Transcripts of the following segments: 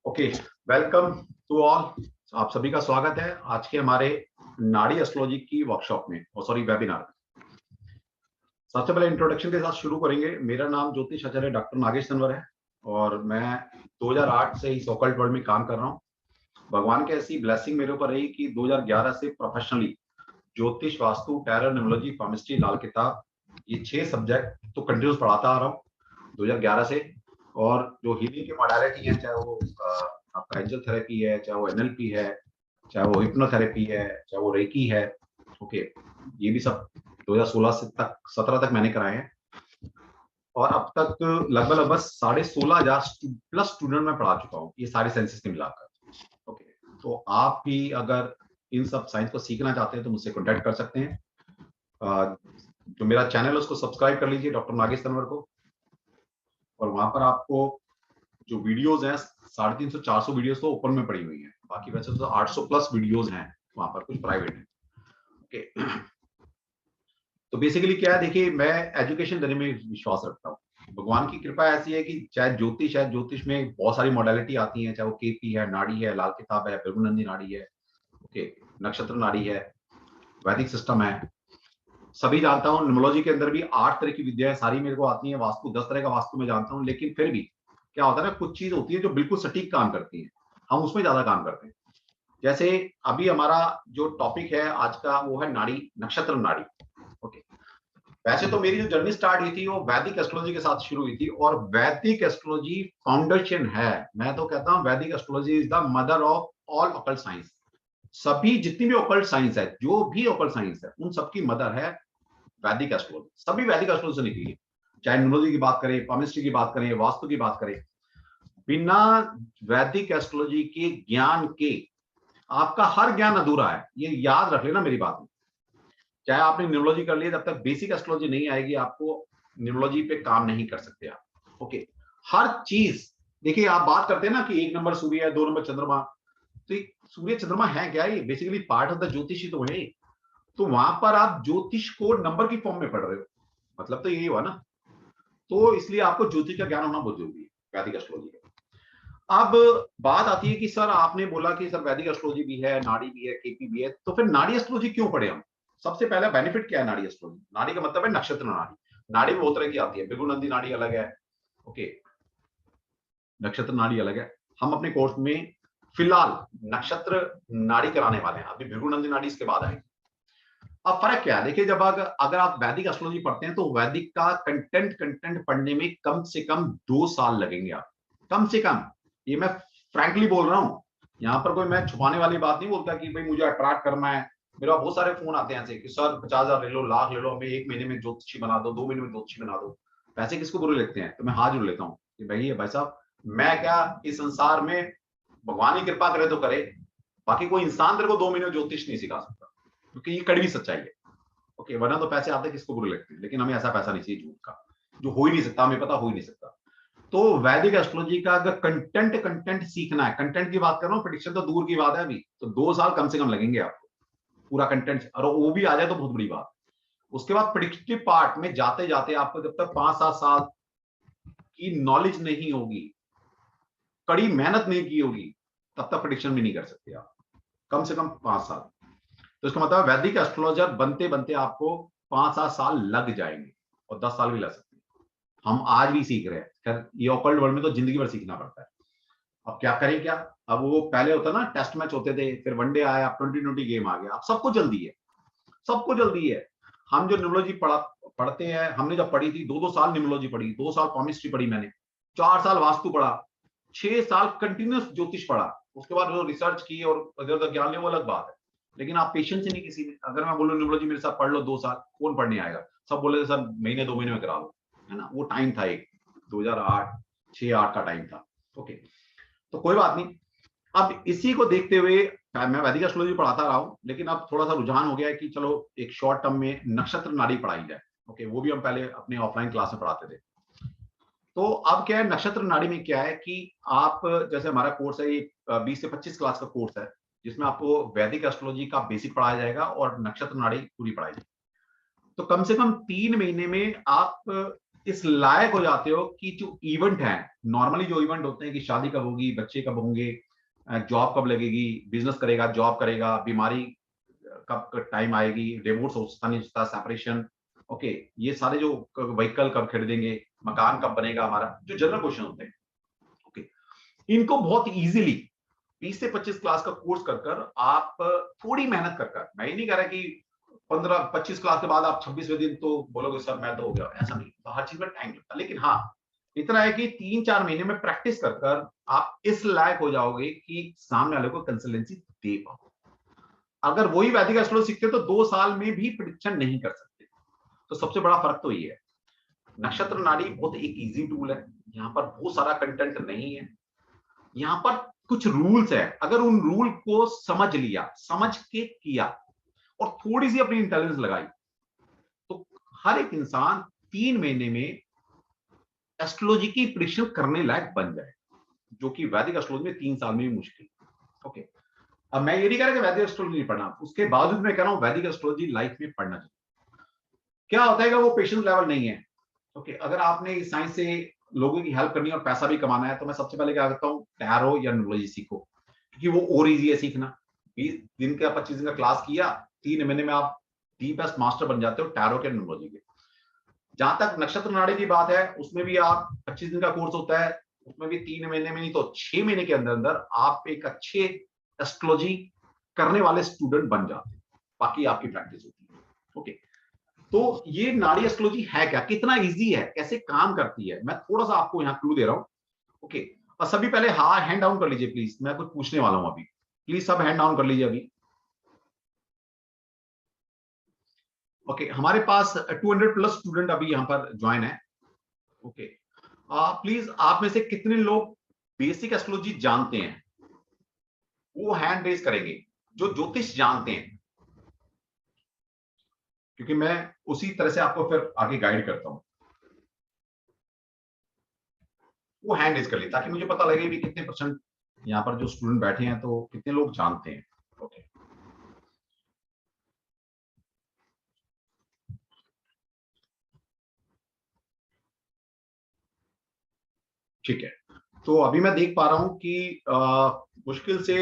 Okay, welcome to all. आप सभी का स्वागत है आज के हमारे नाड़ी एस्ट्रोलॉजी की वर्कशॉप में, सॉरी वेबिनार। सबसे पहले इंट्रोडक्शन के साथ शुरू करेंगे। मेरा नाम ज्योतिष आचार्य डॉक्टर नागेश तंवर है और मैं 2008 से इस ऑकल्ट वर्ल्ड में काम कर रहा हूँ। भगवान की ऐसी ब्लेसिंग मेरे ऊपर रही कि 2011 से प्रोफेशनली ज्योतिष, वास्तु, टैरो, न्यूमरोलॉजी, पामिस्ट्री, लाल किताब, ये 6 सब्जेक्ट तो कंटिन्यूस पढ़ाता आ रहा हूँ 2011 से। और जो हीलिंग की मॉडलिटी है, चाहे वो आपका एंजल थेरेपी है, चाहे वो एनएलपी है, चाहे वो हिप्नोथेरेपी है, चाहे वो रेकी है, ओके, ये भी सब 2016 से तक 17 तक मैंने कराए हैं। और अब तक लगभग 16,500 प्लस स्टूडेंट मैं पढ़ा चुका हूँ, ये सारे साइंसेस के मिलाकर। ओके, तो आप भी अगर इन सब साइंस को सीखना चाहते हैं तो मुझसे कॉन्टेक्ट कर सकते हैं। जो मेरा चैनल है उसको सब्सक्राइब कर लीजिए, डॉक्टर नागेश तंवर को। और वहां पर आपको जो वीडियोस हैं 350-400 वीडियोस तो ओपन में पड़ी हुई हैं, बाकी वैसे तो 800 प्लस वीडियोस हैं वहां पर, कुछ प्राइवेट है। ओके, तो बेसिकली क्या है, देखिए मैं एजुकेशन देने में विश्वास रखता हूँ। भगवान की कृपा ऐसी है कि चाहे ज्योतिष है, ज्योतिष में बहुत सारी मॉडलिटी आती है, चाहे वो केपी है, नाड़ी है, लाल किताब है, भृगुनंदी नाड़ी है, ओके, नक्षत्र नाड़ी है, वैदिक सिस्टम है, सभी जानता हूँ। न्यूमरोलॉजी के अंदर भी 8 तरह की विद्याएं सारी मेरे को आती है। वास्तु 10 तरह का वास्तु में जानता हूँ, लेकिन फिर भी क्या होता है ना, कुछ चीज होती है जो बिल्कुल सटीक काम करती है, हम उसमें ज्यादा काम करते हैं। जैसे अभी हमारा जो टॉपिक है आज का वो है नाड़ी, नक्षत्र नाड़ी। ओके, वैसे तो मेरी जो जर्नी स्टार्ट हुई थी वो वैदिक एस्ट्रोलॉजी के साथ शुरू हुई थी, और वैदिक एस्ट्रोलॉजी फाउंडेशन है। मैं तो कहता हूँ वैदिक astrology is the mother of all occult science. सभी जितनी भी ऑकल्ट साइंस है, जो भी ऑकल्ट साइंस है, उन सबकी मदर है वैदिक एस्ट्रोलॉजी। सभी वैदिक एस्ट्रोलॉजी से निकली है। चाहे न्यूमरोलॉजी की बात करें, पामिस्ट्री की बात करें, वास्तु की बात करें, बिना वैदिक एस्ट्रोलॉजी के ज्ञान के आपका हर ज्ञान अधूरा है। ये याद रख लेना मेरी बात में। चाहे आपने न्यूमरोलॉजी कर लिया, जब तक बेसिक एस्ट्रोलॉजी नहीं आएगी आपको न्यूमरोलॉजी पे काम नहीं कर सकते आप। ओके, हर चीज देखिए, आप बात करते हैं ना कि 1 नंबर सूर्य है, 2 नंबर चंद्रमा, तो सूर्य चंद्रमा है क्या, ये बेसिकली पार्ट ऑफ द ज्योतिषी तो है। तो वहां पर आप ज्योतिष को नंबर की फॉर्म में पढ़ रहे हो, मतलब तो यही हुआ ना। तो इसलिए आपको ज्योतिष का ज्ञान होना बहुत जरूरी है वैदिक एस्ट्रोलॉजी का। अब बात आती है कि सर आपने बोला कि सर वैदिक एस्ट्रोलॉजी भी है, नाड़ी भी है, केपी भी है, तो फिर नाड़ी एस्ट्रोलॉजी क्यों पढ़े हम? सबसे पहला बेनिफिट क्या है नाड़ी एस्ट्रोलॉजी? नाड़ी का मतलब है नक्षत्र नाड़ी। नाड़ी में बहुत तरह की आती है, भृगुनंदी नाड़ी अलग है, ओके, नक्षत्र नाड़ी अलग है। हम अपने कोर्स में फिलहाल नक्षत्र नाड़ी कराने वाले हैं, अभी भृगुनंदी नाड़ी इसके बाद आएगी। अब फर्क क्या है, देखिए, जब अगर आप वैदिक एस्ट्रोलॉजी पढ़ते हैं तो वैदिक का कंटेंट पढ़ने में कम से कम 2 साल लगेंगे आप, कम से कम। ये मैं फ्रैंकली बोल रहा हूं, यहां पर कोई मैं छुपाने वाली बात नहीं बोलता कि भाई मुझे अट्रैक्ट करना है। मेरा बहुत सारे फोन आते हैं ऐसे कि सर 50,000 ले लो, लाख ले लो, हमें 1 महीने में ज्योतिषी बना दो, 2 महीने में ज्योतिषी बना दो। पैसे किसको बुरे लगते हैं? तो मैं हाथ जोड़ लेता हूँ कि भाई साहब, मैं क्या, इस संसार में भगवान ही कृपा करे तो करे, बाकी कोई इंसान तेरे को 2 महीने में ज्योतिष नहीं सिखा सकता, क्योंकि ये कड़वी सच्चाई है। ओके, वरना तो पैसे आते किसको बुरे लगते हैं, लेकिन हमें ऐसा पैसा नहीं चाहिए झूठ का, जो हो ही नहीं सकता, हमें पता हो ही नहीं सकता। तो वैदिक एस्ट्रोलॉजी का अगर कंटेंट सीखना है, कंटेंट की बात कर रहा हूँ, प्रेडिक्शन तो दूर की बात है, अभी तो 2 साल कम से कम लगेंगे आपको पूरा कंटेंट, और वो भी आ जाए तो बहुत बड़ी बात। उसके बाद प्रिडिक्टिव पार्ट में जाते जाते आपको जब तक 5-7 साल की नॉलेज नहीं होगी, कड़ी मेहनत नहीं की होगी, तब तक प्रिडिक्शन भी नहीं कर सकते आप, कम से कम 5 साल। तो इसका मतलब वैदिक एस्ट्रोलॉजर बनते बनते आपको 5-7 साल लग जाएंगे, और 10 साल भी लग सकते हैं। हम आज भी सीख रहे हैं, खैर ये ऑकल्ट वर्ल्ड में तो जिंदगी भर सीखना पड़ता है। अब क्या करें क्या, अब वो पहले होता ना टेस्ट मैच होते थे, फिर वनडे आया, 2020 गेम आ गया, अब सबको जल्दी है, सबको जल्दी है। हम जो न्यूमरोलॉजी पढ़ते हैं, हमने जब पढ़ी थी 2-2 साल न्यूमरोलॉजी पढ़ी, 2 साल केमिस्ट्री पढ़ी मैंने, 4 साल वास्तु पढ़ा, 6 साल कंटिन्यूस ज्योतिष पढ़ा। उसके बाद जो रिसर्च की और इधर उधर ज्ञान लिया वो अलग बात है, लेकिन आप पेशेंस ही नहीं किसी में। अगर मैं बोलूं न्यूमरोलॉजी मेरे साथ पढ़ लो 2 साल, कौन पढ़ने आएगा? सब बोले सर महीने 2 महीने में करा लो, है ना। वो टाइम था एक 2008 6-8 का टाइम था। ओके, तो कोई बात नहीं। अब इसी को देखते हुए मैं वैदिक एस्ट्रोलॉजी पढ़ाता रहा हूं, लेकिन अब थोड़ा सा रुझान हो गया है कि चलो एक शॉर्ट टर्म में नक्षत्र नाड़ी पढ़ाई जाए। ओके, वो भी हम पहले अपने ऑफलाइन क्लास में पढ़ाते थे। तो अब क्या है, नक्षत्र नाड़ी में क्या है कि आप, जैसे हमारा कोर्स है ये 20 से 25 क्लास का कोर्स है, जिसमें आपको वैदिक एस्ट्रोलॉजी का बेसिक पढ़ाया जाएगा और नक्षत्र नाड़ी पूरी पढ़ाई जाएगी। तो कम से कम 3 महीने में आप इस लायक हो जाते हो कि जो इवेंट है, नॉर्मली जो इवेंट होते हैं कि शादी कब होगी, बच्चे कब होंगे, जॉब कब लगेगी, बिजनेस करेगा, जॉब करेगा, बीमारी कब टाइम आएगी, डिवोर्स होता नहीं होता, सेपरेशन, ओके, ये सारे जो व्हीकल कब खरीदेंगे, मकान कब बनेगा हमारा, जो जनरल क्वेश्चन होते हैं, ओके, इनको बहुत इजीली 20 से 25 क्लास का कोर्स कर कर आप थोड़ी मेहनत कर कर, मैं ये नहीं कह रहा कि 15-25 क्लास के बाद आप 26वें दिन तो बोलोगे सर मैं तो हो गया, ऐसा नहीं, तो हर चीज में टाइम लगता है, लेकिन हाँ इतना है कि 3-4 महीने में प्रैक्टिस कर कर आप इस लायक हो जाओगे कि सामने वाले को कंसल्टेंसी दे पाओ। अगर वही वैदिक एस्ट्रोलॉजी सीखते तो 2 साल में भी प्रिडिक्शन नहीं कर सकते। तो सबसे बड़ा फर्क तो ये है। नक्षत्र नाड़ी बहुत एक इजी टूल है, यहाँ पर बहुत सारा कंटेंट नहीं है, यहाँ पर कुछ रूल्स है, अगर उन रूल को समझ लिया, समझ के किया और थोड़ी सी अपनी इंटेलिजेंस लगाई तो हर एक इंसान 3 महीने में एस्ट्रोलॉजी की प्रिडिक्शन करने लायक बन जाए, जो कि वैदिक एस्ट्रोलॉजी में 3 साल में भी मुश्किल। ओके, अब मैं ये नहीं कह रहा कि वैदिक एस्ट्रोलॉजी नहीं पढ़ना, उसके बावजूद मैं कह रहा हूं वैदिक एस्ट्रोलॉजी लाइफ में पढ़ना चाहिए। क्या होता है कि वो पेशेंस लेवल नहीं है। ओके, अगर आपने इस साइंस से लोगों की हेल्प करनी है और पैसा भी कमाना है तो मैं सबसे पहले क्या करता हूँ, टैरो या न्यूमरोलॉजी सीखो, क्योंकि वो और इजी है सीखना। 20 दिन का 25 दिन का क्लास किया, 3 महीने में आप दी बेस्ट मास्टर बन जाते हो टैरो के न्यूमरोलॉजी के। जहां तक नक्षत्र नाड़ी की बात है, उसमें भी आप 25 दिन का कोर्स होता है, उसमें भी 3 महीने में नहीं तो 6 महीने के अंदर अंदर आप एक अच्छे एस्ट्रोलॉजी करने वाले स्टूडेंट बन जाते हैं, बाकी आपकी प्रैक्टिस होती है। ओके, तो ये नाड़ी एस्ट्रोलॉजी है क्या, कितना इजी है, कैसे काम करती है, मैं थोड़ा सा आपको यहाँ क्लू दे रहा हूँ। ओके, और सभी पहले हाँ हैंड डाउन कर लीजिए प्लीज, मैं कुछ पूछने वाला हूँ अभी, प्लीज सब हैंड डाउन कर लीजिए अभी। ओके, हमारे पास 200 प्लस स्टूडेंट अभी यहाँ पर ज्वाइन है। ओके, प्लीज आप में से कितने लोग बेसिक एस्ट्रोलॉजी जानते हैं, वो हैंड रेज करेंगे जो ज्योतिष जानते हैं, क्योंकि मैं उसी तरह से आपको फिर आगे गाइड करता हूं। वो हैंड रेज कर ले ताकि मुझे पता लगे भी कितने परसेंट यहाँ पर जो स्टूडेंट बैठे हैं तो कितने लोग जानते हैं। ओके, ठीक है, तो अभी मैं देख पा रहा हूं कि मुश्किल से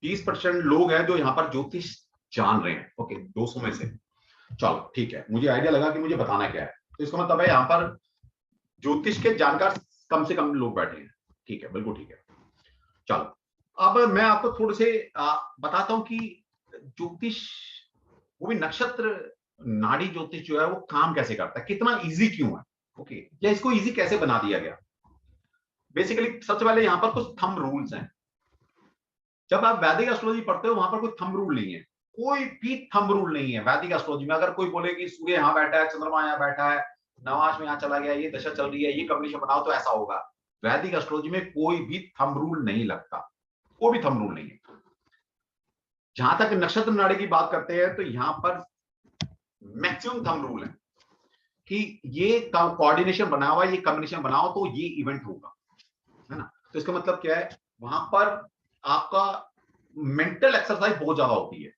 30% लोग हैं जो यहाँ पर ज्योतिष जान रहे हैं। ओके, 200 में से, चलो ठीक है, मुझे आइडिया लगा कि मुझे बताना क्या है, तो इसका मतलब है यहाँ पर ज्योतिष के जानकार कम से कम लोग बैठे हैं। ठीक है, बिल्कुल ठीक है। चलो, अब मैं आपको थोड़े से बताता हूं कि ज्योतिष, वो भी नक्षत्र नाड़ी ज्योतिष जो है वो काम कैसे करता है, कितना इजी क्यों है। ओके, या इसको इजी कैसे बना दिया गया। बेसिकली सबसे पहले यहाँ पर कुछ थंब रूल्स हैं। जब आप वैदिक एस्ट्रोलॉजी पढ़ते हो वहां पर कोई थंब रूल नहीं है, कोई भी थंब रूल नहीं है वैदिक एस्ट्रोलॉजी में। अगर कोई बोले कि सूर्य यहाँ बैठा है, चंद्रमा यहाँ बैठा है, नवाश में यहाँ चला गया, ये दशा चल रही है, ये कॉम्बिनेशन बनाओ तो ऐसा होगा, वैदिक एस्ट्रोलॉजी में कोई भी थंब रूल नहीं लगता, कोई भी थंब रूल नहीं है। जहां तक नक्षत्र नाड़ी की बात करते हैं तो यहाँ पर मैक्सिमम थंब रूल है कि ये कोऑर्डिनेशन बना हुआ, ये कॉम्बिनेशन बनाओ तो ये इवेंट होगा, है ना। तो इसका मतलब क्या है, वहां पर आपका मेंटल एक्सरसाइज बहुत ज्यादा होती है।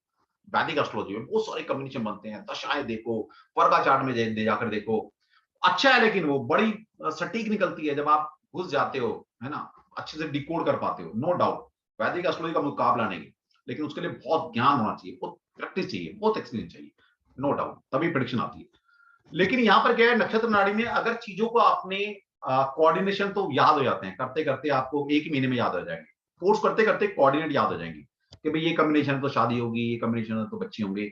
वैदिक एस्ट्रोलॉजी में बहुत सारे कॉम्बिनेशन बनते हैं, दशाएं देखो, वर्गा चार्ट में दे जाकर देखो, अच्छा है, लेकिन वो बड़ी सटीक निकलती है जब आप घुस जाते हो, है ना, अच्छे से डिकोड कर पाते हो, नो डाउट वैदिक एस्ट्रोलॉजी का मुकाबला नहीं, लेकिन उसके लिए बहुत ज्ञान होना चाहिए, बहुत प्रैक्टिस चाहिए, बहुत एक्सपीरियंस चाहिए, नो डाउट, तभी प्रेडिक्शन आती है। लेकिन यहाँ पर क्या है, नक्षत्र नाड़ी में अगर चीजों को आपने कोऑर्डिनेशन तो याद हो जाते हैं, करते करते आपको एक ही महीने में याद हो जाएंगे, कोर्स करते करते कोऑर्डिनेट याद हो जाएंगे कि भाई ये कॉम्बिनेशन तो शादी होगी, ये कॉम्बिनेशन तो बच्चे होंगे।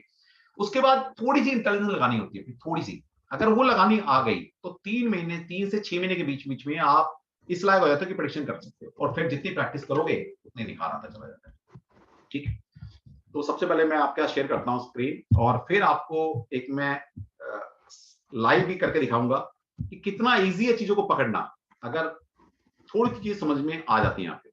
उसके बाद थोड़ी सी इंटेलिजेंस लगानी होती है, थोड़ी सी, अगर वो लगानी आ गई तो 3 महीने, 3 से 6 महीने के बीच बीच में आप इस लायक हो जाते हो कि प्रेडिक्शन कर सकते हो, और फिर जितनी प्रैक्टिस करोगे उतने निखार आता चला जाता है। ठीक है, तो सबसे पहले मैं आपके साथ शेयर करता हूँ स्क्रीन, और फिर आपको एक मैं लाइव भी करके दिखाऊंगा कि कितना इजी है चीजों को पकड़ना, अगर थोड़ी सी चीज समझ में आ जाती है आपके।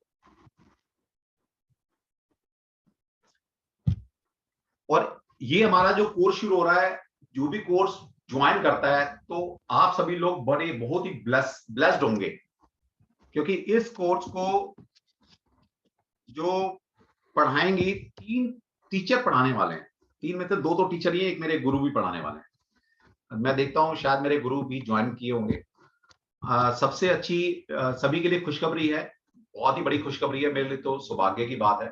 और ये हमारा जो कोर्स शुरू हो रहा है, जो भी कोर्स ज्वाइन करता है तो आप सभी लोग बड़े बहुत ही ब्लेस्ड होंगे, क्योंकि इस कोर्स को जो पढ़ाएंगे 3 टीचर पढ़ाने वाले हैं, 3 में से 2 तो टीचर ही हैं, एक मेरे गुरु भी पढ़ाने वाले हैं। मैं देखता हूँ शायद मेरे गुरु भी ज्वाइन किए होंगे। सबसे अच्छी सभी के लिए खुशखबरी है, बहुत ही बड़ी खुशखबरी है, मेरे लिए तो सौभाग्य की बात है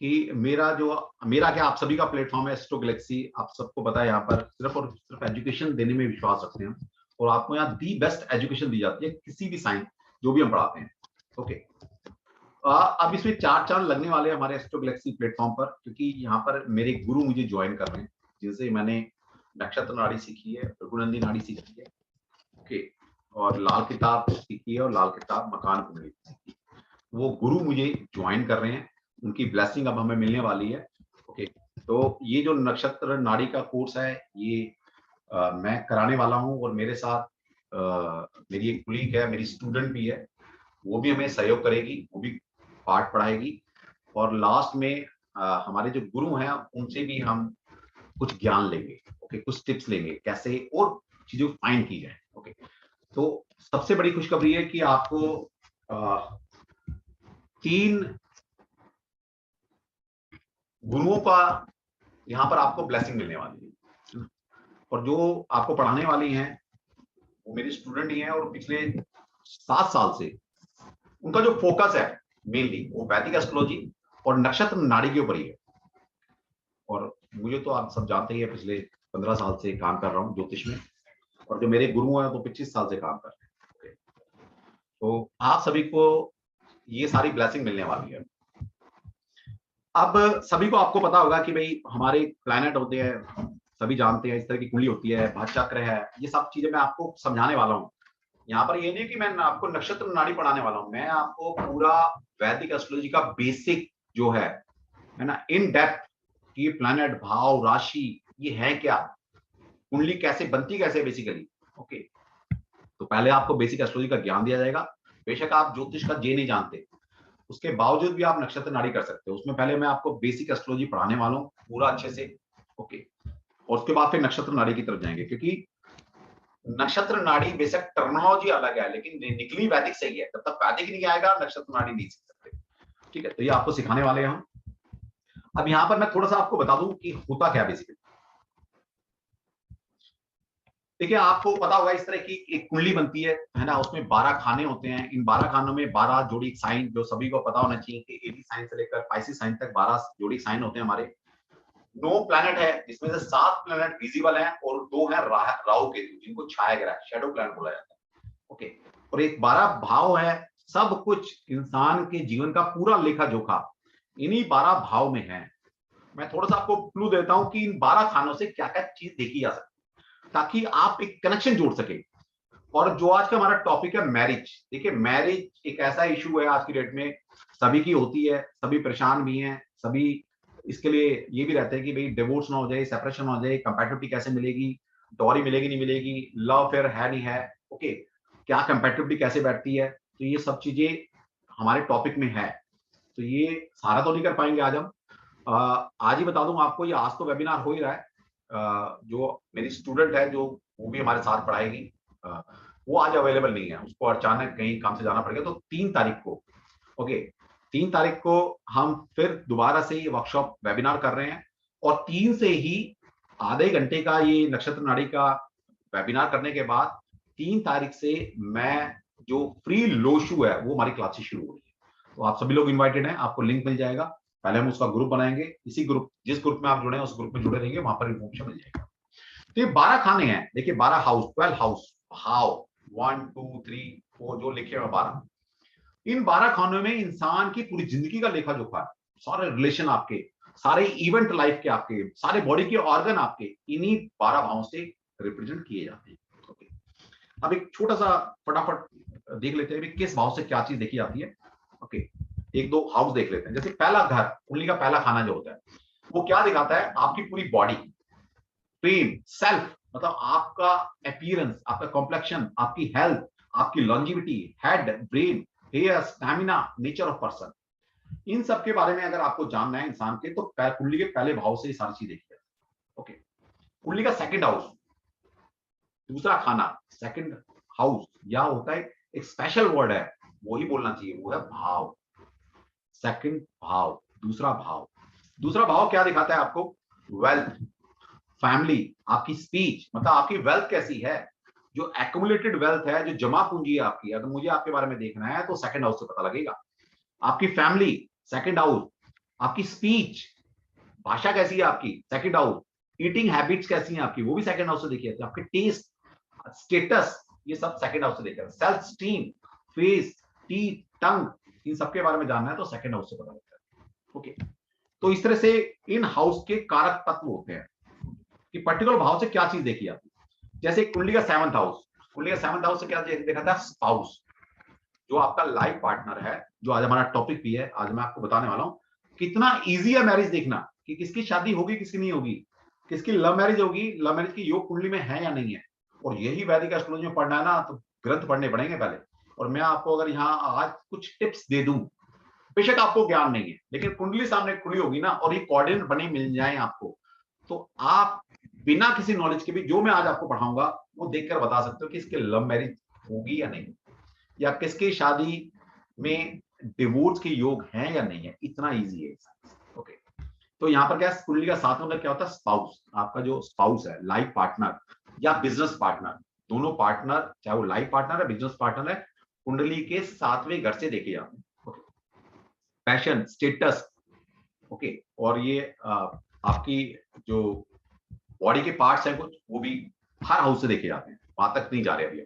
कि मेरा क्या, आप सभी का प्लेटफॉर्म है एस्ट्रो गैलेक्सी। आप सबको पता है यहाँ पर सिर्फ और सिर्फ एजुकेशन देने में विश्वास रखते हैं और आपको यहाँ दी बेस्ट एजुकेशन दी जाती है किसी भी साइंस जो भी हम पढ़ाते हैं। ओके, अब इसमें 4 चांद लगने वाले हैं हमारे एस्ट्रो गैलेक्सी प्लेटफॉर्म पर, क्योंकि यहाँ पर मेरे गुरु मुझे ज्वाइन कर रहे हैं, जिनसे मैंने नक्षत्र नाड़ी सीखी है, भृगुनंदी नाड़ी सीखी है। ओके, और लाल किताब सीखी है और लाल किताब मकान कुंडली सीखी है। वो गुरु मुझे ज्वाइन कर रहे हैं, उनकी ब्लेसिंग अब हमें मिलने वाली है। ओके, तो ये जो नक्षत्र नाड़ी का कोर्स है ये मैं कराने वाला हूँ और मेरे साथ मेरी एक कुलीग है, मेरी स्टूडेंट भी है, वो भी हमें सहयोग करेगी, वो भी पाठ पढ़ाएगी और लास्ट में हमारे जो गुरु हैं उनसे भी हम कुछ ज्ञान लेंगे। ओके, कुछ टिप्स लेंगे कैसे और चीजें फाइन की जाए। ओके, तो सबसे बड़ी खुशखबरी है कि आपको 3 गुरुओं का यहाँ पर आपको ब्लेसिंग मिलने वाली है और जो आपको पढ़ाने वाली हैं वो मेरी स्टूडेंट ही हैं और पिछले 7 साल से उनका जो फोकस है मेनली वो वैदिक एस्ट्रोलॉजी और नक्षत्र नाड़ी के ऊपर ही है। और मुझे तो आप सब जानते ही है, पिछले 15 साल से काम कर रहा हूँ ज्योतिष में और जो मेरे गुरु हैं वो 25 साल से काम कर रहे हैं। तो आप सभी को ये सारी ब्लेसिंग मिलने वाली है। अब सभी को आपको पता होगा कि भाई हमारे प्लैनेट होते हैं, सभी जानते हैं, इस तरह की कुंडली होती है, भात चक्र है, ये सब चीजें मैं आपको समझाने वाला हूँ। यहाँ पर ये नहीं कि मैं आपको नक्षत्र नाड़ी पढ़ाने वाला हूँ, मैं आपको पूरा वैदिक एस्ट्रोलॉजी का बेसिक जो है ना, इन डेप्थ कि प्लैनेट, भाव, राशि ये है क्या, कुंडली कैसे बनती कैसे बेसिकली। ओके, तो पहले आपको बेसिक एस्ट्रोलॉजी का ज्ञान दिया जाएगा। बेशक आप ज्योतिष का जे नहीं जानते, उसके बावजूद भी आप नक्षत्र नाड़ी कर सकते हो। उसमें पहले मैं आपको बेसिक एस्ट्रोलॉजी पढ़ाने वाला हूँ पूरा अच्छे से। ओके, और उसके बाद फिर नक्षत्र नाड़ी की तरफ जाएंगे, क्योंकि नक्षत्र नाड़ी बेशक टर्मिनोलॉजी अलग है लेकिन निकली वैदिक से ही है। जब तक वैदिक नहीं आएगा नक्षत्र नाड़ी नहीं सीख सकते। ठीक है, तो ये आपको सिखाने वाले हैं हम। अब यहाँ पर मैं थोड़ा सा आपको बता दूं कि होता क्या बेसिकली। देखिए, आपको पता होगा इस तरह की एक कुंडली बनती है ना, उसमें 12 खाने होते हैं। इन 12 खानों में 12 जोड़ी साइन, जो सभी को पता होना चाहिए कि एडी साइन से लेकर पाइसिस साइन तक 12 जोड़ी साइन होते हैं हमारे। 9 प्लैनेट है, जिसमें से 7 प्लैनेट विजिबल हैं और 2 हैं राहु केतु, जिनको छाया ग्रह, शैडो प्लैनेट बोला जाता है। ओके, और एक 12 भाव है। सब कुछ इंसान के जीवन का पूरा लेखा जोखा इन्हीं 12 भाव में है। मैं थोड़ा सा आपको क्लू देता हूं कि इन 12 खानों से क्या क्या चीज देखी जा सकती है, ताकि आप एक कनेक्शन जोड़ सके। और जो आज का हमारा टॉपिक है मैरिज, देखिए मैरिज एक ऐसा इशू है आज की डेट में, सभी की होती है, सभी परेशान भी हैं, सभी इसके लिए ये भी रहते हैं कि भाई डिवोर्स ना हो जाए, सेपरेशन ना हो जाए, कंपैटिबिलिटी कैसे मिलेगी, डॉरी मिलेगी नहीं मिलेगी, लव अफेयर है नहीं है। ओके, क्या कंपैटिबिलिटी कैसे बैठती है, तो ये सब चीजें हमारे टॉपिक में है। तो ये सारा तो नहीं कर पाएंगे आज हम। आज ही बता दूं आपको, ये आज तो वेबिनार हो ही रहा है। जो मेरी स्टूडेंट है जो वो भी हमारे साथ पढ़ाएगी, वो आज अवेलेबल नहीं है, उसको अचानक कहीं काम से जाना पड़ गया। तो 3 तारीख को, ओके, 3 तारीख को हम फिर दोबारा से ये वर्कशॉप वेबिनार कर रहे हैं और 3 से ही आधे घंटे का ये नक्षत्र नाड़ी का वेबिनार करने के बाद 3 तारीख से मैं जो फ्री लोशु है वो हमारी क्लासेस शुरू हो रही है। तो आप सभी लोग इन्वाइटेड हैं, आपको लिंक मिल जाएगा। पहले हम उसका ग्रुप बनाएंगे, इसी ग्रुप, जिस ग्रुप में आप जुड़े हैं उस ग्रुप में जुड़े रहेंगे, वहां पर इन्फॉर्मेशन मिल जाएगा। तो ये 12 खाने हैं, देखिए 12 हाउस, 12 हाउस, हाउ 1 2 3 4 जो लिखे हुए 12। इन 12 खानों में इंसान की पूरी जिंदगी का लेखा जोखा है, सारे रिलेशन आपके, सारे इवेंट लाइफ के आपके, सारे बॉडी के ऑर्गन आपके इन्हीं 12 भावों से रिप्रेजेंट किए जाते हैं। ओके, अब एक छोटा सा फटाफट देख लेते हैं किस भाव से क्या चीज देखी जाती है। ओके, एक दो हाउस देख लेते हैं। जैसे पहला घर, कुंडली का पहला खाना जो होता है वो क्या दिखाता है, आपकी पूरी बॉडी, प्रेम, सेल्फ, मतलब आपका अपीयरेंस, आपका कॉम्प्लेक्शन, आपकी हेल्थ, आपकी longevity, head, brain, hair, stamina, nature of person, इन सब के बारे में अगर आपको जानना है इंसान के, तो कुंडली के पहले भाव से ये सारी चीज देखिए। ओके, कुंडली का सेकंड हाउस, दूसरा खाना, सेकंड हाउस, या होता है एक स्पेशल वर्ड है वो ही बोलना चाहिए, वो है भाव। सेकंड भाव, दूसरा भाव। दूसरा भाव क्या दिखाता है आपको, वेल्थ, फैमिली, आपकी स्पीच, मतलब आपकी वेल्थ कैसी है, जो एक्यूमुलेटेड वेल्थ है, जो जमा पूंजी है आपकी, अगर मुझे आपके बारे में देखना है तो सेकंड हाउस से पता लगेगा। आपकी फैमिली सेकंड हाउस, आपकी स्पीच, भाषा कैसी है आपकी सेकंड हाउस, ईटिंग हैबिट्स कैसी हैं आपकी, वो भी सेकंड हाउस से देखिए, आपके टेस्ट, स्टेटस, ये सब सेकंड हाउस से देखिए, सेल्फ स्टीम, फेस, टीथ, टंग, इन सबके बारे में जानना है तो सेकंड हाउस से पता लगता है। ओके, तो इस तरह से इन हाउस के कारक तत्व होते हैं कि पर्टिकुलर भाव से क्या चीज देखी जाती है। जैसे कुंडली का सेवंथ हाउस, कुंडली का सेवंथ हाउस से क्या देखा था, स्पाउस, जो आपका लाइफ पार्टनर है, जो आज हमारा टॉपिक भी है, आज मैं आपको बताने वाला हूं कितना इजी है मैरिज देखना, कि किसकी शादी होगी किसकी नहीं होगी, किसकी लव मैरिज होगी, लव मैरिज की योग कुंडली में है या नहीं है। और यही वैदिक एस्ट्रोलॉजी में पढ़ना है ना, तो ग्रंथ पढ़ने पड़ेंगे पहले। और मैं आपको अगर यहाँ आज कुछ टिप्स दे दूं, बेशक आपको ज्ञान नहीं है, लेकिन कुंडली सामने खुली होगी ना और ये कोऑर्डिनेट बने मिल जाए आपको, तो आप बिना किसी नॉलेज के भी जो मैं आज आपको पढ़ाऊंगा वो देखकर बता सकते हो कि इसके लव मैरिज होगी या नहीं, या किसकी शादी में डिवोर्स के योग हैं या नहीं है। इतना इजी है। ओके, तो यहाँ पर क्या, कुंडली का साथ नंबर क्या होता है, स्पाउस, आपका जो स्पाउस है, लाइफ पार्टनर या बिजनेस पार्टनर, दोनों पार्टनर, चाहे वो लाइफ पार्टनर है बिजनेस पार्टनर है, कुंडली के सातवें घर से देखे जाते हैं। पैशन, स्टेटस, ओके, और ये आपकी जो बॉडी के पार्ट्स हैं कुछ, वो भी हर हाउस से देखे जाते हैं, वहां तक नहीं जा रहे अभी।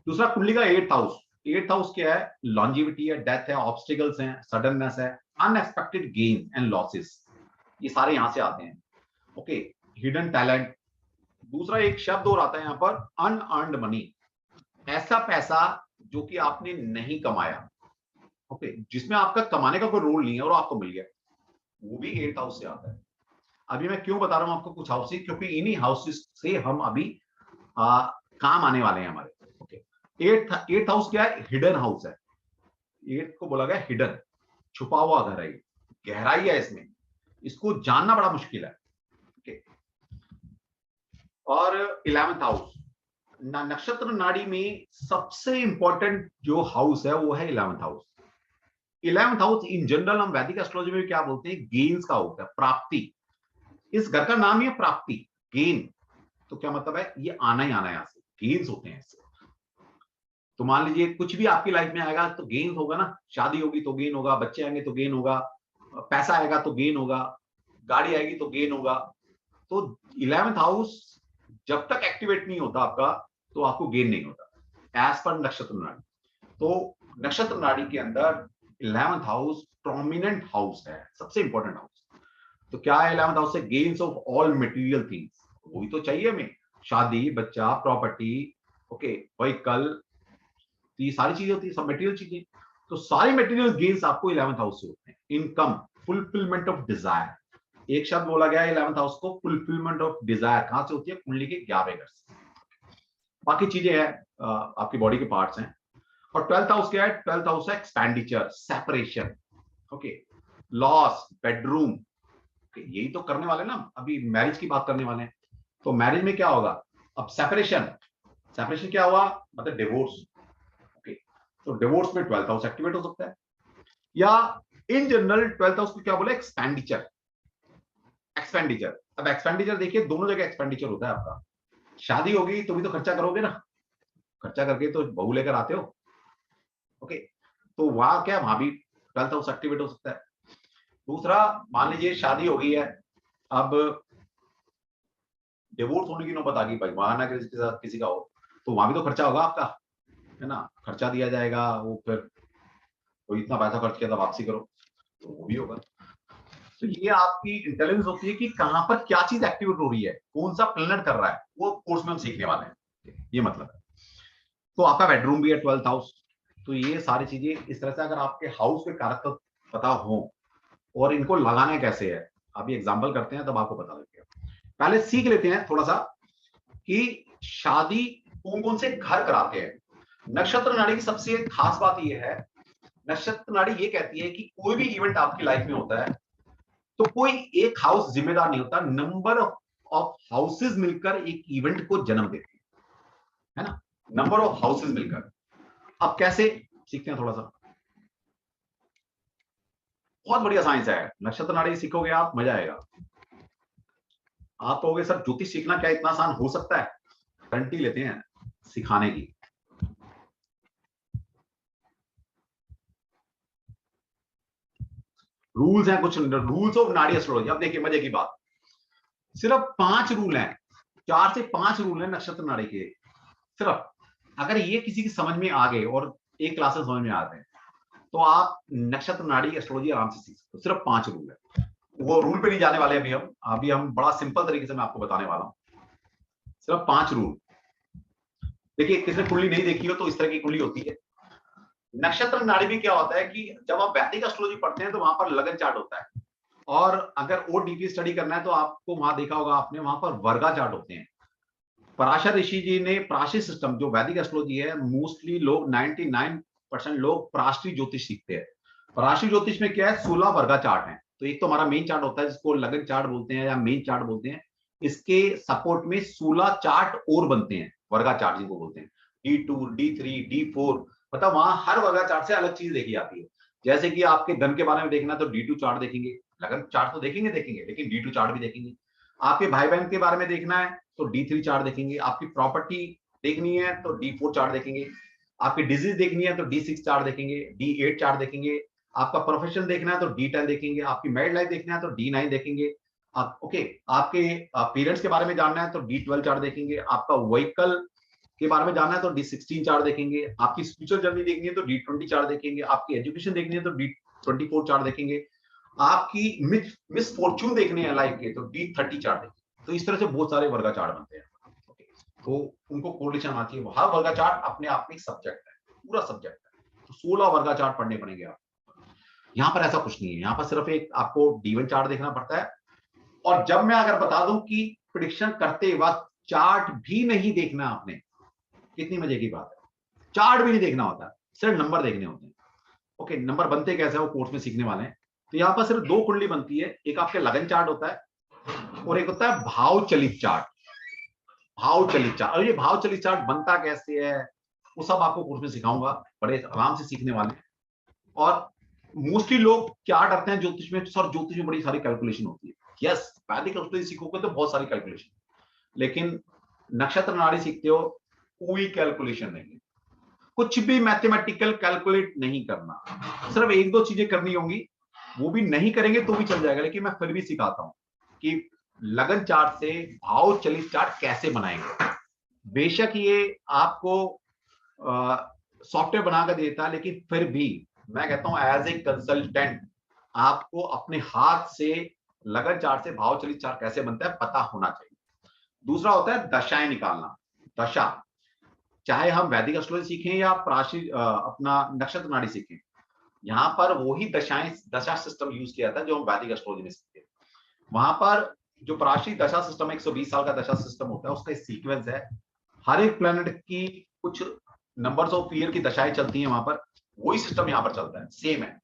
दूसरा कुंडली का एट्थ हाउस, एट्थ हाउस क्या है, लॉन्जिविटी है, डेथ है, ऑब्स्टिकल्स हैं, सडननेस है, अनएक्सपेक्टेड गेन एंड लॉसेस, ये सारे यहां से आते हैं। Okay, hidden talent. दूसरा एक शब्द और आता है यहाँ पर, अनअर्न्ड मनी, ऐसा पैसा जो कि आपने नहीं कमाया, ओके, जिसमें आपका कमाने का कोई रोल नहीं है और आपको मिल गया, वो भी एट्थ हाउस से आता है। अभी मैं क्यों बता रहा हूं आपको कुछ हाउसेस, क्योंकि इन्हीं हाउसेस से हम अभी काम आने वाले हैं हमारे। ओके, एट्थ हाउस क्या है, हिडन हाउस है, एट्थ को बोला गया हिडन, छुपा हुआ घर है, गहराई है इसमें, इसको जानना बड़ा मुश्किल है। ओके, और इलेवेंथ हाउस, नक्षत्र नाड़ी में सबसे इंपॉर्टेंट जो हाउस है वो है eleventh house. Eleventh house in general हम वैदिक एस्ट्रोलॉजी में क्या बोलते हैं, गेन्स का होता है, प्राप्ति। इस घर का नाम ही है प्राप्ति, गेन। तो क्या मतलब है, ये आना ही आना है, यहां से गेन्स होते हैं इससे। तो मान लीजिए कुछ भी आपकी लाइफ में आएगा तो गेन होगा ना, शादी होगी तो गेन होगा, बच्चे आएंगे तो गेन होगा, पैसा आएगा तो गेन होगा, गाड़ी आएगी तो गेन होगा। तो इलेवेंथ हाउस जब तक एक्टिवेट नहीं होता आपका, तो आपको गेन नहीं होता एज पर नक्षत्र नाड़ी। तो नक्षत्र नाड़ी के अंदर इलेवेंथ हाउस प्रोमिनेंट हाउस है, सबसे इंपॉर्टेंट हाउस। तो क्या है इलेवेंथ हाउस से, gains of all material things, वही तो चाहिए हमें, शादी, बच्चा, प्रॉपर्टी, ओके, व्हीकल, ये सारी चीजें होती है, सब मटेरियल चीजें। तो सारी मटेरियल गेन्स आपको इलेवेंथ हाउस से होते हैं। इनकम, फुलफिलमेंट ऑफ डिजायर, एक शब्द बोला गया है इलेवेंथ हाउस को, फुलफिलमेंट ऑफ डिजायर कहां से होती है, कुंडली के 11वें घर से। बाकी चीजें हैं, आपकी बॉडी के पार्ट्स हैं। और ट्वेल्थ हाउस क्या है, ट्वेल्थ हाउस है expenditure, separation, okay, loss, bedroom, यही तो करने वाले ना, अभी मैरिज की बात करने वाले हैं। तो मैरिज में क्या होगा, अब सेपरेशन, सेपरेशन क्या हुआ, मतलब डिवोर्स। ओके, तो डिवोर्स में ट्वेल्थ हाउस एक्टिवेट हो सकता है, या इन जनरल ट्वेल्थ हाउस को क्या बोले, एक्सपेंडिचर, एक्सपेंडिचर। अब एक्सपेंडिचर देखिए, दोनों जगह एक्सपेंडिचर होता है आपका। शादी होगी तो भी तो खर्चा करोगे ना, खर्चा करके तो बहू लेकर आते हो। ओके, तो वहां क्या, वहां भी ट्वेल्थ हाउस एक्टिवेट हो सकता है। दूसरा, मान लीजिए शादी हो गई है, अब डिवोर्स होने की नौबत आ गई, भाई वहां ना किसी के साथ किसी का हो, तो वहां भी तो खर्चा होगा आपका, है ना, खर्चा दिया जाएगा, वो फिर कोई इतना पैसा खर्च किया था वापसी करो, तो वो भी होगा। तो ये आपकी इंटेलिजेंस होती है कि कहां पर क्या चीज एक्टिवेट हो रही है, कौन सा प्लेनेट कर रहा है, वो कोर्स में हम सीखने वाले हैं, ये मतलब है। तो आपका बेडरूम भी है ट्वेल्थ हाउस। तो ये सारी चीजें इस तरह से, अगर आपके हाउस के कारक पता हो और इनको लगाना कैसे है, अभी एग्जाम्पल करते हैं तब आपको पता लगेगा। पहले सीख लेते हैं थोड़ा सा कि शादी कौन कौन से घर कराते हैं। नक्षत्र नाड़ी की सबसे खास बात यह है, नक्षत्र नाड़ी ये कहती है कि कोई भी इवेंट आपकी लाइफ में होता है तो कोई एक हाउस जिम्मेदार नहीं होता, नंबर ऑफ हाउसेस मिलकर एक इवेंट को जन्म देते हैं, है ना, नंबर ऑफ हाउसेस मिलकर। अब कैसे सीखते हैं थोड़ा सा, बहुत बढ़िया साइंस है, नक्षत्र नाड़ी सीखोगे आप, मजा आएगा। आप कहोगे सर ज्योतिष सीखना क्या इतना आसान हो सकता है? गारंटी लेते हैं सिखाने की। रूल्स हैं, कुछ रूल्स ऑफ नाड़ी एस्ट्रोलॉजी। अब देखिए मजे की बात, सिर्फ 5 रूल हैं, 4 से 5 रूल हैं नक्षत्र नाड़ी के सिर्फ। अगर ये किसी की समझ में आ गए और एक क्लास में समझ में आ गए तो आप नक्षत्र नाड़ी एस्ट्रोलॉजी आराम से सीख सकते हो। सिर्फ 5 रूल है, वो रूल पे नहीं जाने वाले अभी हम बड़ा सिंपल तरीके से मैं आपको बताने वाला हूं। सिर्फ 5 रूल। देखिए किसने कुंडली नहीं देखी हो तो इस तरह की कुंडली होती है। नक्षत्र नाड़ी में क्या होता है कि जब आप वैदिक एस्ट्रोलॉजी पढ़ते हैं तो वहां पर लगन चार्ट होता है, और अगर और डीपली स्टडी करना है तो आपको वहां देखा होगा आपने, वहां पर वर्गा चार्ट होते हैं। पराशर ऋषि जी ने प्राशी सिस्टम, जो वैदिक एस्ट्रोलॉजी है, मोस्टली लोग 99% लोग प्राशी ज्योतिष सीखते हैं। प्राशी ज्योतिष में क्या है, 16 वर्गा चार्ट है। तो एक तो हमारा मेन चार्ट होता है जिसको लगन चार्ट बोलते हैं या मेन चार्ट बोलते हैं। इसके सपोर्ट में 16 चार्ट और बनते हैं, वर्गा चार्ट जिनको बोलते हैं, D2, D3, D4। मतलब वहां हर वर्गा चार्ट से अलग चीज देखी जाती है। जैसे कि आपके धन के बारे में देखना है तो D2 चार्ट देखेंगे, लगन चार्ट तो देखेंगे लेकिन D2 चार्ट भी देखेंगे। आपके भाई बहन के बारे में देखना है तो D3 चार्ट देखेंगे। आपकी प्रॉपर्टी देखनी है तो D4 चार्ट देखेंगे। आपकी डिजीज देखनी है तो D6 चार्ट देखेंगे, D8 चार्ट देखेंगे। आपका प्रोफेशन देखना है तो D10 देखेंगे। आपकी मैरिड लाइफ देखना है तो D9 देखेंगे। ओके, आपके पेरेंट्स के बारे में जानना है तो D12 चार्ट देखेंगे। आपका व्हीकल के बारे में जानना है तो D16 चार्ट देखेंगे। आपकी स्पिरिचुअल जर्नी देखनी है तो D20 चार्ट देखेंगे। आपकी एजुकेशन देखनी है तो D24 चार्ट देखेंगे। आपकी मिस फॉर्च्यून देखने हैं लाइफ के तो D30 चार्ट देखेंगे। तो इस तरह से बहुत सारे वर्गा चार्ट बनते हैं। तो उनको कोरिलेशन आना चाहिए। हर वर्गा चार्ट अपने आप में एक सब्जेक्ट है, पूरा सब्जेक्ट है। तो 16 वर्गा चार्ट पढ़ने पड़ेंगे आप। यहाँ पर ऐसा कुछ नहीं है, यहाँ पर सिर्फ एक आपको D1 चार्ट देखना पड़ता है। और जब मैं अगर बता दूं कि प्रिडिक्शन करते वक्त चार्ट भी नहीं देखना आपने, कितनी मजे की बात है। चार्ट भी नहीं देखना होता, सिर्फ नंबर देखने होते हैं। ओके, नंबर बनते कैसे वो कोर्स में सीखने वाले हैं। तो यहाँ पर सिर्फ 2 कुंडली बनती है, एक आपके लगन चार्ट होता है और एक होता है भाव चलित चार्ट। भाव चलित चार्ट, और ये भाव चलित चार्ट बनता कैसे है वो सब आपको कोर्स में सिखाऊंगा, बड़े आराम से सीखने वाले हैं। और मोस्टली लोग क्या डरते हैं ज्योतिष में, सर ज्योतिष में बड़ी सारी कैलकुलेशन होती है। यस, वैदिक एस्ट्रोलॉजी सीखोगे तो बहुत सारी कैलकुलेशन, लेकिन नक्षत्र नाड़ी सीखते हो कोई कैलकुलेशन नहीं है। कुछ भी मैथमेटिकल कैलकुलेट नहीं करना, सिर्फ 1-2 चीजें करनी होंगी, वो भी नहीं करेंगे तो भी चल जाएगा। लेकिन मैं फिर भी सिखाता हूं कि लगन चार्ट से भाव चलित चार्ट कैसे बनाएंगे। बेशक ये आपको सॉफ्टवेयर बनाकर देता है, लेकिन फिर भी मैं कहता हूं एज ए कंसल्टेंट आपको अपने हाथ से लगन चार्ट से भाव चलित चार्ट कैसे बनता है पता होना चाहिए। दूसरा होता है दशाएं निकालना। दशा, चाहे हम वैदिक एस्ट्रोलॉजी सीखें या प्राची अपना नक्षत्र नाड़ी सीखें, यहाँ पर वही दशा सिस्टम यूज किया था जो हम वैदिक एस्ट्रोलॉजी में सीखते हैं। वहां पर जो प्राची दशा सिस्टम 120 साल का दशा सिस्टम होता है, उसका एक सीक्वेंस है। हर एक प्लेनेट की कुछ नंबर्स ऑफ ईयर की दशाएं चलती हैं वहां पर, वही सिस्टम यहाँ पर चलता है, सेम है।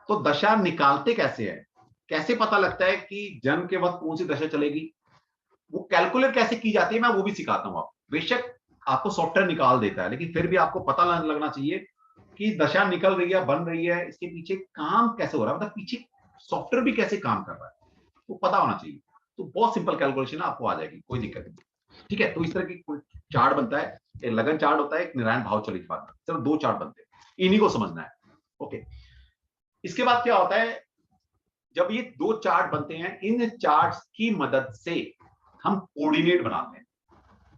तो दशा निकालते कैसे है, कैसे पता लगता है कि जन्म के वक्त कौन सी दशा चलेगी, वो कैलकुलेट कैसे की जाती है, मैं वो भी सिखाता हूँ आपको। बेशक आपको सॉफ्टवेयर निकाल देता है, लेकिन फिर भी आपको पता लगना चाहिए कि दशा निकल रही है, बन रही है, इसके पीछे काम कैसे हो रहा है, मतलब पीछे सॉफ्टवेयर भी कैसे काम कर रहा है, वो पता होना चाहिए। तो बहुत सिंपल कैलकुलेशन आपको आ जाएगी, कोई दिक्कत नहीं। ठीक है, तो इस तरह की चार्ट बनता है। एक लगन चार्ट होता है, एक नारायण भाव चलित चार्ट, सिर्फ 2 चार्ट बनते हैं, इन्हीं को समझना है। ओके, इसके बाद क्या होता है, जब ये 2 चार्ट बनते हैं, इन चार्ट्स की मदद से हम कोऑर्डिनेट बनाते हैं।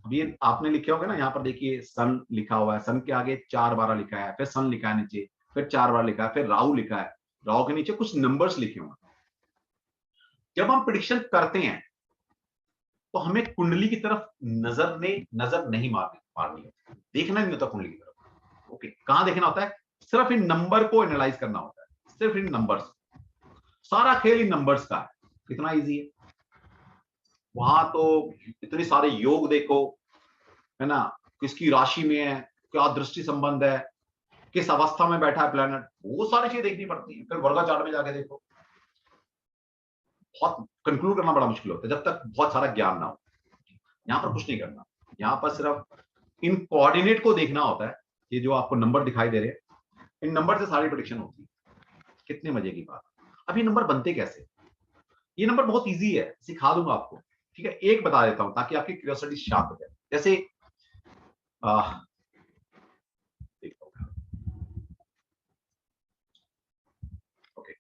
अब ये आपने लिखे होंगे ना, यहाँ पर देखिए सन लिखा हुआ है, सन के आगे 4-12 लिखा है, फिर सन लिखा है नीचे, फिर 4 लिखा है, फिर राहु लिखा है, राहु के नीचे कुछ नंबर्स लिखे हुए हैं। जब हम प्रिडिक्शन करते हैं तो हमें कुंडली की तरफ नजर नहीं मारनी है, देखना नहीं होता कुंडली की तरफ। ओके, कहां देखना होता है, सिर्फ इन नंबर को एनालाइज करना होता है, सिर्फ इन नंबर्स। सारा खेल इन नंबर्स का है, कितना इजी है। वहां तो इतने सारे योग देखो, है ना, किसकी राशि में है, क्या दृष्टि संबंध है, किस अवस्था में बैठा है प्लेनेट, वो सारी चीजें देखनी पड़ती है। फिर वर्गा चार्ट में जाके देखो, बहुत कंक्लूड करना बड़ा मुश्किल होता है जब तक बहुत सारा ज्ञान ना हो। यहाँ पर कुछ नहीं करना, यहाँ पर सिर्फ इन कोऑर्डिनेट को देखना होता है। ये जो आपको नंबर दिखाई दे रहे हैं, इन नंबर से सारी प्रेडिक्शन होती है। कितने मजे की बात। अब ये नंबर बनते कैसे, ये नंबर बहुत इजी है, सिखा दूंगा आपको ठीक है, एक बता देता हूं ताकि आपकी क्यूरियोसिटी शार्प हो जाए। जैसे ओके,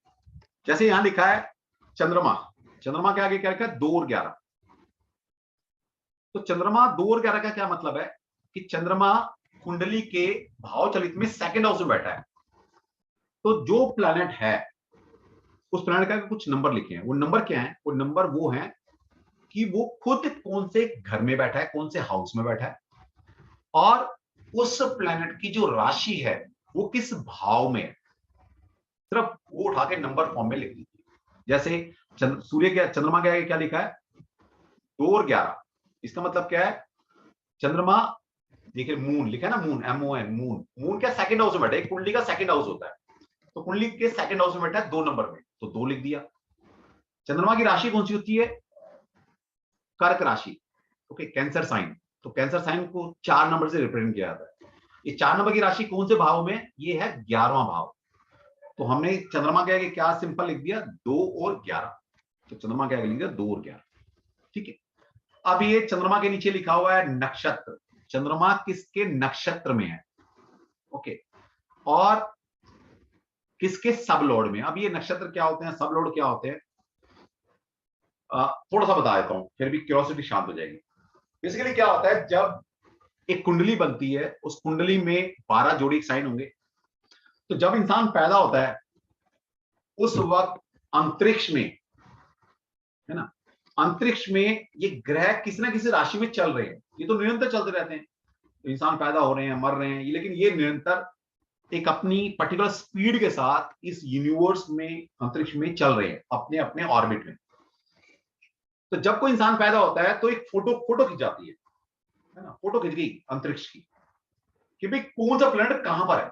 जैसे यहां लिखा है चंद्रमा, चंद्रमा के आगे क्या लिखा है 2 और 11। तो चंद्रमा 2 और 11 का क्या मतलब है कि चंद्रमा कुंडली के भाव चलित में सेकंड हाउस में बैठा है। तो जो प्लैनेट है उस प्लैनेट का कुछ नंबर लिखे हैं। वो नंबर क्या है? वो नंबर वो है कि वो खुद कौन से घर में बैठा है, कौन से हाउस में बैठा है, और उस प्लैनेट की जो राशि है वो किस भाव में है। सिर्फ वो उठा के नंबर फॉर्म में लिख दीजिए। जैसे सूर्य क्या, चंद्रमा क्या है, क्या लिखा है 2 और 11। इसका मतलब क्या है? चंद्रमा, देखिए मून लिखा है ना, मून MON, मून, मून क्या सेकंड हाउस में बैठा है, कुंडली का सेकंड हाउस होता है। तो कुंडली के सेकंड हाउस में बैठा है 2 नंबर में, तो 2 लिख दिया। चंद्रमा की राशि कौन सी होती है? कर्क राशि। Okay, cancer sign. तो कैंसर साइन को 4 नंबर से रिप्रेजेंट किया जाता है। ये 4 नंबर की राशि कौन से भाव में? ये है 11वां भाव। तो हमने चंद्रमा के आगे क्या सिंपल लिख दिया 2 और 11। तो चंद्रमा के आगे लिख दिया 2 और 11। ठीक है, अब ये चंद्रमा के नीचे लिखा हुआ है नक्षत्र। चंद्रमा किसके नक्षत्र में है? ओके, और किसके सब लॉर्ड में? अब ये नक्षत्र क्या होते हैं, सब लॉर्ड क्या होते हैं, थोड़ा सा बता देता हूं, फिर भी क्यूरियोसिटी शांत हो जाएगी। बेसिकली क्या होता है, जब एक कुंडली बनती है, उस कुंडली में 12 जोड़ी साइन होंगे। तो जब इंसान पैदा होता है उस वक्त अंतरिक्ष में, है ना, अंतरिक्ष में ये ग्रह किसी ना किसी राशि में चल रहे हैं। ये तो निरंतर चलते रहते हैं, तो इंसान पैदा हो रहे हैं, मर रहे हैं, लेकिन ये निरंतर एक अपनी पर्टिकुलर स्पीड के साथ इस यूनिवर्स में, अंतरिक्ष में चल रहे हैं अपने अपने ऑर्बिट में। तो जब कोई इंसान पैदा होता है तो एक फोटो खिंच जाती है ना, फोटो खिंच गई अंतरिक्ष की कि भाई कौन सा प्लैनेट कहां पर है।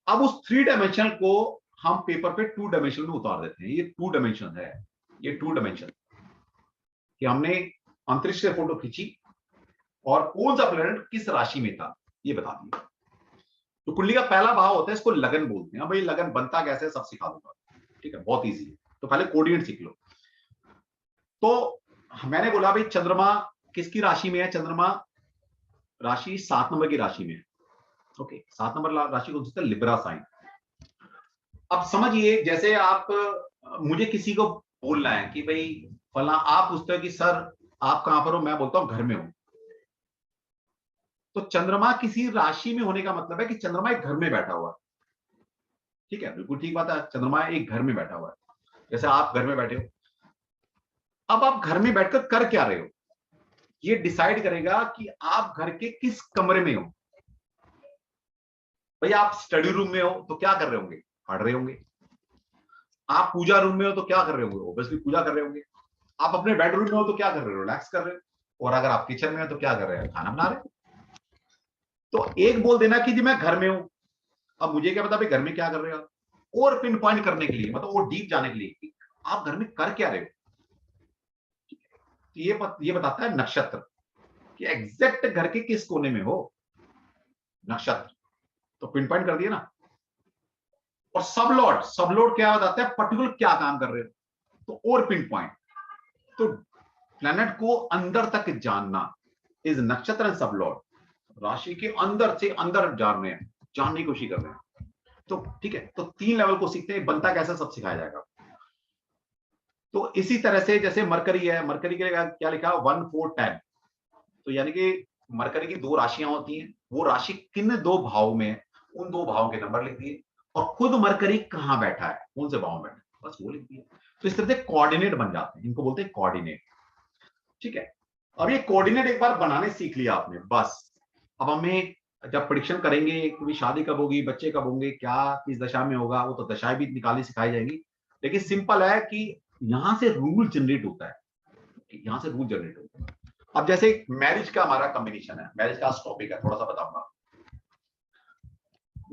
अब उस 3 डायमेंशन को हम पेपर पे 2 डायमेंशन में उतार देते हैं। ये 2 डायमेंशन है, ये 2 डायमेंशन कि हमने अंतरिक्ष से फोटो खींची और कौन सा प्लैनेट किस राशि में था ये बता दिया। तो कुंडली का पहला भाव होता है, इसको लगन बोलते हैं। भाई लगन बनता कैसे, सब सिखा दूंगा। ठीक है, बहुत इजी है। तो पहले कोऑर्डिनेट सीख लो। तो मैंने बोला भाई चंद्रमा किसकी राशि में है? चंद्रमा राशि 7 नंबर की राशि में है। ओके, 7 नंबर राशि कौन सी है? Libra sign. अब समझिए, जैसे आप, मुझे किसी को बोलना है कि भाई फला, आप पूछते हो कि सर आप कहां पर हो, मैं बोलता हूं घर में हूं। तो चंद्रमा किसी राशि में होने का मतलब है कि चंद्रमा एक घर में बैठा हुआ है। ठीक है, बिल्कुल ठीक बात है, चंद्रमा एक घर में बैठा हुआ है। जैसे आप घर में बैठे हो, अब आप घर में बैठकर कर क्या रहे हो, ये डिसाइड करेगा कि आप घर के किस कमरे में हो। भाई आप स्टडी रूम में हो तो क्या कर रहे होंगे? पढ़ रहे होंगे। आप पूजा रूम में हो तो क्या कर रहे होंगे? ऑब्वियसली पूजा कर रहे होंगे। आप अपने बेडरूम में हो तो क्या कर रहे हो? रिलैक्स कर रहे हो। और अगर आप किचन में हो तो क्या कर रहे हैं? खाना बना रहे हो। तो एक बोल देना कि जी मैं घर में हूं। अब मुझे क्या पता भाई घर में क्या कर रहे हो आप? और पिन पॉइंट करने के लिए, मतलब और डीप जाने के लिए कि आप घर में कर क्या रहे हो। तो ये बताता है नक्षत्र कि एग्जैक्ट घर के किस कोने में हो। नक्षत्र तो पिन पॉइंट कर दिया ना। और सब लॉर्ड क्या बताता है? पर्टिकुलर क्या काम कर रहे हो, तो और पिन पॉइंट। तो प्लैनेट को अंदर तक जानना इज नक्षत्र एंड सब लॉर्ड। राशि के अंदर से अंदर जान रहे हैं, जानने की कोशिश कर रहे हैं। तो ठीक है, तो 3 लेवल को सीखते हैं, बनता कैसा सब सिखाया जाएगा। तो इसी तरह से जैसे मरकरी है, मरकरी के लिए क्या लिखा 1 4 10। तो यानी कि मरकरी की 2 राशियां होती हैं, वो राशि किन 2 भाव में है, उन 2 भावों के नंबर लिख दिए। और खुद मरकरी कहां बैठा है, कौन से भाव में बैठा है, बस वो लिख दिया। तो इस तरह से कोऑर्डिनेट बन जाते हैं, इनको बोलते हैं कोऑर्डिनेट। ठीक है, अब ये कोऑर्डिनेट एक बार बनाने सीख लिया आपने, बस अब हमें जब प्रेडिक्शन करेंगे कि शादी कब होगी, बच्चे कब होंगे, क्या किस दशा में होगा, वो तो दशाएं भी निकालनी सिखाई जाएंगी। लेकिन सिंपल है कि यहां से रूल जनरेट होता है, यहां से रूल जनरेट होता है। अब जैसे मैरिज का हमारा कॉम्बिनेशन है, मैरिज का टॉपिक है, थोड़ा सा बताऊंगा।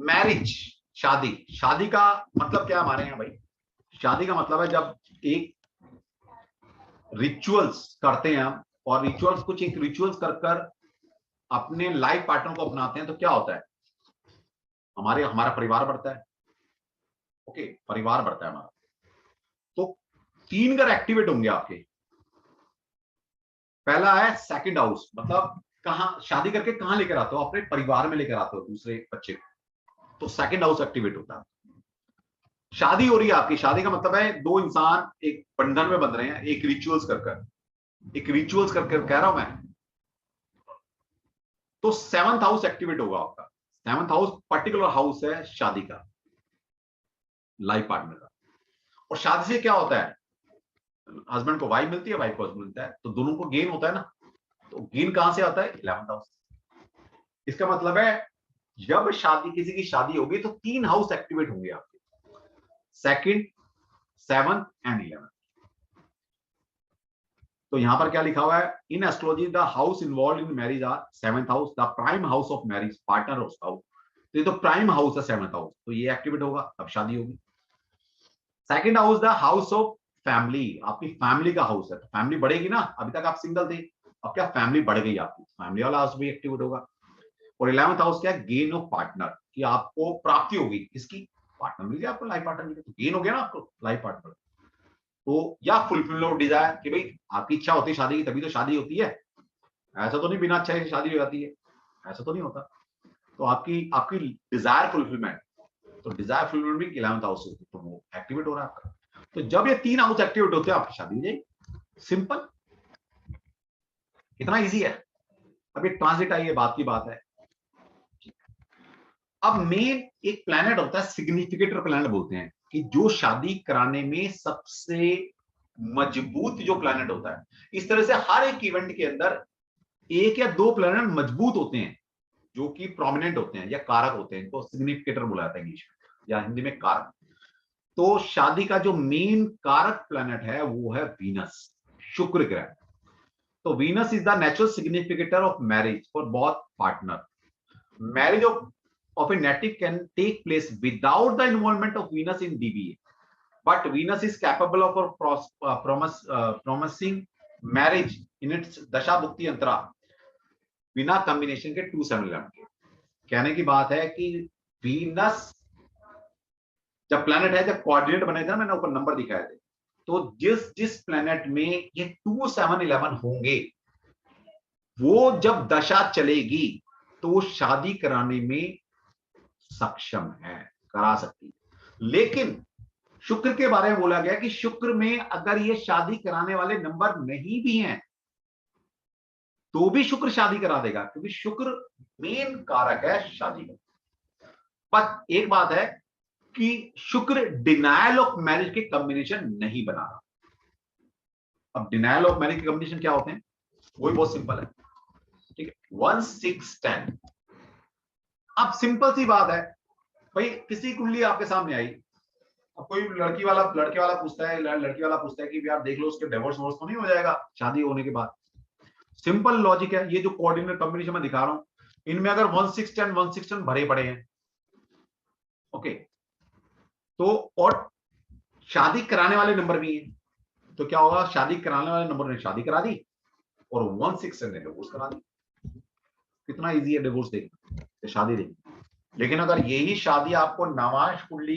मैरिज, शादी, शादी का मतलब क्या हमारे यहाँ भाई? शादी का मतलब है जब एक रिचुअल्स करते हैं हम, और रिचुअल्स कुछ एक रिचुअल्स कर कर अपने लाइफ पार्टनर को अपनाते हैं, तो क्या होता है? हमारा परिवार बढ़ता है। ओके, परिवार बढ़ता है हमारा। तो 3 घर एक्टिवेट होंगे आपके। पहला है सेकंड हाउस, मतलब कहां शादी करके कहां लेकर आते हो, अपने परिवार में लेकर आते हो दूसरे बच्चे को, तो सेकंड हाउस एक्टिवेट होता है। शादी हो रही है आपकी, शादी का मतलब है दो इंसान एक बंधन में बंध रहे हैं, एक रिचुअल्स कर कह रहा हूं मैं, तो सेवंथ हाउस एक्टिवेट होगा आपका। सेवंथ हाउस पर्टिकुलर हाउस है शादी का, लाइफ पार्टनर का। और शादी से क्या होता है, हस्बैंड को वाइफ मिलती है, वाइफ को हस्बैंड मिलता है, तो दोनों को गेन होता है ना। तो गेन कहां से आता है, 11th हाउस। इसका मतलब है जब शादी, किसी की शादी होगी तो तीन हाउस एक्टिवेट होंगे आपके, सेकंड, सेवंथ एंड 11th। तो यहां पर क्या लिखा हुआ है, in astrology the house involve in marriage are seventh house, the prime house of marriage, partner of spouse. तो ये तो प्राइम हाउस है सेवंथ हाउस, तो ये एक्टिवेट होगा तब शादी होगी। Second house the house of family, आपकी फैमिली का हाउस है, तो फैमिली बढ़ेगी ना, अभी तक आप सिंगल थे, अब क्या फैमिली बढ़ गई आपकी, फैमिली वाला हाउस भी एक्टिवेट होगा। और 11th हाउस क्या है, गेन ऑफ पार्टनर, कि आपको प्राप्ति होगी, किसकी, पार्टनर मिल गया आपको, लाइफ पार्टनर मिल गया, तो गेन हो गया ना आपको लाइफ पार्टनर। तो या फुलफिल ऑफ डिजायर, कि भाई आपकी इच्छा होती है शादी की तभी तो शादी होती है, ऐसा तो नहीं बिना इच्छा की शादी हो जाती है, ऐसा तो नहीं होता। तो आपकी आपकी डिजायर फुलफिलमेंट, तो डिजायर फुलफिलमेंट भी 11th हाउस होती है, तो वो एक्टिवेट हो रहा है आपका। तो जब ये तीन हाउस एक्टिवेट होते हैं आपकी शादी हो जाएगी, सिंपल, कितना इजी है। अब ये ट्रांजिट आई है, बात की बात है। अब मेन एक प्लैनेट होता है, सिग्निफिकेटर प्लैनेट बोलते हैं, कि जो शादी कराने में सबसे मजबूत जो प्लैनेट होता है। इस तरह से हर एक इवेंट के अंदर एक या दो प्लैनेट मजबूत होते हैं, जो कि प्रोमिनेंट होते हैं या कारक होते हैं, इनको सिग्निफिकेटर बुलाया जाता है इंग्लिश में या हिंदी में कारक। तो शादी का जो मेन कारक प्लैनेट है वो है वीनस, शुक्र ग्रह। तो Venus is the natural significator of marriage for both partner. Marriage of a native can take place without the involvement of Venus in DBA, but Venus is capable of promising marriage in its dasha bhukti antara बिना combination के 2-7-11 के। कहने की बात है कि Venus जब planet है, जब कोऑर्डिनेट बने थे ना, मैंने ऊपर नंबर दिखाए थे, तो जिस जिस प्लैनेट में ये 2-7-11 होंगे, वो जब दशा चलेगी तो वो शादी कराने में सक्षम है, करा सकती है। लेकिन शुक्र के बारे में बोला गया कि शुक्र में अगर ये शादी कराने वाले नंबर नहीं भी हैं तो भी शुक्र शादी करा देगा, क्योंकि शुक्र मेन कारक है शादी का। पर एक बात है कि शुक्र डिनायल ऑफ मैरिज के कॉम्बिनेशन नहीं बना रहा। अब डिनायल ऑफ मैरिज के कॉम्बिनेशन क्या होते हैं, वो भी बहुत सिंपल है, ठीक है, 1 6 10। अब सिंपल सी बात है, भाई किसी कुंडली आपके सामने आई, अब कोई लड़के वाला पूछता है, लड़की वाला पूछता है कि यार देख लो उसके डिवोर्स वोर्स तो नहीं हो जाएगा शादी होने के बाद। सिंपल लॉजिक है, ये जो कोऑर्डिनेट कॉम्बिनेशन में दिखा रहा हूं, इनमें अगर 1 6 10 भरे पड़े हैं, ओके, तो और शादी कराने वाले नंबर भी हैं, तो क्या होगा, शादी कराने वाले नंबर ने शादी करा दी और 1 6 ने डिवोर्स करा दी। कितना इजी है डिवोर्स देखना, शादी देखना। लेकिन अगर यही शादी आपको नवांश कुंडली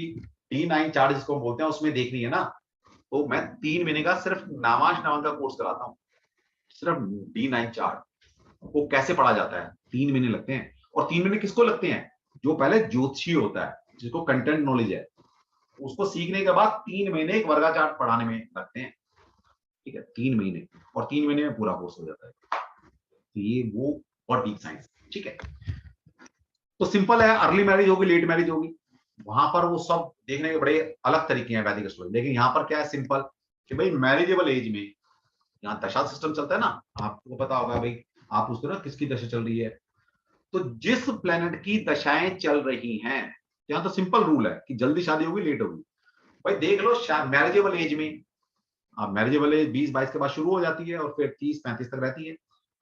D9 चार्ट जिसको बोलते हैं उसमें देखनी है ना, तो मैं 3 महीने का सिर्फ नामांश नाम का कोर्स कराता हूं, सिर्फ D9 चार्ट। वो कैसे पढ़ा जाता है, 3 महीने लगते हैं। और 3 महीने किसको लगते हैं, जो पहले ज्योतिषी होता है, जिसको कंटेंट नॉलेज है, उसको सीखने के बाद 3 महीने एक वर्गा चार्ट पढ़ाने में लगते हैं, ठीक है, 3 महीने, और 3 महीने में पूरा कोर्स हो जाता है। तो ये वो और डीप साइंस, ठीक है। तो सिंपल है, अर्ली मैरिज होगी, लेट मैरिज होगी, वहां पर वो सब देखने के बड़े अलग तरीके हैं वैदिक एस्ट्रोलॉजी। लेकिन यहाँ पर क्या है, सिंपल, कि भाई मैरिजेबल एज में, यहाँ दशा सिस्टम चलता है ना, आपको पता होगा भाई, आप पूछते हो ना किसकी दशा चल रही है, तो जिस प्लेनेट की दशाएं चल रही हैं, यहाँ तो सिंपल रूल है कि जल्दी शादी होगी, लेट होगी। भाई देख लो, मैरिजेबल एज में, आप मैरिजेबल एज 20-22 के बाद शुरू हो जाती है और फिर 30-35 तक रहती है।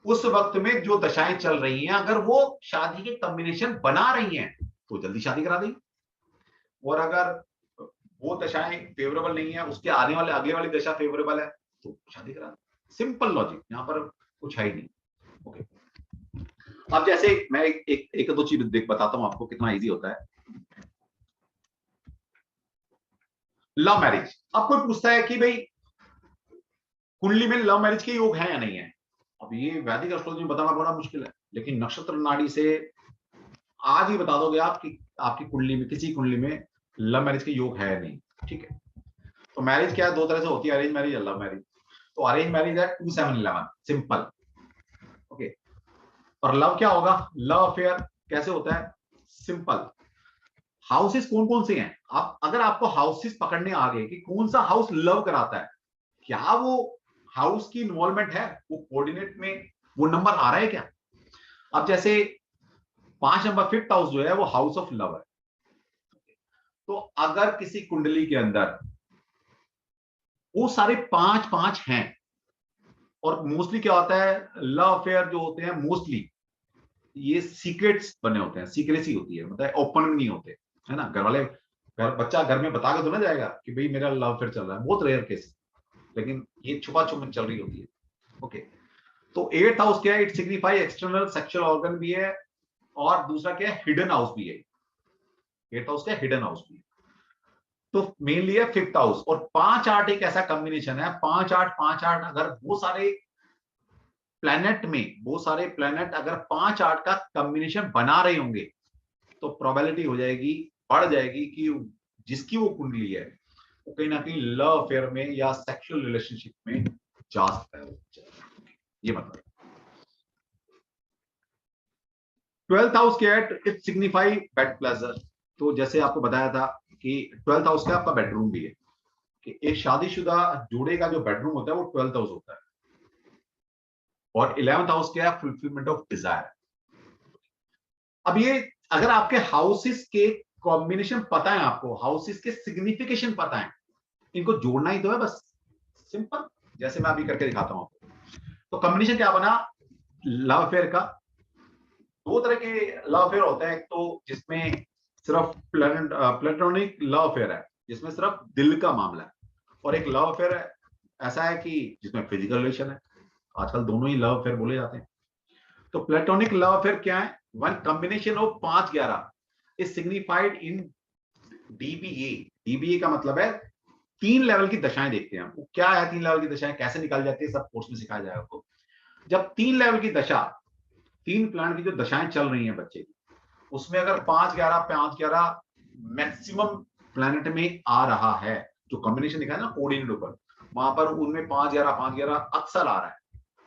उस वक्त में जो दशाएं चल रही हैं, अगर वो शादी के कॉम्बिनेशन बना रही हैं तो जल्दी शादी करा देगी, और अगर वो दशाएं फेवरेबल नहीं है, उसके आने वाले अगले वाली दशा फेवरेबल है, तो शादी करा देगी। सिंपल लॉजिक, यहाँ पर कुछ है ही नहीं। ओके, अब जैसे मैं एक दो चीज देख बताता हूं आपको कितना इजी होता है। लव मैरिज, अब कोई पूछता है कि भाई कुंडली में लव मैरिज के योग है या नहीं है, अब ये वैदिक एस्ट्रोलॉजी में बताना बड़ा मुश्किल है, लेकिन नक्षत्र नाड़ी से आज ही बता दोगे आप कि आपकी कुंडली में, किसी कुंडली में लव मैरिज के योग है नहीं। ठीक है, तो मैरिज क्या है, दो तरह से होती है, अरेंज मैरिज या लव मैरिज। तो अरेंज मैरिज है 2711 सिंपल। ओके, और लव क्या होगा, लव अफेयर कैसे होता है, सिंपल। हाउसेस कौन कौन से हैं, आप अगर आपको हाउसेस पकड़ने आ गए कि कौन सा हाउस लव कराता है, क्या वो हाउस की इन्वॉल्वमेंट है, वो कोऑर्डिनेट में वो नंबर आ रहा है क्या। अब जैसे 5 नंबर फिफ्थ हाउस जो है वो हाउस ऑफ लव है। तो अगर किसी कुंडली के अंदर वो सारे 5 5 हैं, और मोस्टली क्या होता है, लव अफेयर जो होते हैं मोस्टली ये सीक्रेट्स बने होते हैं, सीक्रेसी होती है, मतलब ओपन में नहीं होते, है ना। घर वाले, बच्चा घर में बता के तो ना जाएगा कि भाई मेरा लव अफेयर चल रहा है, बहुत रेयर केस, लेकिन ये छुपा छुपन चल रही होती है। ओके, तो 8th हाउस क्या है, it signify external sexual organ भी है, और दूसरा क्या है, हिडन हाउस भी है। 8th हाउस क्या है, हिडन हाउस भी है। तो मेनली है 5th हाउस, और 5 8 एक ऐसा कॉम्बिनेशन है, 5 8 अगर वो सारे प्लैनेट में, वो सारे प्लैनेट अगर 5 8 का कॉम्बिनेशन बना रहे होंगे, तो प्रोबेबिलिटी हो जाएगी, बढ़ जाएगी कि जिसकी वो कुंडली है वो कहीं ना कहीं लव अफेयर में या सेक्सुअल रिलेशनशिप में जा सकता है। ये मतलब 12th हाउस क्या है, इट सिग्निफाई बेड प्लेजर। तो जैसे आपको बताया था कि 12th हाउस का आपका बेडरूम भी है, कि एक शादीशुदा जोड़े का जो बेडरूम होता है वो 12th हाउस होता है। और 11th हाउस क्या है, फुलफिलमेंट ऑफ डिजायर। अब ये अगर आपके हाउसेस के कॉम्बिनेशन पता है, आपको हाउसेस के सिग्निफिकेशन पता है, इनको जोड़ना ही तो है बस, सिंपल। जैसे मैं अभी करके दिखाता हूं आपको। तो कॉम्बिनेशन क्या बना, लव अफेयर का दो तरह के लव अफेयर होते हैं, एक तो जिसमें सिर्फ प्लेटोनिक लव अफेयर है, जिसमें सिर्फ दिल का मामला है, और एक लव अफेयर ऐसा है कि जिसमें फिजिकल रिलेशन है। आजकल दोनों ही लव अफेयर बोले जाते हैं। तो प्लेटोनिक लव अफेयर क्या है, one combination of 5 11 is signified in dBA. DBA का मतलब है 3 लेवल की दशाएं देखते हैं हम। वो क्या है 3 लेवल की दशाएं, कैसे निकाल जाती है, सब कोर्स में सिखाया जाएगा आपको। जब 3 लेवल की दशा, 3 प्लान की जो दशाएं चल रही हैं बच्चे की, उसमें अगर 5 11 मैक्सिमम प्लैनेट में आ रहा है, जो कॉम्बिनेशन दिखा है ना कोऑर्डिनेट ऊपर, वहां पर उनमें 5 11 अक्सर आ रहा है,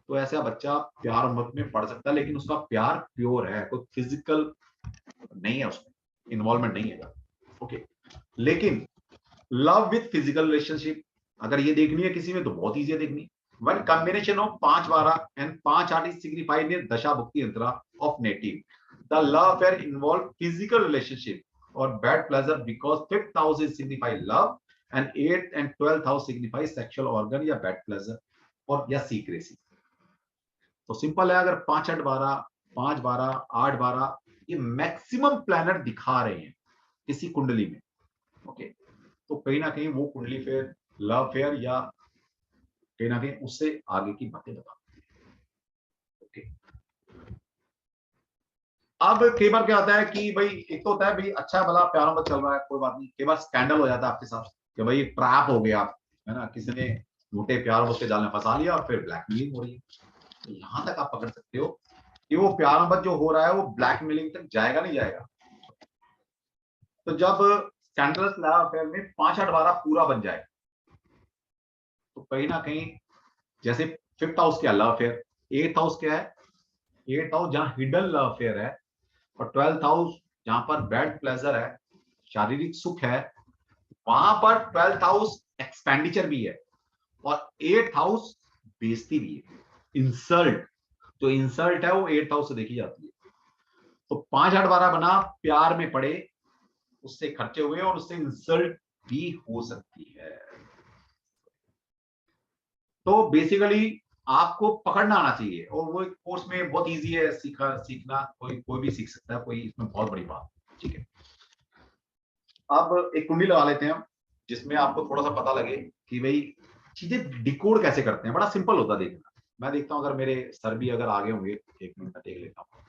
तो ऐसा बच्चा प्यार मत में पड़ सकता है, लेकिन उसका प्यार प्योर है, कोई फिजिकल नहीं है, उसमें इन्वॉल्वमेंट नहीं है। ओके, लेकिन लव विथ फिजिकल रिलेशनशिप अगर ये देखनी है किसी में तो बहुत ईजी है देखनी। One combination of 5 12 and 5 8 is signified in dasha bhukti yantra of native. The love affair involve physical relationship और bad pleasure because 5th house is signify love and 8th and 12th house signify sexual organ या bad pleasure और या secrecy. तो simple है, अगर 5 8 12, 5 12 8 12 ये maximum planet दिखा रहे हैं किसी कुंडली में, ओके, तो कहीं ना कहीं वो कुंडली फिर लव फेयर या कहीं ना कहीं उससे आगे की बातें बता। ओके, अब कई बार क्या होता है कि भाई एक तो होता है भाई अच्छा भला प्यारों में चल रहा है कोई बात नहीं, कई बार स्कैंडल हो जाता है आपके साथ कि भाई ट्रैप हो गया आप, है ना, किसी ने झूठे प्यार उसके जाल में फंसा लिया और फिर ब्लैकमेलिंग हो रही है। तो यहां तक आप पकड़ सकते हो कि वो प्यार मोहब्बत जो हो रहा है वो ब्लैकमेलिंग तक जाएगा नहीं जाएगा। तो जब स्कैंडलस लव अफेयर में 5 8 12 पूरा बन जाए, तो कहीं ना कहीं जैसे 5th हाउस क्या लव अफेयर, 8th हाउस क्या है, 8th हाउस जहां हिडन लव अफेयर है, और 12th हाउस जहां पर बैड प्लेजर है, शारीरिक सुख है, वहां पर 12th हाउस एक्सपेंडिचर भी है, और 8th हाउस बेइज्जती भी है, इंसल्ट। जो इंसल्ट है वो 8th हाउस से देखी जाती है। तो 5 8 12 बना प्यार में पड़े, उससे खर्चे हुए और उससे इंसल्ट भी हो सकती है। तो बेसिकली आपको पकड़ना आना चाहिए, और वो कोर्स में बहुत इजी है, सीखना कोई कोई भी सीख सकता है, कोई इसमें बहुत बड़ी बात। ठीक है, अब एक कुंडली लगा लेते हैं हम, जिसमें आपको थोड़ा सा पता लगे कि भाई चीजें डिकोड कैसे करते हैं। बड़ा सिंपल होता है देखना। मैं देखता हूं अगर मेरे सर भी अगर आगे होंगे, 1 मिनट में देख लेता हूँ।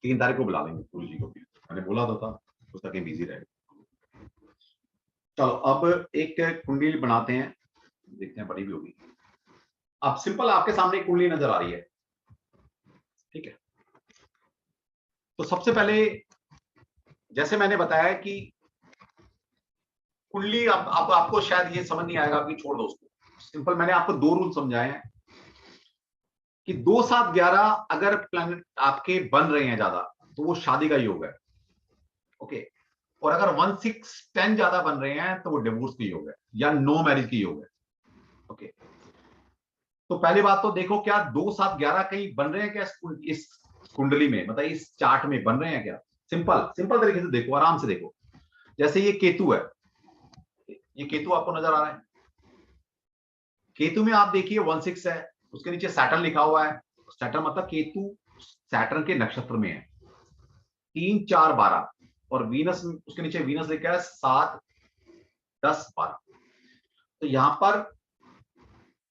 3 तारीख को बुला लेंगे गुरु जी को भी, मैंने बोला तो था, उसका कहीं बिजी रहेगा। चलो अब एक कुंडली बनाते हैं, देखते हैं बड़ी भी होगी। अब सिंपल आपके सामने एक कुंडली नजर आ रही है, ठीक है। तो सबसे पहले जैसे मैंने बताया कि कुंडली, अब आपको शायद ये समझ नहीं आएगा कि छोड़ दो उसको। सिंपल मैंने आपको 2 रूल समझाए हैं कि 2 7 11 अगर प्लैनेट आपके बन रहे हैं ज्यादा तो वो शादी का योग है, ओके। और अगर 1 6 10 ज्यादा बन रहे हैं तो वो डिवोर्स की योग है या नो मैरिज की योग है, ओके। तो पहली बात तो देखो, क्या 2 7 11 कहीं बन रहे हैं क्या इस कुंडली में, मतलब इस चार्ट में बन रहे हैं क्या? सिंपल सिंपल तरीके से देखो, आराम से देखो। जैसे ये केतु है, ये केतु आपको नजर आ रहा है। केतु में आप देखिए 1 6 है, उसके नीचे सैटर्न लिखा हुआ है। सैटर्न मतलब केतु सैटर्न के नक्षत्र में है, 3 4 12, और वीनस उसके नीचे वीनस लिखा है 7 10 12। तो यहां पर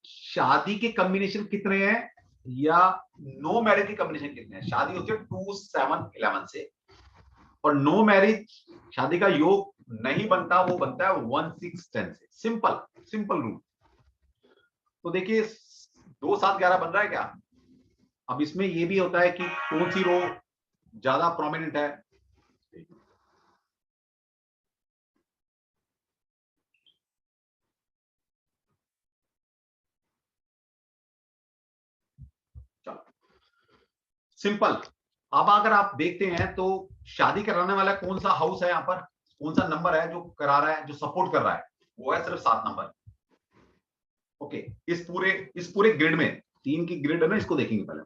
शादी के कॉम्बिनेशन कितने हैं या नो मैरिज के कॉम्बिनेशन कितने हैं? शादी होती है 2 7 11 से, और नो मैरिज शादी का योग नहीं बनता, वो बनता है 1 6 10 से। Simple simple rule. तो देखिए 2 7 11 बन रहा है क्या? अब इसमें ये भी होता है कि कौन सी रो ज्यादा प्रोमिनेंट है। चलो सिंपल। अब अगर आप देखते हैं तो शादी कराने वाला कौन सा हाउस है, यहां पर कौन सा नंबर है जो करा रहा है, जो सपोर्ट कर रहा है, वो है सिर्फ 7 नंबर, ओके। इस पूरे ग्रिड में 3 की ग्रिड है ना, इसको देखेंगे पहले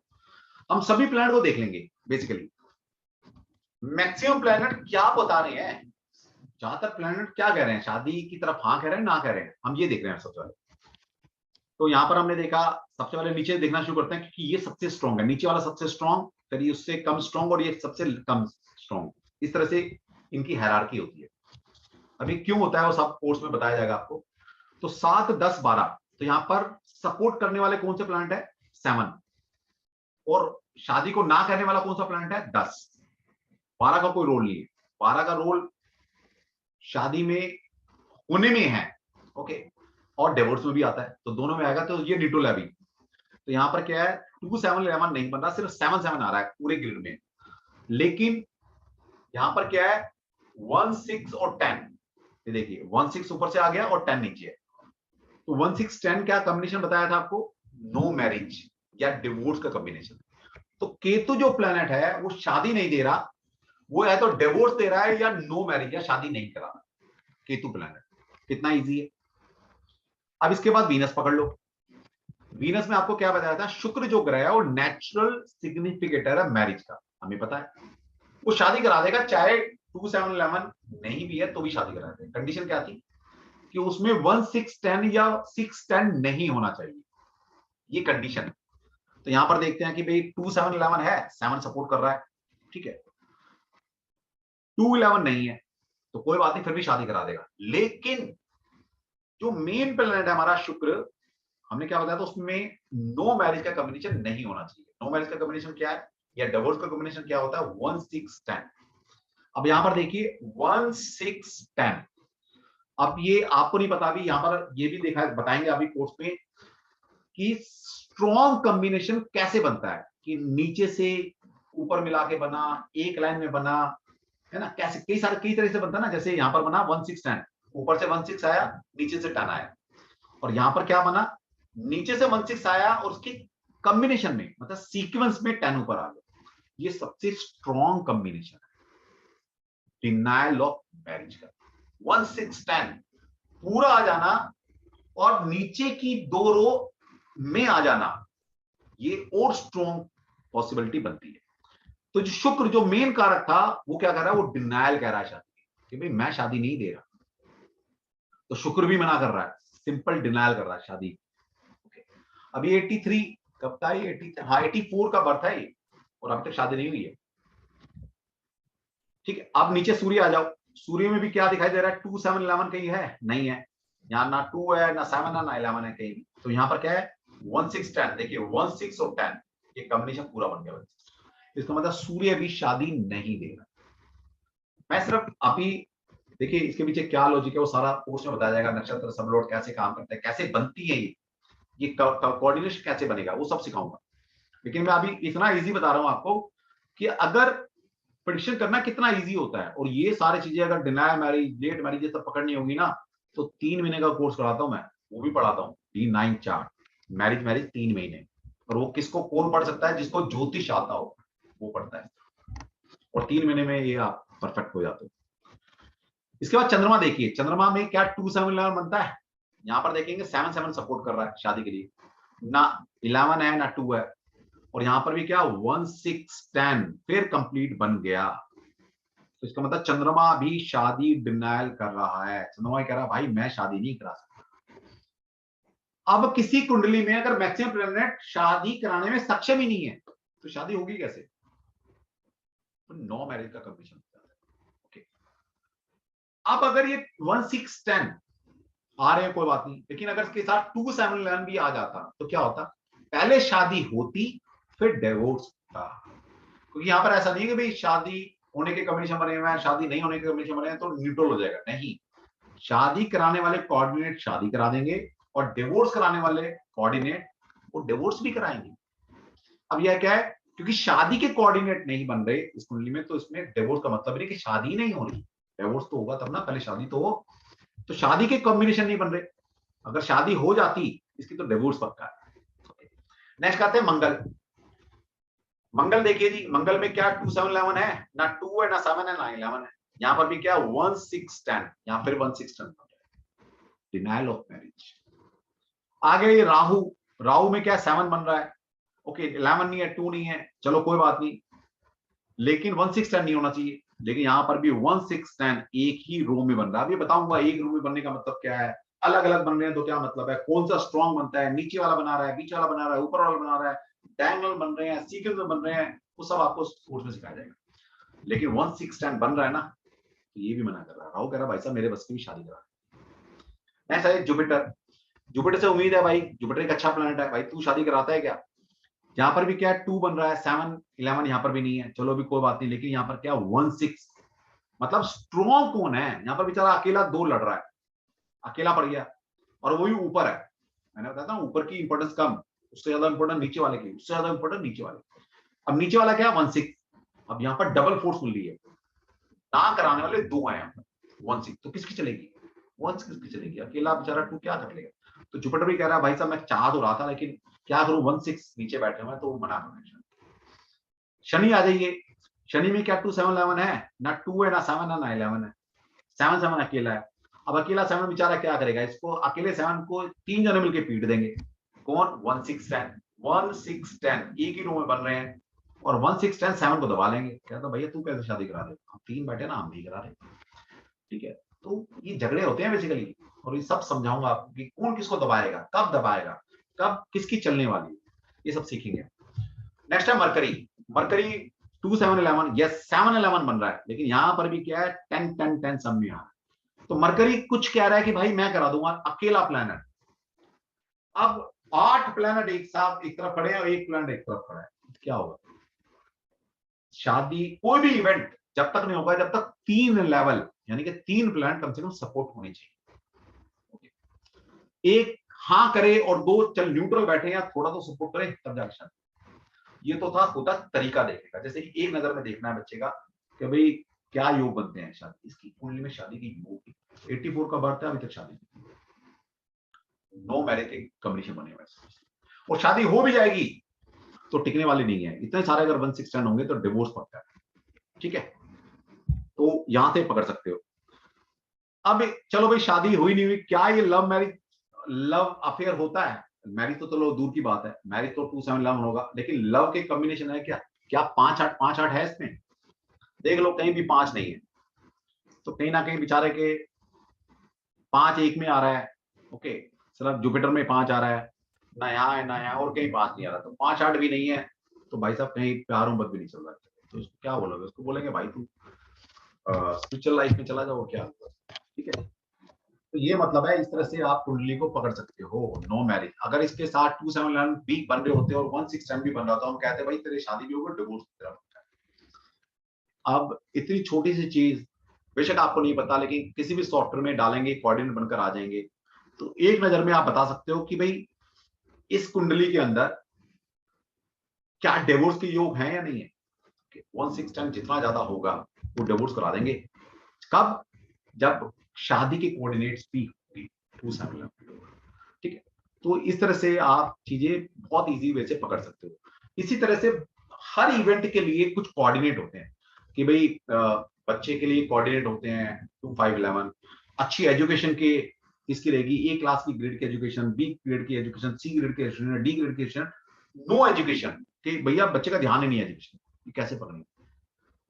हम सभी प्लैनेट को देख लेंगे। बेसिकली मैक्सिमम प्लैनेट क्या बता रहे हैं, जहां तक प्लैनेट क्या कह रहे हैं, शादी की तरफ हाँ कह रहे हैं ना कह रहे हैं, हम ये देख रहे हैं सबसे पहले। तो यहां पर हमने देखा, सबसे पहले नीचे देखना शुरू करते हैं क्योंकि ये सबसे स्ट्रॉन्ग है, नीचे वाला सबसे स्ट्रॉन्ग, फिर ये उससे कम स्ट्रॉन्ग, और ये सबसे कम स्ट्रॉन्ग। इस तरह से इनकी हायरार्की होती है। अभी क्यों होता है वो सब कोर्स में बताया जाएगा आपको। तो 7 10 12, तो यहां पर सपोर्ट करने वाले कौन से प्लैनेट है? 7। और शादी को ना करने वाला कौन सा प्लैनेट है? 10। 12 का कोई रोल नहीं है। 12 का रोल शादी में होने में है, ओके, और डिवोर्स में भी आता है, तो दोनों में आएगा। तो ये न्यूट्रल है अभी। तो यहां पर क्या है, 2 7 11 नहीं बन रहा, सिर्फ 7 7 आ रहा है पूरे ग्रिड में। लेकिन यहां पर क्या है, 1 6 और 10, ये देखिए 1 6 ऊपर से आ गया और 10 नीचे है। तो 1 6 10 क्या कॉम्बिनेशन बताया था आपको? नो मैरिज या डिवोर्स का कॉम्बिनेशन। तो केतु जो प्लैनेट है वो शादी नहीं दे रहा, वो है तो डिवोर्स दे रहा है या नो मैरिज या शादी नहीं करा रहा। केतु प्लैनेट कितना इजी है। अब इसके बाद वीनस पकड़ लो। वीनस में आपको क्या बताया था, शुक्र जो ग्रह है वो नेचुरल सिग्निफिकेटर है मैरिज का, हमें पता है। वो शादी करा देगा, चाहे 2 7 11 नहीं भी है तो भी शादी करा देगा। कंडीशन क्या थी कि उसमें 1 6 10 या 6 10 नहीं होना चाहिए, ये कंडीशन। तो यहां पर देखते हैं कि भाई 2 7 11 है, 7 सपोर्ट कर रहा है, ठीक है। 2 11 नहीं है तो कोई बात नहीं, फिर भी शादी करा देगा। लेकिन जो मेन प्लैनेट है हमारा शुक्र, हमने क्या बताया था उसमें नो मैरिज का कॉम्बिनेशन नहीं होना चाहिए। नो मैरिज का कॉम्बिनेशन क्या है या डिवोर्स का कॉम्बिनेशन क्या होता है? 1 6 10। अब यहां पर देखिए 1 6 10, अब ये आपको नहीं पता, अभी यहां पर ये भी देखा बताएंगे अभी कोर्स में कि स्ट्रॉन्ग कॉम्बिनेशन कैसे बनता है, कि नीचे से ऊपर मिला के बना, एक लाइन में बना, है ना, कैसे कई तरह से बनता है ना। जैसे यहां पर बना 1 6 10, ऊपर से 1 6 आया, नीचे से 10 आया। और यहां पर क्या बना, नीचे से 1 6 आया और उसकी कॉम्बिनेशन में, मतलब सीक्वेंस में 10 ऊपर आ गया। ये सबसे स्ट्रॉन्ग कॉम्बिनेशन है डिनायल ऑफ मैरिज का। 1 6 10 पूरा आ जाना और नीचे की 2 रो में आ जाना, ये और स्ट्रॉन्ग पॉसिबिलिटी बनती है। तो जो शुक्र जो मेन कारक था वो क्या कर रहा है, वो डिनायल कह रहा है शादी कि भाई मैं शादी नहीं दे रहा। तो शुक्र भी मना कर रहा है, सिंपल डिनायल कर रहा है शादी। अभी 83 कब का, ये 80, हाँ 84 का बर्थ है ये, और अभी तक शादी नहीं हुई है, ठीक है। अब नीचे सूर्य आ जाओ। सूर्य में भी क्या दिखाई दे रहा है, 2 7 11 कहीं है नहीं है, यहाँ ना 2 है ना 7 है ना 11 है कहीं भी। तो यहाँ पर क्या है 1 6 10, देखिए 1 6 और 10 ये कॉम्बिनेशन पूरा बन गया। तो इसका मतलब सूर्य भी शादी नहीं देगा। मैं सिर्फ अभी देखिए इसके पीछे क्या लॉजिक है वो सारा कोर्स में बताया जाएगा, नक्षत्र सबलॉट कैसे काम करता है, कैसे बनती है ये कोऑर्डिनेशन कैसे बनेगा, वो सब सिखाऊंगा। लेकिन मैं अभी इतना इजी बता रहा हूं आपको कि अगर प्रेडिक्शन करना कितना इजी होता है, और ये सारी चीजें अगर डिनाय मैरिज, लेट मैरिज ये सब पकड़नी होगी ना, तो 3 महीने का कोर्स कराता हूं मैं, वो भी पढ़ाता हूँ D9 चार्ट, मैरिज 3 महीने। और वो किसको कौन पढ़ सकता है, जिसको ज्योतिष आता हो वो पढ़ता है, और 3 महीने में ये आप परफेक्ट हो जाते हो। इसके बाद चंद्रमा देखिए, चंद्रमा में क्या 2-7-11 बनता है, यहां पर देखेंगे 7-7 सपोर्ट कर रहा है शादी के लिए, ना 11 है ना 2 है, और यहां पर भी क्या 1-6-10 फिर कंप्लीट बन गया। तो इसका मतलब चंद्रमा भी शादी डिनायल कर रहा है, चंद्रमा कह रहा है भाई मैं शादी नहीं करा सकता। अब किसी कुंडली में अगर मैक्सिमम प्लैनेट शादी कराने में सक्षम ही नहीं है तो शादी होगी कैसे, तो नो मैरिज का कंडीशन होता है। ओके, अब अगर ये 1-6-10 आ रहे हैं कोई बात नहीं, लेकिन अगर इसके साथ 2-7-11 भी आ जाता तो क्या होता, पहले शादी होती फिर डिवोर्स होता, क्योंकि यहां पर ऐसा नहीं है कि भाई शादी होने के कमीशन बने हुए हैं, शादी नहीं होने के कमीशन बने हैं तो न्यूट्रल हो जाएगा, नहीं, शादी कराने वाले कोऑर्डिनेट शादी करा देंगे और डिवोर्स कराने वाले कोऑर्डिनेट वो डिवोर्स भी कराएंगे। अब यह क्या है, क्योंकि शादी के कोऑर्डिनेट नहीं बन रहे इस कुंडली में, तो इसमें डिवोर्स का मतलब नहीं कि शादी नहीं हो रही, डिवोर्स तो होगा तब ना, पहले शादी तो हो, तो शादी के कॉम्बिनेशन नहीं बन रहे, अगर शादी हो जाती इसकी तो डिवोर्स पक्का है। नेक्स्ट आते हैं मंगल। मंगल देखिए जी, मंगल में क्या 2-7-11 है, ना 2 है ना 7 है ना 11 है, यहां पर भी क्या 1-6-10, यहां फिर 1-6-10, डिनायल ऑफ मैरिज। आगे राहु, राहु में क्या 7 बन रहा है, ओके 11 नहीं है 2 नहीं है, चलो कोई बात नहीं, लेकिन 1-6-10 नहीं होना चाहिए, लेकिन यहां पर भी 1-6-10 एक ही रो में बन रहा है। अभी बताऊंगा एक रो में बनने का मतलब क्या है, अलग अलग बन रहे हैं तो क्या मतलब है, कौन सा स्ट्रॉन्ग बनता है, नीचे वाला बना रहा है, बीच वाला बना रहा है, ऊपर वाला बना रहा है, डायगोनल बन रहे हैं, सीक्वेंस में बन रहे हैं, वो सब आपको कोर्स में सिखाया जाएगा। लेकिन 1-6-10 बन रहा है ना, तो ये भी मना कर रहा है, राहु कह रहा है भाई साहब मेरे बस की भी शादी करा। नेक्स्ट है जुपिटर। जुपिटर से उम्मीद है भाई, जुपिटर एक अच्छा प्लैनेट है भाई, तू शादी कराता है क्या, यहाँ पर भी क्या 2 बन रहा है, 7-11 यहाँ पर भी नहीं है, चलो भी कोई बात नहीं, लेकिन यहाँ पर क्या 1-6, मतलब स्ट्रॉन्ग कौन है, यहाँ पर बेचारा अकेला 2 लड़ रहा है, अकेला पड़ गया, और वो भी ऊपर है, मैंने बताया था ऊपर की इंपॉर्टेंस कम, उससे ज्यादा इंपॉर्टेंट नीचे वाले की, उससे ज्यादा इंपॉर्टेंट नीचे वाले। अब नीचे वाला क्या 1-6, अब यहाँ पर डबल फोर्स मिल रही है, ना कराने वाले 2 हैं यहाँ पर 1-6, तो किसकी चलेगी, 1-6 किसकी चलेगी, अकेला बेचारा 2 क्या कर लेगा। तो जुपिटर भी कह रहा है भाई साहब मैं चाह तो रहा था लेकिन क्या करूं, 1-6 नीचे बैठे हुए हैं तो मना कर रहे हैं। शनि आ जाइए, शनि में क्या 2-7-11 है, ना 2 है ना 7 है ना 11 है, 7-7 अकेला है। अब अकेला 7 बेचारा क्या करेगा, इसको अकेले 7 को 3 जने मिलकर पीट देंगे, कौन 1-6-10, 1-6-10 एक ही रो में बन रहे हैं, और 1-6-10 7 को दबा लेंगे, कहता तो भैया तू कैसे शादी करा दे, हम 3 बैठे ना हम भी करा रहे, ठीक है। तो ये झगड़े होते हैं बेसिकली, और ये सब समझाऊंगा आपको कि कौन किसको दबाएगा, कब किसकी चलने वाली, ये सब सीखेंगे। नेक्स्ट है मरकरी। मरकरी 2-7-11, यस 7-11 बन रहा है, लेकिन यहां पर भी क्या है 10-10-10 सब में आ रहा है, तो मरकरी कुछ कह रहा है कि भाई मैं करा दूंगा, अकेला प्लैनेट। अब 8 प्लैनेट एक साथ एक तरफ खड़े हैं और एक प्लैनेट एक तरफ खड़ा है, क्या होगा, शादी कोई भी इवेंट जब तक नहीं होगा जब तक 3 लेवल यानी कि 3 प्लैनेट कम से कम सपोर्ट होने चाहिए, एक हाँ करे और 2 चल न्यूट्रल बैठे या थोड़ा तो सपोर्ट करें तब जाकर शादी। ये तो था होता तरीका देखने का, जैसे कि एक नजर में देखना है बच्चे का कि भाई क्या योग बनते हैं शादी, इसकी कुंडली में शादी की योग 84 का बर्थ है, अभी तक शादी नो मैरिज के कमीशन बने हुए, और शादी हो भी जाएगी तो टिकने वाली नहीं है, इतने सारे अगर 1-6-10 होंगे तो डिवोर्स पक्का है, ठीक है, तो यहां से पकड़ सकते हो। अब चलो भाई शादी हुई नहीं हुई, क्या ये लव मैरिज, लव अफेयर होता है, मैरिज तो चलो दूर की बात है, मैरिज तो 2-7-11 होगा, लेकिन लव के कॉम्बिनेशन है क्या, क्या 5-8 है इसमें, देख लो कहीं भी 5 नहीं है, तो कहीं ना कहीं बेचारे के 5 एक में आ रहा है, ओके, सिर्फ जुपिटर में 5 आ रहा है, ना यहाँ है ना यहाँ, और कहीं 5 नहीं आ रहा, तो 5-8 भी नहीं है, तो भाई साहब कहीं प्यार मोहब्बत भी नहीं चल रहा है, तो इसको क्या बोलोगे, उसको बोलेंगे भाई तू स्पिरिचुअल लाइफ में चला जाओ क्या, ठीक है। तो ये मतलब है, इस तरह से आप कुंडली को पकड़ सकते हो, नो मैरिज। अगर इसके साथ 2-7-11 भी बन रहे होते और 1-6-10 भी बन रहा था, हम कहते हैं भाई तेरी शादी भी होगी डिवोर्स की तरफ, अब इतनी छोटी सी चीज, बेशक आपको नहीं पता, लेकिन किसी भी सॉफ्टवेयर में डालेंगे कोऑर्डिनेट बनकर आ जाएंगे। तो एक नजर में आप बता सकते हो कि भाई इस कुंडली के अंदर क्या डिवोर्स के योग हैं या नहीं है। 1/6 जितना ज्यादा होगा वो डिवोर्स करा देंगे। कब? जब शादी के कोऑर्डिनेट्स भी होंगे 2/7। ठीक है, तो इस तरह से आप चीजें बहुत इजी वे से पकड़ सकते हो। इसी तरह से हर इवेंट के लिए कुछ कोऑर्डिनेट होते हैं कि भाई बच्चे के लिए कोऑर्डिनेट होते हैं 2, 5, 11। अच्छी एजुकेशन के इसकी रहेगी, ए क्लास की ग्रेड की एजुकेशन, बी ग्रेड की एजुकेशन, सी ग्रेड की एजुकेशन, डी ग्रेड की एजुकेशन, नो एजुकेशन कि भैया बच्चे का ध्यान ही नहीं है एजुकेशन, ये कैसे पकड़ेंगे।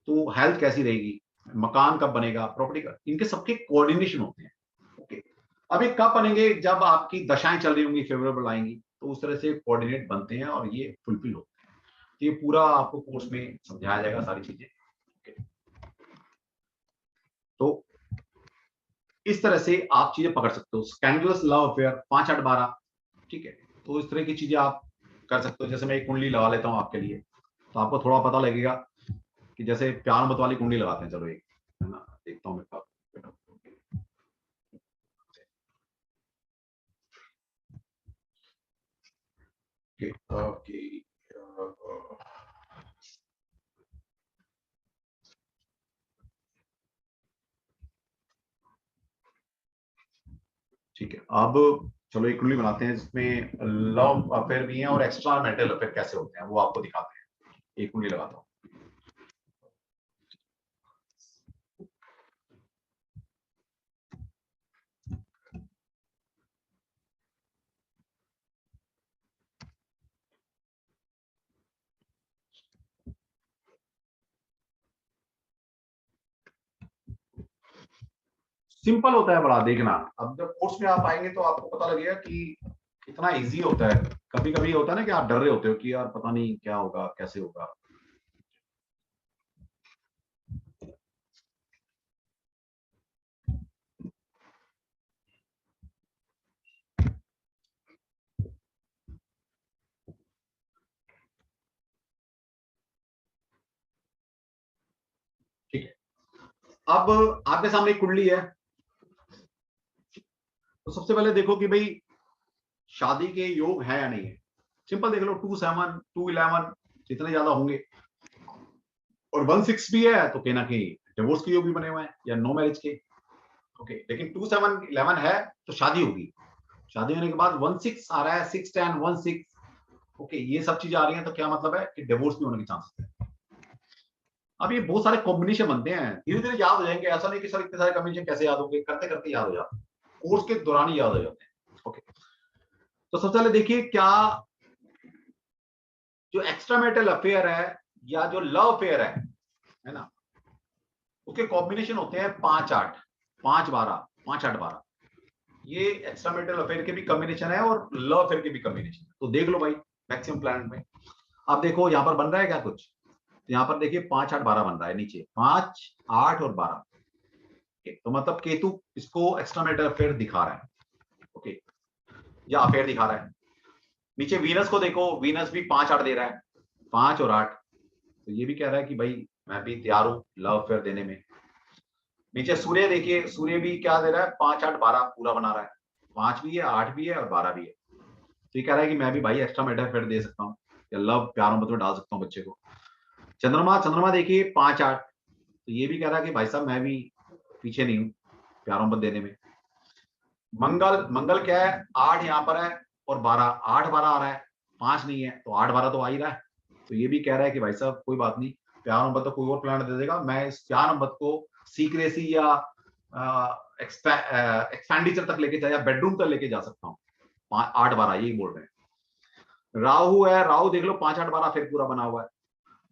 तो हेल्थ कैसी रहेगी, मकान कब बनेगा, प्रॉपर्टी का, इनके सबके कोऑर्डिनेशन होते हैं। ओके, अब ये कब बनेंगे? जब आपकी दशाएं चल रही होंगी, फेवरेबल आएंगी, तो उस तरह से कोऑर्डिनेट बनते हैं और ये फुलफिल होते हैं। तो ये पूरा आपको कोर्स में समझाया जाएगा सारी चीजें। ओके, तो इस तरह से आप चीजें पकड़ सकते हो। Scandalous love affair 5, 8, 12। ठीक है, तो इस तरह की चीजें आप कर सकते हो। जैसे मैं एक कुंडली लगा लेता हूँ आपके लिए, तो आपको थोड़ा पता लगेगा कि जैसे प्यार मत वाली कुंडली लगाते हैं। चलो एक, है ना, देखता हूँ मैं कब। ओके ओके, ठीक है। अब चलो एक कुंडली बनाते हैं जिसमें लव अफेयर भी है और एक्स्ट्रा मैरिटल अफेयर कैसे होते हैं वो आपको दिखाते हैं। एक कुंडली लगाता हूँ। सिंपल होता है बड़ा, देखना। अब जब कोर्स में आप आएंगे तो आपको पता लगेगा कि कितना इजी होता है। कभी कभी होता है ना कि आप डर रहे होते हो कि यार पता नहीं क्या होगा, कैसे होगा। ठीक है, अब आपके सामने एक कुंडली है। तो सबसे पहले देखो कि भाई शादी के योग है या नहीं है। सिंपल देख लो, 2/7, 2/11 जितने ज्यादा होंगे, और 1/6 भी है तो कहीं ना कहीं डिवोर्स के योग भी बने हुए हैं या नो मैरिज के। ओके, लेकिन 2/7, 11 है तो शादी होगी। शादी होने के बाद 1/6 आ रहा है, 6/10, 1/6। ओके, ये सब चीजें आ रही हैं तो क्या मतलब है कि डिवोर्स भी होने के चांसेस है। अब ये बहुत सारे कॉम्बिनेशन बनते हैं, धीरे धीरे याद हो जाएंगे। ऐसा नहीं कि सर इतने सारे कॉम्बिनेशन कैसे याद होंगे, करते करते याद हो जाते हैं, कोर्स के दौरान ही याद हो जाते हैं। ओके, तो सबसे पहले देखिए क्या जो एक्स्ट्रा मैरिटल अफेयर है या जो लव अफेयर है ना, उसके कॉम्बिनेशन होते हैं 5, 8, 5, 12, 5, 8, 12। ये एक्स्ट्रा मैरिटल अफेयर के भी कॉम्बिनेशन है और लव अफेयर के भी कॉम्बिनेशन है। तो देख लो भाई मैक्सिमम प्लैनेट में। आप देखो यहाँ पर बन रहा है क्या कुछ, तो यहाँ पर देखिए 5, 8, 12 बन रहा है नीचे, 5, 8 और 12। तो मतलब केतु इसको एक्स्ट्रा मैरिटल अफेयर दिखा रहा है। ओके, या अफेयर दिखा रहा है। नीचे वीनस को देखो, वीनस भी 5, 8 दे रहा है, 5 और 8। तो ये भी कह रहा है कि भाई मैं भी तैयार हूं लव अफेयर देने में। नीचे सूर्य देखिए, सूर्य भी क्या दे रहा है, 5, 8, 12 पूरा बना रहा है। 5 भी है, 8 भी है और 12 भी है। तो ये कह रहा है कि मैं भी भाई एक्स्ट्रा मैरिटल अफेयर दे सकता हूँ या लव प्यार मोहब्बत में डाल सकता हूँ बच्चे को। चंद्रमा, चंद्रमा देखिए 5, 8। तो ये भी कह रहा है कि भाई साहब मैं भी पीछे नहीं हूँ प्यार मोहब्बत देने में। मंगल, मंगल क्या है, 8 यहाँ पर है और 12, 8, 12 आ रहा है, 5 नहीं है तो 8, 12 तो आ ही रहा है। तो ये भी कह रहा है कि भाई साहब कोई बात नहीं, प्यार मोहब्बत तो कोई और प्लान दे देगा, मैं इस प्यार मोहब्बत को सीक्रेसी या एक्सपेंडिचर तक लेके जा, या बेडरूम तक लेके जा सकता हूँ। 8, 12 यही बोल रहे हैं। राहु है, राहु देख लो 5, 8, 12 फिर पूरा बना हुआ है।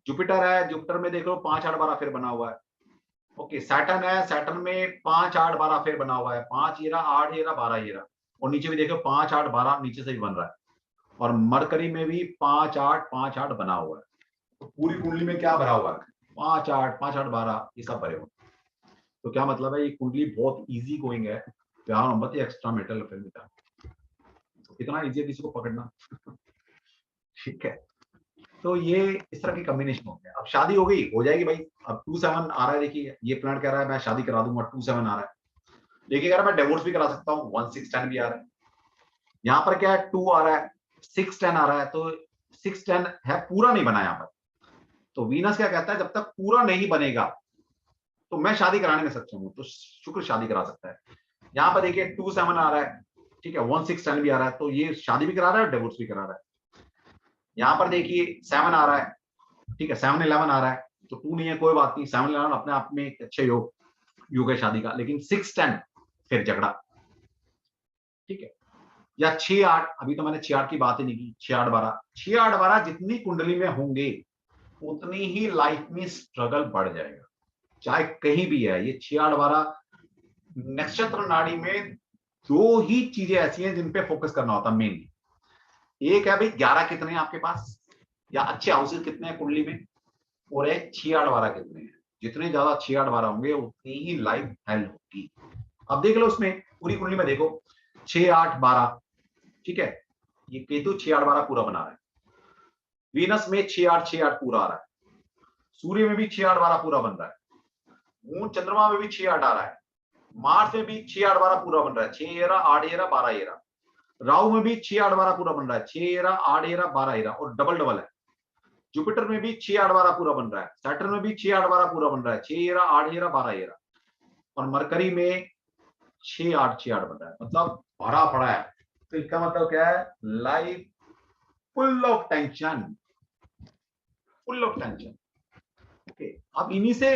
जुपिटर है, जुपिटर में देख लो 5, 8, 12 फिर बना हुआ है। ओके, सैटर्न है, सैटर्न में 5, 8, 12 फिर बना हुआ है, 5 ये रहा, 8 ये रहा, 12 ये रहा। और नीचे भी देखो 5, 8, 12 नीचे से भी बन रहा है। और मरकरी में भी 5, 8, 5, 8 बना हुआ है। तो पूरी कुंडली में क्या भरा हुआ है, 5, 8, 5, 8, 12 ये सब भरे हुए। तो क्या मतलब है, ये कुंडली बहुत इजी गोइंग है प्यार मोहब्बत या एक्स्ट्रा मैरिटल अफेयर में। तो कितना इजी है किसी को पकड़ना। ठीक है, तो ये इस तरह की कॉम्बिनेशन होते हैं। अब शादी हो गई, हो जाएगी भाई। अब 27 आ रहा है, देखिए ये प्लान कह रहा है मैं शादी करा दूंगा, 27 आ रहा है। देखिए कह रहा है मैं डिवोर्स भी करा सकता हूँ, 1610 भी आ रहा है। यहाँ पर क्या है, 2 आ रहा है, 610 आ रहा है, तो 610 है, पूरा नहीं बना यहाँ पर। तो वीनस क्या कहता है, जब तक पूरा नहीं बनेगा तो मैं शादी कराने में सक्षम हूं, तो शुक्र शादी करा सकता है। यहाँ पर देखिए 27 आ रहा है, ठीक है, 1610 भी आ रहा है, तो ये शादी भी करा रहा है, डिवोर्स भी करा रहा है। यहाँ पर देखिए 7 आ रहा है, ठीक है, 711 आ रहा है, तो 2 नहीं है, कोई बात नहीं, 711 अपने आप में एक अच्छे योग है शादी का। लेकिन 610 फिर झगड़ा, ठीक है। या 6-8, अभी तो मैंने 6-8 की बात ही नहीं की, 6-8-12, 6-8-12 जितनी कुंडली में होंगे उतनी ही लाइफ में स्ट्रगल बढ़ जाएगा, चाहे कहीं भी है। ये 6-8-12 नक्षत्र नाड़ी में दो ही चीजें ऐसी हैं जिन पे फोकस करना होता है मेनली। एक है भाई 11 कितने हैं आपके पास, या अच्छे हाउसेस कितने हैं कुंडली में, और एक 6-8-12 कितने हैं। जितने ज्यादा 6-8-12 होंगे उतनी ही लाइफ हेल्प होगी। अब देख लो उसमें पूरी कुंडली में देखो 6-8-12, ठीक है, ये केतु 6-8-12 पूरा बना रहा है। वीनस में 6-8-6-8 पूरा आ रहा है। सूर्य में भी 6-8-12 पूरा बन रहा है। मून चंद्रमा में भी 6-8 आ रहा है। मार्स में भी 6-8-12 पूरा बन रहा है, 6-8-12 राहु में भी 6-8-12 पूरा बन रहा है, 6-8-12 और डबल डबल है। जुपिटर में भी 6-8-12 पूरा बन रहा है, सैटर्न में भी 6-8-12 पूरा बन रहा है, 6-8-12 और मरकरी में 6-8-6-8 बन रहा है, मतलब भरा पड़ा है। तो इसका मतलब क्या है, life full of tension, full of tension. Okay, अब इन्हीं से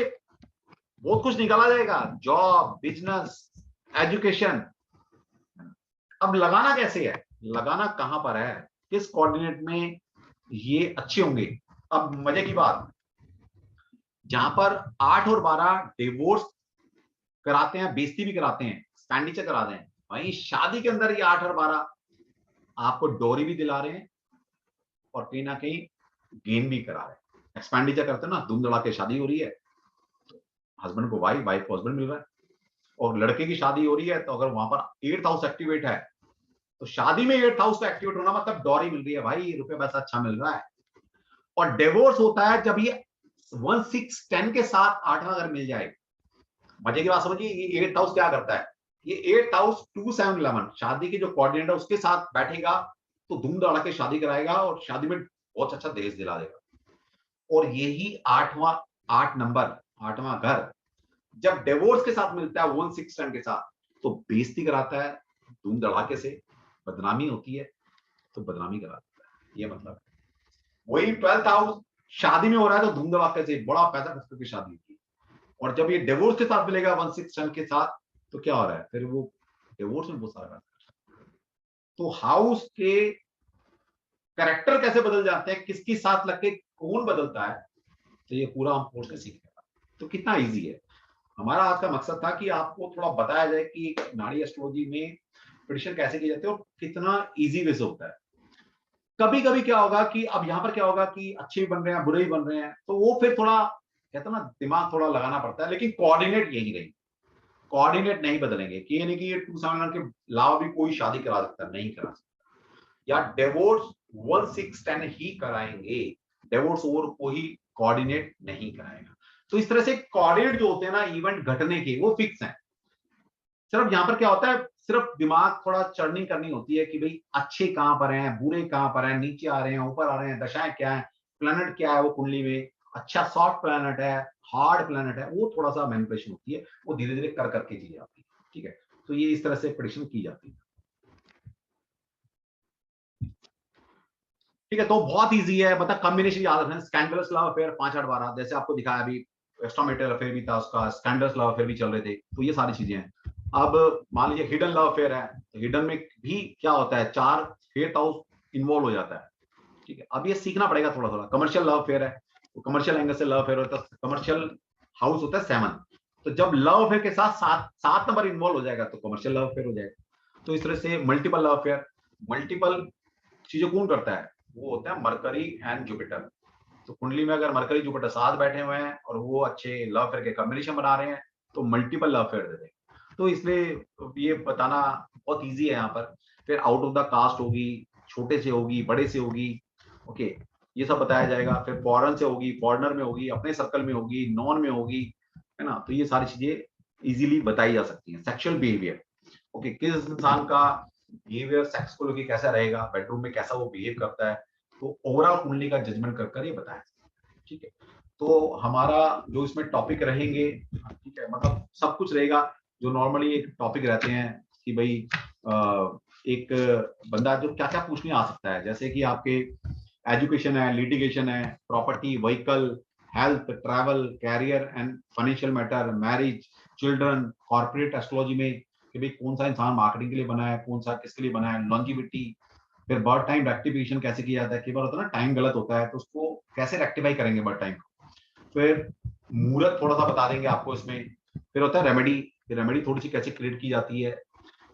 बहुत कुछ निकाला जाएगा, जॉब, बिजनेस, एजुकेशन। अब लगाना कैसे है, लगाना कहां पर है, किस कोऑर्डिनेट में ये अच्छे होंगे। अब मजे की बात, जहां पर 8 और 12 डिवोर्स कराते हैं, बेइज्जती भी कराते हैं, एक्सपेंडिचर कराते हैं, वहीं शादी के अंदर ये 8 और 12 आपको डोरी भी दिला रहे हैं और कहीं ना कहीं गेन भी करा रहे हैं। एक्सपेंडिचर करते हैं ना, धूम धड़ाके शादी हो रही है, हस्बैंड को वाइफ, वाइफ को हस्बैंड मिल रहा है, और लड़के की शादी हो रही है, तो अगर वहां पर 8th हाउस एक्टिवेट है, तो शादी में 8th हाउस का एक्टिवेट होना मतलब डॉरी मिल रही है भाई, रुपये पैसा अच्छा मिल रहा है। और डिवोर्स होता है जब ये 1610 के साथ 8वां घर मिल जाए। मजे की बात समझिए, ये 8th हाउस क्या करता है, ये 8th हाउस 2-7-11 शादी के जो कोऑर्डिनेट है उसके साथ बैठेगा, तो धूम धड़ाके शादी कराएगा और शादी में बहुत अच्छा दहेज दिला देगा। और यही 8 नंबर, 8वां घर जब डिवोर्स के साथ मिलता है 1610 के साथ, तो बेइज्जती कराता है धूम धड़ाके से, बदनामी होती है तो बदनामी कराता है, ये मतलब है। वही 12th हाउस शादी में हो रहा है तो धूम धड़ाके से बड़ा पैसा खर्च करके शादी होती है, और जब ये डिवोर्स के साथ मिलेगा 1610 के साथ, तो क्या हो रहा है, फिर वो डिवोर्स में बहुत सारा। तो हाउस के कैरेक्टर कैसे बदल जाते हैं, किसके साथ लग के कौन बदलता है, तो ये पूरा हम कोर्स में सीखेंगे। तो कितना इजी है। हमारा आज का मकसद था कि आपको थोड़ा बताया जाए कि नाड़ी एस्ट्रोलॉजी में प्रेडिक्शन कैसे की जाती है और कितना इजी वे से होता है। कभी कभी क्या होगा कि अब यहाँ पर क्या होगा कि अच्छे भी बन रहे हैं, बुरे भी बन रहे हैं, तो वो फिर थोड़ा कहते हैं ना, दिमाग थोड़ा लगाना पड़ता है, लेकिन कोऑर्डिनेट यही रहेगी, कोऑर्डिनेट नहीं बदलेंगे। कि ये नहीं कि ये 2-7 के अलावा भी कोई शादी करा सकता है, नहीं करा सकता, या डिवोर्स 1610 ही कराएंगे, डिवोर्स और कोई कोऑर्डिनेट नहीं कराएगा। तो इस तरह से कोऑर्डिनेट जो होते हैं ना इवेंट घटने के, वो फिक्स हैं। सिर्फ यहाँ पर क्या होता है, सिर्फ दिमाग थोड़ा चर्निंग करनी होती है कि भाई अच्छे कहां पर हैं, बुरे कहां पर हैं, नीचे आ रहे हैं, ऊपर आ रहे हैं, दशाएं क्या है, प्लैनेट क्या है वो कुंडली में, अच्छा सॉफ्ट प्लैनेट है, हार्ड प्लैनेट है, वो थोड़ा सा मैनिपुलेशन होती है, वो धीरे धीरे कर करके चीजें आती है। ठीक है, तो ये इस तरह से प्रेडिक्शन की जाती है। ठीक है, तो बहुत इजी है, मतलब कॉम्बिनेशन याद रखना, स्कैंडलस लव अफेयर 5-8-12, जैसे आपको दिखाया अभी, एक्स्ट्रामैरिटल अफेयर भी था उसका, स्कैंडलस लव अफेयर भी चल रहे थे, तो ये सारी चीजें हैं। अब मान लीजिए हिडन लव अफेयर है, तो हिडन में भी क्या होता है, 4 फेथ हाउस इन्वॉल्व हो जाता है। ठीक है, अब ये सीखना पड़ेगा थोड़ा थोड़ा। कमर्शियल लव अफेयर है, तो कमर्शियल एंगल से लव अफेयर होता है, कमर्शियल हाउस होता है 7, तो जब लव अफेयर के साथ 7 नंबर इन्वॉल्व हो जाएगा तो कमर्शियल लव अफेयर हो जाएगा। तो इस तरह से मल्टीपल लव अफेयर, मल्टीपल चीजें कौन करता है, वो होता है मरकरी एंड जुपिटर। तो कुंडली में अगर मरकरी जुपिटर साथ बैठे हुए हैं और वो अच्छे लव अफेयर के कॉम्बिनेशन बना रहे हैं, तो मल्टीपल लव अफेयर दे देंगे। तो इसलिए ये बताना बहुत इजी है यहाँ पर। फिर आउट ऑफ द कास्ट होगी, छोटे से होगी, बड़े से होगी, ओके, ये सब बताया जाएगा। फिर फॉरेन से होगी, फॉरेनर में होगी, अपने सर्कल में होगी, नॉन में होगी, है ना। तो ये सारी चीजें इजीली बताई जा सकती हैं। सेक्सुअल बिहेवियर, ओके, किस इंसान का बिहेवियर सेक्स को लेकर कैसा रहेगा, बेडरूम में कैसा वो बिहेव करता है, तो ओवरऑल कुंडली का जजमेंट कर कर ये बताया। ठीक है, तो हमारा जो इसमें टॉपिक रहेंगे, ठीक है, मतलब सब कुछ रहेगा जो नॉर्मली एक टॉपिक रहते हैं कि भाई एक बंदा जो क्या क्या पूछने आ सकता है, जैसे कि आपके एजुकेशन है, लिटिगेशन है, property, vehicle, health, travel, career and financial matter, marriage, children, corporate astrology में कि भाई कौन सा इंसान मार्केटिंग के लिए बना है, कौन सा किसके लिए बना है, लॉन्जिविटी, फिर बर्थ टाइम रेक्टिफिकेशन कैसे किया जाता है, कई बार होता है ना टाइम गलत होता है तो उसको कैसे रेक्टिफाई करेंगे बर्थ टाइम। फिर मुहूर्त थोड़ा सा बता देंगे आपको इसमें। फिर होता है रेमेडी, रेमेडी थोड़ी सी कैसे क्रिएट की जाती है।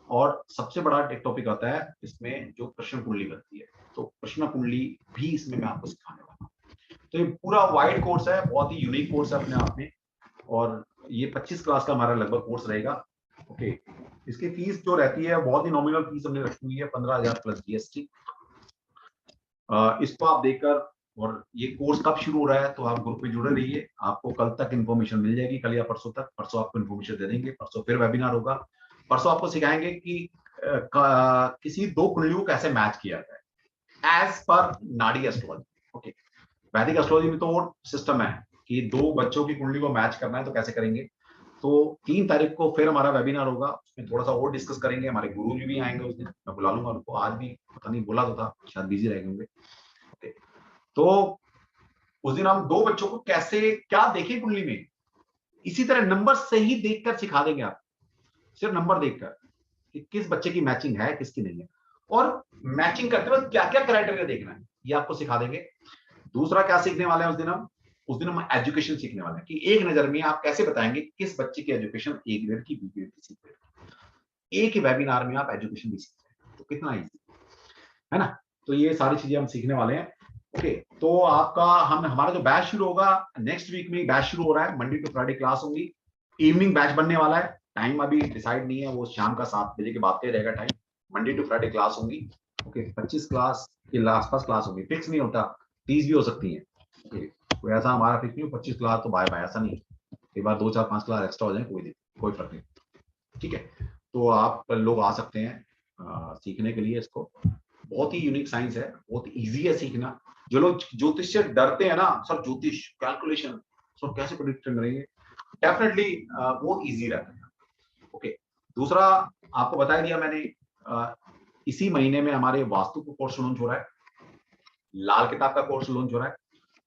और सबसे बड़ा एक टॉपिक आता है इसमें जो प्रश्न कुंडली बनती है, तो प्रश्न कुंडली भी इसमें मैं आपको सिखाने वाला हूँ। तो ये पूरा वाइड कोर्स है, बहुत ही यूनिक कोर्स है अपने आप में, और ये 25 क्लास का हमारा लगभग कोर्स रहेगा। ओके, इसकी फीस जो रहती है बहुत ही नॉमिनल फीस हमने रखी हुई है 15,000 प्लस जीएसटी। इसको आप देखकर, और ये कोर्स कब शुरू हो रहा है तो आप ग्रुप में जुड़े रहिए, आपको कल तक इन्फॉर्मेशन मिल जाएगी, कल या परसों तक। परसों आपको इन्फॉर्मेशन दे देंगे, परसों फिर वेबिनार होगा। परसों आपको सिखाएंगे कि किसी दो कुंडलियों को कैसे मैच किया जाए एज पर नाड़ी एस्ट्रोलॉजी। ओके, वैदिक एस्ट्रोलॉजी में तो सिस्टम है कि दो बच्चों की कुंडली को मैच करना है तो कैसे करेंगे। तो 3 तारीख को फिर हमारा वेबिनार होगा, उसमें थोड़ा सा और डिस्कस करेंगे। हमारे गुरु जी भी आएंगे उस दिन, मैं बुला लूंगा उनको। आज भी पता नहीं, बोला तो था, शायद बिजी रह होंगे। ओके, तो उस दिन हम दो बच्चों को कैसे क्या देखें कुंडली में, इसी तरह नंबर से ही देखकर सिखा देंगे आप, सिर्फ नंबर देखकर कि किस बच्चे की मैचिंग है किसकी नहीं है, और मैचिंग करते वक्त क्या क्या क्राइटेरिया देखना है ये आपको सिखा देंगे। दूसरा क्या सीखने वाले हैं उस दिन हम एजुकेशन सीखने वाले हैं कि एक नजर में आप कैसे बताएंगे किस बच्चे की एजुकेशन ए ग्रेड की, बी ग्रेड की, सी ग्रेड की। एक ही वेबिनार में आप एजुकेशन भी सीख रहे हैं, तो कितना ईजी है ना। तो ये सारी चीजें हम सीखने वाले हैं। ओके, तो आपका हमारा जो बैच शुरू होगा नेक्स्ट वीक में, बैच शुरू हो रहा है, मंडे टू फ्राइडे क्लास होगी, इवनिंग बैच बनने वाला है। टाइम अभी डिसाइड नहीं है, वो शाम का 7 बजे के बाद का रहेगा time. Monday to Friday class होगी। ओके, 25 क्लास के आसपास क्लास होगी, फिक्स नहीं होता, 30 भी हो सकती है। ओके, कोई ऐसा हमारा फिक्स नहीं, 25 क्लास तो बाय बाय, ऐसा नहीं। कई बार 2 4 5 क्लास एक्स्ट्रा हो जाए, कोई फर्क नहीं। ठीक है, तो आप लोग आ सकते हैं सीखने के लिए इसको। बहुत ही यूनिक साइंस है, बहुत इजी है सीखना। जो लोग ज्योतिष से डरते हैं ना, सर ज्योतिष कैलकुलेशन सर कैसे प्रेडिक्ट करेंगे, डेफिनेटली वो इजी रहता है। ओके, दूसरा आपको बता दिया मैंने, इसी महीने में हमारे वास्तु का कोर्स लॉन्च हो रहा है, लाल किताब का कोर्स लॉन्च हो रहा है,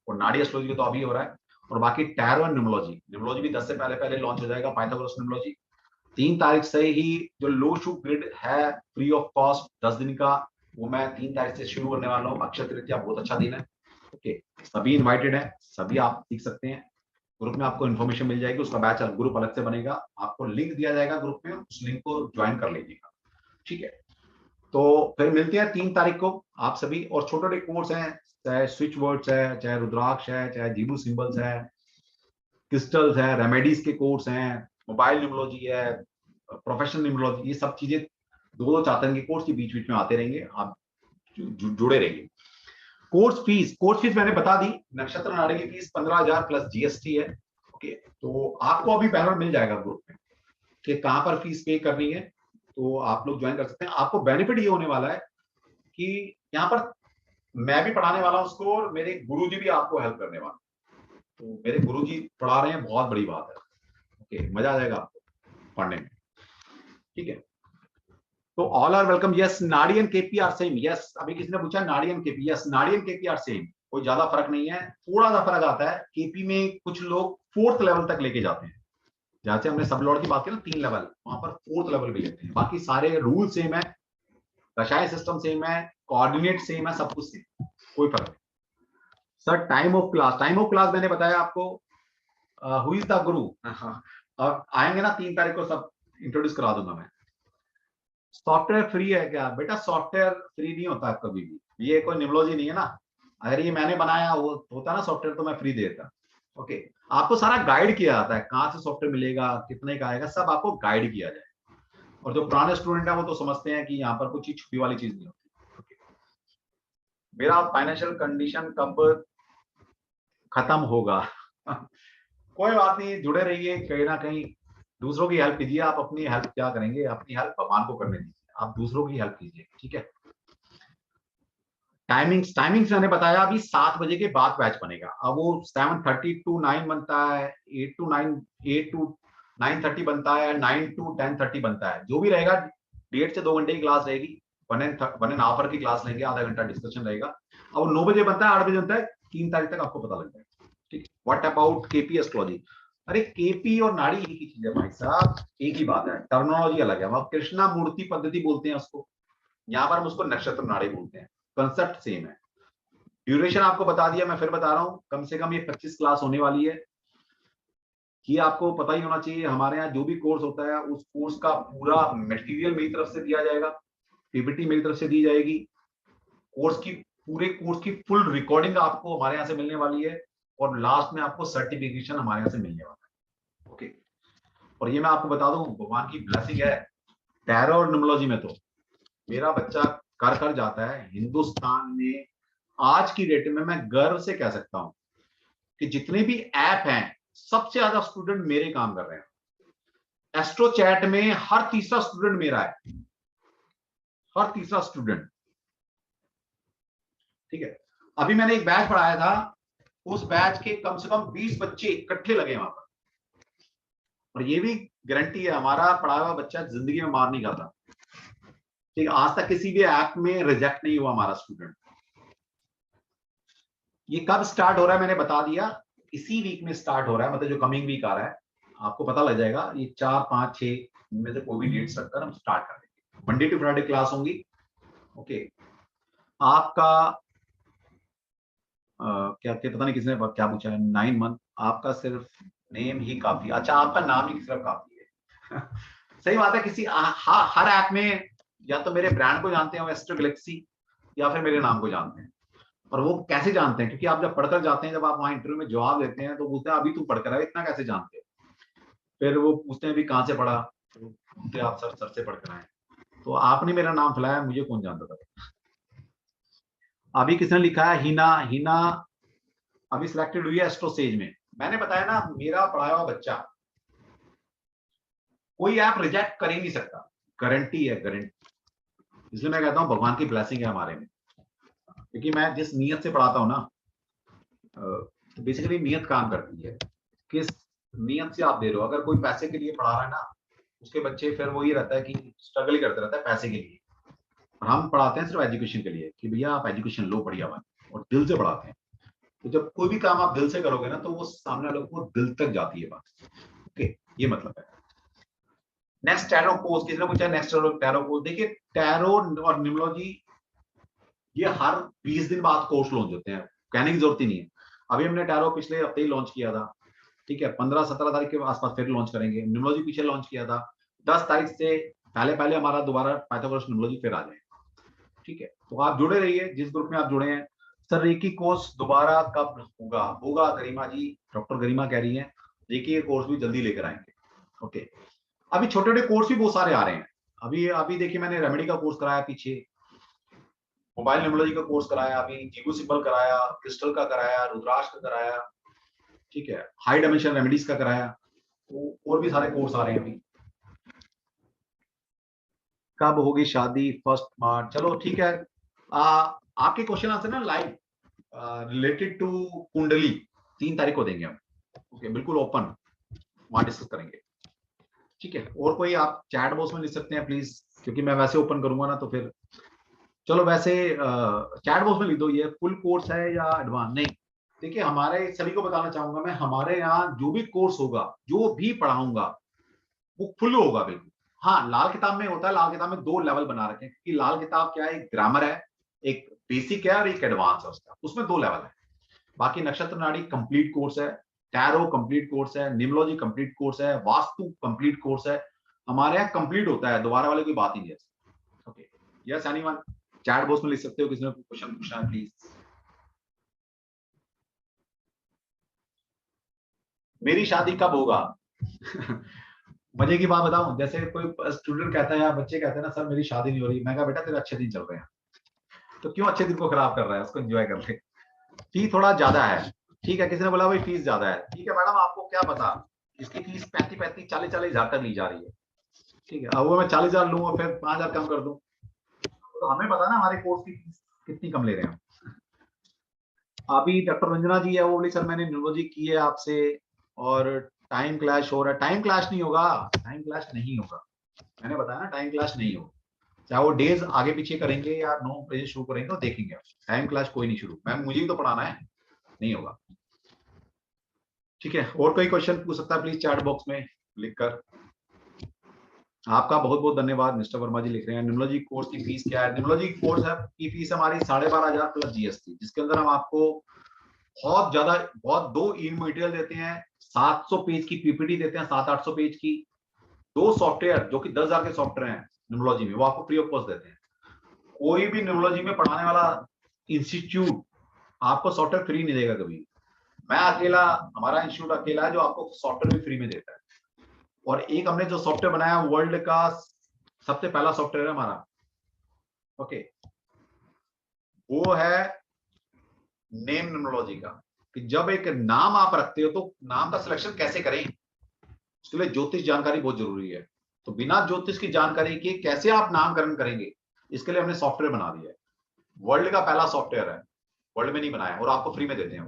और नाड़ी एस्ट्रोलॉजी तो अभी हो रहा है, और बाकी टैरो एंड न्यूमरोलॉजी, न्यूमरोलॉजी भी 10 से पहले पहले लॉन्च हो जाएगा। पाइथागोरस न्यूमरोलॉजी 3 तारीख से ही जो लो शुभ ग्रिड है फ्री ऑफ कॉस्ट 10 दिन का, वो मैं 3 तारीख से शुरू करने वाला हूँ। अक्षय तृतीया बहुत अच्छा दिन है। ओके, सभी इनवाइटेड है, सभी आप सीख सकते हैं। ग्रुप में आपको इन्फॉर्मेशन मिल जाएगी, उसका बैच ग्रुप अलग से बनेगा, आपको लिंक दिया जाएगा ग्रुप में, उस लिंक को ज्वाइन कर लीजिएगा। ठीक है, तो फिर मिलते हैं 3 तारीख को आप सभी। और छोटे छोटे कोर्स हैं, चाहे स्विच वर्ड्स है, चाहे रुद्राक्ष है, चाहे जीबू सिंबल्स है, क्रिस्टल्स है, रेमेडीज के कोर्स हैं, मोबाइल न्यूमरोलॉजी है, प्रोफेशनल न्यूमरोलॉजी, ये सब चीजें 2-2 4 दिन के कोर्स के बीच बीच में आते रहेंगे, आप जुड़े रहिए। कोर्स फीस मैंने बता दी, नक्षत्र नाड़ी की फीस 15,000 प्लस जीएसटी है। ओके, तो आपको अभी बैनर मिल जाएगा ग्रुप में कि कहां पर फीस पे करनी है, तो आप लोग ज्वाइन कर सकते हैं। आपको बेनिफिट ये होने वाला है कि यहाँ पर मैं भी पढ़ाने वाला हूँ उसको, और मेरे गुरुजी भी आपको हेल्प करने वाले, तो मेरे गुरुजी पढ़ा रहे हैं, बहुत बड़ी बात है। ओके, मजा आ जाएगा आपको पढ़ने में। ठीक है, तो all are welcome. Yes, Nadi and KP are same. Yes, अभी किसी ने पूछा Nadi and KP, yes Nadi and KP are same, कोई ज्यादा फर्क नहीं है। थोड़ा सा फर्क आता है, केपी में कुछ लोग 4th लेवल तक लेके जाते हैं, जहां से हमने सब लॉर्ड की बात की ना 3 लेवल, वहां पर 4th लेवल भी लेते हैं। बाकी सारे रूल सेम है, रसायन सिस्टम सेम है, कोऑर्डिनेट सेम है, सब कुछ सेम, कोई फर्क नहीं। सर टाइम ऑफ क्लास मैंने बताया आपको, हु इज द गुरु, और आएंगे ना 3 तारीख को, सब इंट्रोड्यूस करा दूंगा मैं। सॉफ्टवेयर फ्री है क्या बेटा? सॉफ्टवेयर फ्री नहीं होता कभी भी, ये कोई न्यूमरोलॉजी नहीं है ना। अगर ये मैंने बनाया वो होता ना सॉफ्टवेयर, तो मैं फ्री देता। ओके, आपको सारा गाइड किया जाता है, कहाँ से सॉफ्टवेयर मिलेगा, कितने का आएगा, सब आपको गाइड किया जाए। और जो पुराने स्टूडेंट है वो तो समझते हैं कि यहाँ पर कुछ छुपी वाली चीज नहीं होती। मेरा फाइनेंशियल कंडीशन कब खत्म होगा? कोई बात नहीं, जुड़े रहिए, कहीं ना कहीं दूसरों की हेल्प कीजिए। आप अपनी हेल्प क्या करेंगे, अपनी हेल्प भगवान को करने दीजिए, आप दूसरों की हेल्प कीजिए, ठीक है। टाइमिंग्स मैंने बताया, अभी 7 बजे के बाद बैच बनेगा। अब वो 7:30 to 9 बनता है, 8 to 9 बनता है, 9 to 10:30 बनता है, जो भी रहेगा। 1.5 से 2 घंटे की क्लास रहेगी, 1.5 आवर की क्लास लेंगे, आधा घंटा डिस्कशन रहेगा। अब 9 बजे बनता है, 8 बजे बनता है, 3 तारीख तक आपको पता लग जाएगा, ठीक। What about KP astrology? अरे केपी और नाड़ी एक ही चीज है भाई साहब, एक ही बात है, टर्मिनोलॉजी अलग है। वहां कृष्णा मूर्ति पद्धति बोलते हैं उसको, यहाँ पर हम उसको नक्षत्र नाड़ी बोलते हैं, कंसेप्ट सेम है। ड्यूरेशन आपको बता दिया, मैं फिर बता रहा हूँ, कम से कम ये 25 क्लास होने वाली है। कि आपको पता ही होना चाहिए, हमारे यहाँ जो भी कोर्स होता है उस कोर्स का पूरा मटेरियल मेरी तरफ से दिया जाएगा, पीपीटी मेरी तरफ से दी जाएगी, पूरे कोर्स की फुल रिकॉर्डिंग आपको हमारे यहाँ से मिलने वाली है, और लास्ट में आपको सर्टिफिकेशन हमारे यहाँ से मिलने वाला है, ओके। और ये मैं आपको बता दूं, भगवान की ब्लेसिंग है। टैरो और न्यूमरोलॉजी में तो मेरा बच्चा कर जाता है हिंदुस्तान में। आज की डेट में मैं गर्व से कह सकता हूं कि जितने भी ऐप हैं, सबसे ज्यादा स्टूडेंट मेरे काम कर रहे हैं। एस्ट्रो चैट में हर तीसरा स्टूडेंट मेरा है, हर तीसरा स्टूडेंट, ठीक है। अभी मैंने एक बैच पढ़ाया था, उस बैच के कम से कम 20 बच्चे इकट्ठे लगे वहां पर, और ये भी गारंटी है हमारा पढ़ाया हुआ बच्चा जिंदगी में मार नहीं खाता, ठीक। आज तक किसी भी ऐप में रिजेक्ट नहीं हुआ हमारा स्टूडेंट। ये कब स्टार्ट हो रहा है मैंने बता दिया, इसी वीक में स्टार्ट हो रहा है, मतलब जो कमिंग वीक आ रहा है, आपको पता लग जाएगा। ये 4, 5, 6 में से कोई भी डेट रखकर हम स्टार्ट कर देंगे। मंडे टू फ्राइडे क्लास होंगी, ओके। आपका क्या क्या पता नहीं किसने क्या पूछा है, 9 मंथ आपका सिर्फ नेम ही काफी, अच्छा आपका नाम ही सिर्फ काफी है। सही बात है, हर ऐप में या तो मेरे ब्रांड को जानते हैं एस्ट्रो गैलेक्सी, या फिर मेरे नाम को जानते हैं। और वो कैसे जानते हैं, क्योंकि आप जब पढ़कर जाते हैं, जब आप वहां इंटरव्यू में जवाब देते हैं, तो बोलते हैं अभी तू पढ़कर आए, इतना कैसे जानते हैं। फिर वो पूछते हैं अभी कहाँ से पढ़ा, तो बोलते आप सर से पढ़कर आए। तो आपने मेरा नाम फैलाया, मुझे कौन जानता था। अभी किसने लिखा है, हिना, हिना अभी सिलेक्टेड हुई है एस्ट्रो सेज में। मैंने बताया ना, मेरा पढ़ाया हुआ बच्चा कोई ऐप रिजेक्ट कर ही नहीं सकता, गारंटी है, गारंटी। इसलिए मैं कहता हूँ भगवान की ब्लेसिंग है हमारे में, क्योंकि मैं जिस नियत से पढ़ाता हूँ ना, तो बेसिकली नियत काम करती है। किस नियत से आप दे रहे हो, अगर कोई पैसे के लिए पढ़ा रहा है ना, उसके बच्चे फिर वही रहता है कि स्ट्रगल ही करते रहता है पैसे के लिए। और हम पढ़ाते हैं सिर्फ एजुकेशन के लिए, कि भैया आप एजुकेशन लो बढ़िया बात, और दिल से पढ़ाते हैं। तो जब कोई भी काम आप दिल से करोगे ना, तो वो सामने वालों को दिल तक जाती है बात, ओके। ये मतलब है। नेक्स्ट टैरो कोर्स, किसी ने पूछा नेक्स्ट टैरो कोर्स, देखिए टैरो और न्यूमरोलॉजी ये हर 20 दिन बाद कोर्स लॉन्च होते हैं, कहने की जरूरत ही नहीं है। अभी हमने टैरो पिछले हफ्ते ही लॉन्च किया था, ठीक है। 15-17 तारीख के आसपास फिर लॉन्च करेंगे। न्यूमरोलॉजी पीछे लॉन्च किया था, 10 तारीख से पहले पहले हमारा दोबारा पाइथागोरस न्यूमरोलॉजी फिर आ जाएगा, ठीक है। तो आप जुड़े रहिए, जिस ग्रुप में आप जुड़े हैं। सर रेकी कोर्स दोबारा कब होगा? होगा गरिमा जी, डॉक्टर गरिमा कह रही है, रेकी कोर्स भी जल्दी लेकर आएंगे, ओके। अभी छोटे छोटे कोर्स भी बहुत सारे आ रहे हैं। अभी अभी देखिए, मैंने रेमेडी का कोर्स कराया पीछे, मोबाइल न्यूमरोलॉजी का कोर्स कराया, अभी जीगो सिंबल कराया, क्रिस्टल का कराया, रुद्राक्ष का कराया, ठीक है, हाई डायमेंशन रेमेडीज का कराया। तो और भी सारे कोर्स आ रहे हैं अभी। कब होगी शादी? 1 मार्च, चलो ठीक है। आपके क्वेश्चन आंसर ना लाइव रिलेटेड टू कुंडली 3 तारीख को देंगे हम, ओके, बिल्कुल ओपन, वहां डिस्कस करेंगे, ठीक है। और कोई आप चैट बॉक्स में लिख सकते हैं प्लीज, क्योंकि मैं वैसे ओपन करूंगा ना, तो फिर चलो वैसे चैट बॉक्स में लिख दो, ये फुल कोर्स है या एडवांस। नहीं, देखिए हमारे सभी को बताना चाहूंगा मैं, हमारे यहाँ जो भी कोर्स होगा, जो भी पढ़ाऊंगा, वो फुल होगा बिल्कुल। हाँ, लाल किताब में होता है, लाल किताब में 2 लेवल बना रखे हैं, क्योंकि लाल किताब क्या है, एक ग्रामर है, एक बेसिक है और एक एडवांस है उसका, उसमें 2 लेवल है। बाकी नक्षत्र नाड़ी कंप्लीट कोर्स है, टैरो कंप्लीट कोर्स है, न्यूमरोलॉजी कंप्लीट कोर्स है, वास्तु कंप्लीट कोर्स है। हमारे यहाँ कंप्लीट होता है, दोबारा वाले कोई बात ही नहीं है, okay. Yes anyone, chat box में लिख सकते हो, किसी ने क्वेश्चन पूछना है प्लीज। मेरी शादी कब होगा? मजे की बात बताऊं, जैसे कोई स्टूडेंट कहता है या बच्चे कहते हैं ना, सर मेरी शादी नहीं हो रही, मैं कहा बेटा तेरे अच्छे दिन चल रहे हैं, तो क्यों अच्छे दिन को खराब कर रहा है, उसको एंजॉय कर ले। फी थोड़ा ज्यादा है, ठीक है, किसी ने बोला भाई फीस ज्यादा है, ठीक है मैडम आपको क्या पता, इसकी फीस 35,40,000 तक ली जा रही है, ठीक है, अब वो मैं 40,000 लूँ और फिर 5,000 कम कर दूं, तो हमें पता ना हमारे कोर्स की फीस कितनी कम ले रहे हैं। अभी डॉक्टर रंजना जी है, वो बोली सर मैंने न्यूरोलॉजी की है आपसे और टाइम क्लैश हो रहा है। टाइम क्लैश नहीं होगा, टाइम क्लैश नहीं होगा, मैंने बताया ना टाइम क्लैश नहीं होगा, चाहे वो डेज आगे पीछे करेंगे या 9 बजे शुरू करेंगे तो देखेंगे, टाइम क्लैश कोई नहीं शुरू, मैम मुझे भी तो पढ़ाना है, नहीं होगा। ठीक है, और कोई क्वेश्चन पूछ सकता है प्लीज चैट बॉक्स में लिखकर। आपका बहुत बहुत धन्यवाद, मिस्टर वर्मा जी लिख रहे हैं न्यूरोलॉजी कोर्स की फीस क्या है। न्यूरोलॉजी कोर्स है की फीस हमारी 12,500 प्लस जीएसटी, जिसके अंदर हम आपको बहुत ज्यादा बहुत दो ई मटेरियल देते हैं, 700 पेज की पीपीटी देते हैं, 700-800 पेज की, दो सॉफ्टवेयर जो कि 10,000 के सॉफ्टवेयर हैं न्यूरोलॉजी में, वो आपको फ्री ऑफ कॉस्ट देते हैं। कोई भी न्यूरोलॉजी में पढ़ाने वाला इंस्टीट्यूट आपको सॉफ्टवेयर फ्री नहीं देगा कभी। मैं अकेला, हमारा इंस्टीट्यूट अकेला है जो आपको सॉफ्टवेयर भी फ्री में देता है। और एक हमने जो सॉफ्टवेयर बनाया वर्ल्ड का सबसे पहला सॉफ्टवेयर है हमारा, ओके, वो है नेम न्यूमरोलॉजी का, कि जब एक नाम आप रखते हो तो नाम का सिलेक्शन कैसे करें, उसके लिए ज्योतिष जानकारी बहुत जरूरी है। तो बिना ज्योतिष की जानकारी के कैसे आप नामकरण करेंगे, इसके लिए हमने सॉफ्टवेयर बना दिया है। वर्ल्ड का पहला सॉफ्टवेयर है, वर्ल्ड में नहीं बनाया, और आपको फ्री में देते हैं।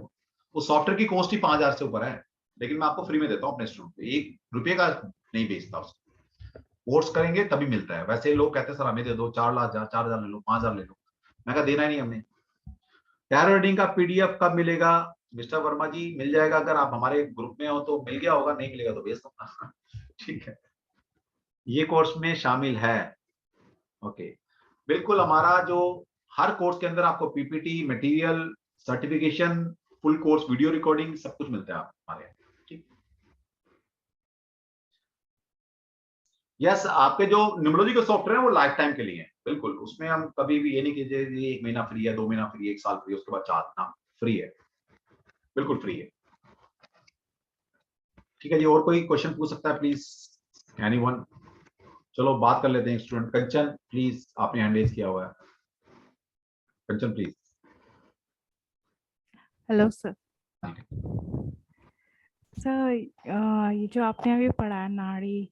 वो सॉफ्टवेयर की कॉस्ट ही 5,000 से ऊपर है, लेकिन मैं आपको फ्री में देता हूँ अपने स्टूडेंट को, 1 रुपये का नहीं बेचता उसको। कोर्स करेंगे तभी मिलता है। वैसे लोग कहते हैं सर हमें दे दो 4,00,000 4,000 ले लो 5,000 ले लो, मैं कहा देना ही नहीं हमने। टैरो रीडिंग का पीडीएफ कब मिलेगा मिस्टर वर्मा जी? मिल जाएगा, अगर आप हमारे ग्रुप में हो तो मिल गया होगा, नहीं मिलेगा तो भेज दूंगा। ठीक है, ये कोर्स में शामिल है, ओके। बिल्कुल, हमारा जो हर कोर्स के अंदर आपको PPT material certification full course video recording सब कुछ मिलता है हमारे यहाँ, ठीक। यस, आपके जो न्यूमरोलॉजी के सॉफ्टवेयर है वो लाइफ टाइम के लिए है, बिल्कुल, उसमें हम कभी भी ये नहीं कीजिए 1 महीना फ्री है, 2 महीना फ्री है, 1 साल फ्री है, उसके बाद 4 ना, फ्री है, बिल्कुल फ्री है। ठीक है जी, और कोई क्वेश्चन पूछ सकता है प्लीज, एनीवन? चलो बात कर लेते हैं। स्टूडेंट कंचन प्लीज, आपने हैंड रेज किया हुआ है, कंचन प्लीज। Hello sir. सर ये जो आपने अभी पढ़ा है नाड़ी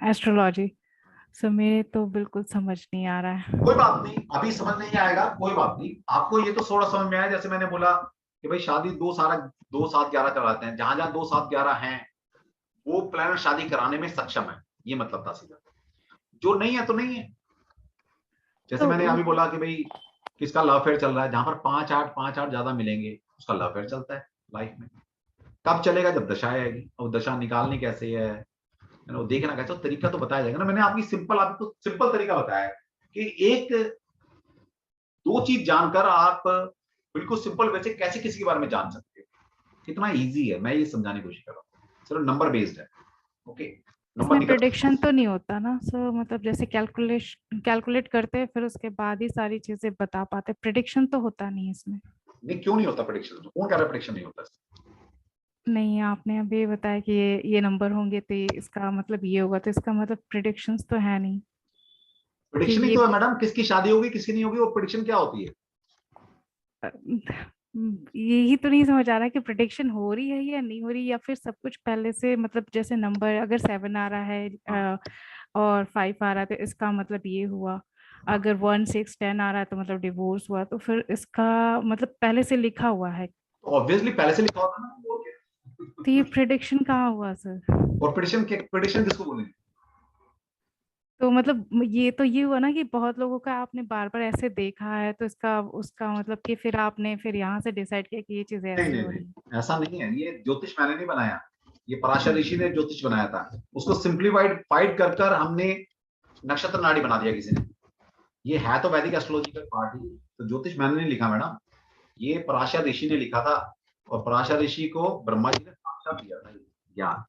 एस्ट्रोलॉजी, सर मेरे तो बिल्कुल समझ नहीं आ रहा है। कोई बात नहीं, अभी समझ नहीं आएगा, कोई बात नहीं, आपको ये तो थोड़ा समझ में आया। जैसे मैंने बोला कि भाई शादी 2 7 11 कराते हैं, जहां जहां 2 7 11 हैं वो प्लानर शादी कराने में सक्षम है, ये मतलब था सीधा। जो नहीं है तो नहीं है। जैसे तो मैंने अभी बोला कि भाई किसका लव अफेयर चल रहा है, जहां पर 5 8 ज्यादा मिलेंगे उसका लव अफेयर चलता है लाइफ में। कब चलेगा? जब दशा आएगी, और दशा निकालनी कैसे है, वो देखना कैसे, तो तरीका तो बताया जाएगा ना। मैंने आपको सिंपल तरीका बताया कि एक दो चीज जानकर आप बिल्कुल सिंपल वे से कैसे किसी के बारे में जान सकते हो, कितना इजी है, मैं ये समझाने की कोशिश कर रहा हूँ। सिर्फ नंबर बेस्ड है, ओके, नंबर इसमें निकल। प्रिडिक्शन तो नहीं होता ना सर? मतलब जैसे कैलकुलेट करते हैं फिर उसके बाद ही सारी चीजें बता पाते, प्रिडिक्शन तो होता नहीं इसमें। नहीं, क्यों नहीं होता प्रेडिक्शन? कौन कह रहा है प्रेडिक्शन नहीं होता? नहीं, आपने अभी बताया कि ये नंबर होंगे तो इसका मतलब ये होगा, तो इसका मतलब प्रिडिक्शंस तो है नहीं कि प्रेडिक्शन ही ये तो है मैडम, किसकी शादी होगी किसकी नहीं होगी, वो प्रेडिक्शन क्या होती है? यही तो नहीं समझ आ रहा कि प्रिडिक्शन हो रही है या नहीं हो रही, या फिर सब कुछ पहले से, मतलब जैसे नंबर अगर 7 आ रहा है हाँ, और 5 आ रहा है तो इसका मतलब ये हुआ, हाँ, अगर 1 6 10 आ रहा है तो मतलब डिवोर्स हुआ, तो फिर इसका मतलब पहले से लिखा हुआ है। तो ऑब्वियसली पहले से लिखा होता है ना, वो तो ये क्या। प्रिडिक्शन कहाँ हुआ सर? और प्रेडिक्शन किसको बोलेंगे? तो मतलब ये हुआ ना कि बहुत लोगों का आपने बार बार ऐसे देखा है, तो इसका उसका मतलब कि फिर आपने फिर यहाँ से डिसाइड किया कि ये चीजें नहीं ऐसे नहीं हो रही हैं। नहीं, ऐसा नहीं है, ये ज्योतिष मैंने नहीं बनाया, ये पराशर हम्म। ऋषि ने ज्योतिष बनाया था। उसको सिंप्लीफाइड फाइड कर कर हमने नक्षत्र नाड़ी बना दिया किसी ने। ये है तो वैदिक एस्ट्रोलॉजिकल पार्ट ही, तो ज्योतिष मैंने नहीं लिखा मैडम, ये पराशर ऋषि ने लिखा था। और पराशर ऋषि को ब्रह्मा जी ने साक्षात दिया था ये ज्ञान।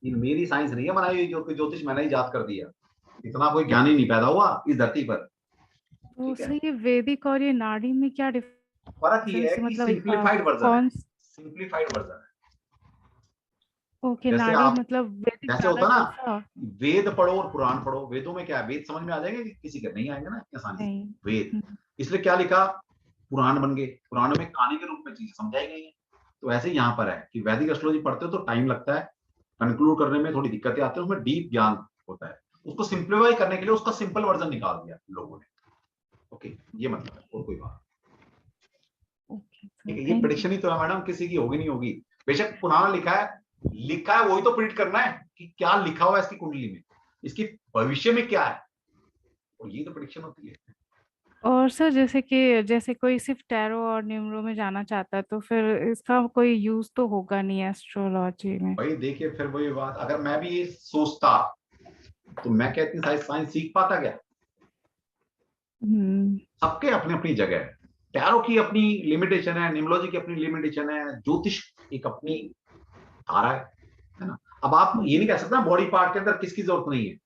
ये मेरी साइंस नहीं है बनाई हुई, जो कि ज्योतिष मैंने ही याद कर दिया। इतना कोई ज्ञान ही नहीं पैदा हुआ इस धरती पर, तो ठीक है। सर ये वैदिक और ये नाड़ी में क्या फर्क ये है डिफरेंस, कि मतलब सिंप्लीफाइड वर्जन है, कौन? सिंप्लीफाइड वर्जन है। ओके, जैसे नाड़ी आप, मतलब वैदिक जैसे होता ज्यादा ना, कैसा? वेद पढ़ो और पुराण पढ़ो, वेदों में क्या है, वेद समझ में आ जाएंगे किसी के? नहीं आएंगे ना इतनी आसानी से। नहीं। वेद, हम्म। इसलिए क्या लिखा, पुराण बन गए, पुराणों में कहानी के रूप में चीजें समझाई गई है। तो ऐसे ही यहाँ पर है कि वैदिक एस्ट्रोलॉजी पढ़ते हो तो टाइम लगता है, कंक्लूड करने में थोड़ी दिक्कतें आती है, उसमें डीप ज्ञान होता है। उसको सिंप्लीफाई करने के लिए उसका सिंपल वर्जन निकाल दिया लोगों ने। ओके, ये मतलब है, और कोई बात। ओके ठीक सर, है, ये थैंक प्रेडिक्शन ही तो है मैडम, किसी की होगी नहीं होगी। बेशक पुराना लिखा है वही तो प्रिडिक्ट करना है कि क्या लिखा हुआ है इसकी कुंडली में, इसकी भविष्य में क्या है, और ये तो प्रेडिक्शन होती है। और सर जैसे कोई सिर्फ टैरो और न्यूमरो में जाना चाहता है तो फिर इसका कोई यूज तो होगा नहीं एस्ट्रोलॉजी में। भाई देखिए, फिर वही बात, अगर मैं भी ये सोचता तो मैं क्या इतनी सारी साइंस सीख पाता क्या? हम्म। सबके अपनी अपनी जगह है। टैरो की अपनी लिमिटेशन है, न्यूमरोलॉजी की अपनी लिमिटेशन है, ज्योतिष एक अपनी धारा है ना। अब आप ये नहीं कह सकते ना बॉडी पार्ट के अंदर किसकी जरूरत नहीं है।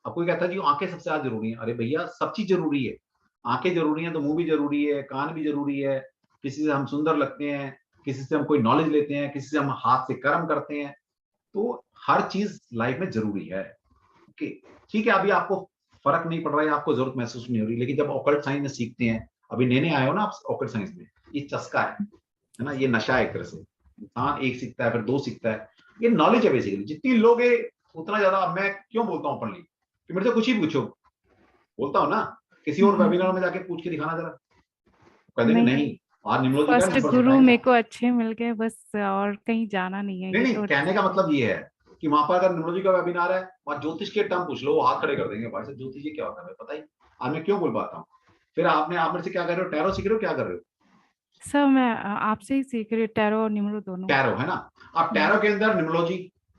अब कोई कहता है जी आंखें सबसे ज्यादा जरूरी है, अरे भैया सब चीज जरूरी है। आंखें जरूरी है तो मुंह भी जरूरी है, कान भी जरूरी है। किसी से हम सुंदर लगते हैं, किसी से हम कोई नॉलेज लेते हैं, किसी से हम हाथ से कर्म करते हैं। तो हर चीज लाइफ में जरूरी है। ओके, ठीक है, अभी आपको फर्क नहीं पड़ रहा है, आपको जरूरत महसूस नहीं हो रही, लेकिन जब ऑकल्ट साइंस में सीखते हैं, अभी नए नए आए हो ना आप ऑकल्ट साइंस में, ये चस्का है ना, ये नशा है एक तरह से। इंसान एक सीखता है फिर दो सीखता है, ये नॉलेज है बेसिकली। जितनी लोगे उतना ज्यादा। अब मैं क्यों बोलता हूँ ओपनली कि मेरे से कुछ ही पूछो, बोलता हूँ ना, किसी और वेबिनार में जाके पूछ के दिखाना जरा, कह देंगे नहीं, नहीं आज निम्नोलॉजी का फर्स्ट नंबर गुरु सिखाएंगे। मेरे को अच्छे मिल गए बस, और कहीं जाना नहीं है नहीं ये नहीं, तो कहने का डिसाइड है। मतलब ये है कि वहां पर अगर न्यूमरोलॉजी का वेबिनार है, वहां ज्योतिष के टर्म पूछ लो, वो हाथ खड़े कर देंगे, भाई साहब ज्योतिष ये क्या होता है पता ही। आज मैं क्यों बोल पाता हूँ। फिर आप मेरे से क्या कर रहे हो, टैरो सीख रहे हो, क्या कर रहे हो? सर मैं आपसे ही सीख रही हूँ टैरो और न्यूमरो दोनों। टैरो है ना। अब हम्म। टैरो के अंदर न्यूमरोलॉजी,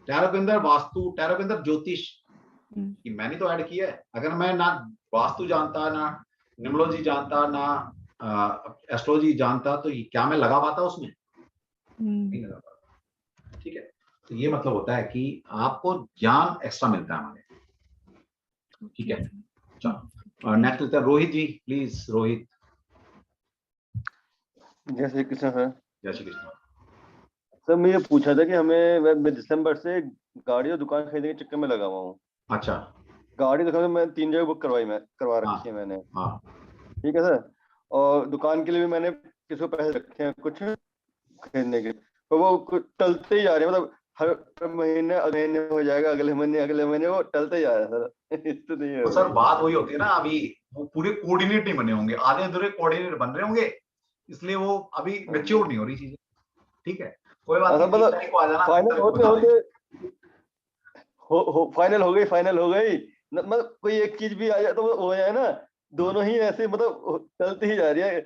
टैरो के अंदर वास्तु, टैरो के अंदर ज्योतिष, हम्म। कि मैंने तो ऐड किया है। अगर मैं ना वास्तु जानता, ना न्यूमरोलॉजी जानता, ना एस्ट्रोलॉजी जानता, तो क्या मैं लगा पाता उसमें? नहीं लगा पाता। ठीक है, तो ये मतलब होता है कि आपको ज्ञान एक्स्ट्रा मिलता है हमारे। ठीक ओके है, सर। चलो थैंक नेक्स्ट लेते हैं रोहित जी, प्लीज रोहित। जय श्री कृष्ण सर। जय श्री कृष्ण। सर मैं ये पूछा था कि मैं दिसंबर से गाड़ी और दुकान खरीदने के चक्कर में लगा हुआ हूँ। अच्छा। गाड़ी दुकान मैं 3 जगह बुक करवा हाँ रखी है मैंने। हाँ। ठीक है सर। और दुकान के लिए भी मैंने किसी को पैसे रखे हैं कुछ खरीदने के, तो वो कुछ टलते ही जा रहे हैं। मतलब हर महीने अगले महीने हो जाएगा, अगले महीने वो टलते ही जा रहा है सर। इससे नहीं तो हो सर रही। बात वही होती है ना, अभी वो पूरे कोऑर्डिनेट नहीं बने होंगे, आधे अधूरे कोऑर्डिनेट बन रहे होंगे, इसलिए वो अभी मेच्योर नहीं हो रही चीजें। ठीक है, कोई बात सर नहीं, तीस मतलब तारीख को आ जाना, 30 फाइनल तारीख को होते बता देंगे। होते फाइनल हो गई। मतलब कोई एक चीज भी आ जाए तो वो हो जाए ना। हाँ। दोनों ही ऐसे मतलब चलती ही जा रही है।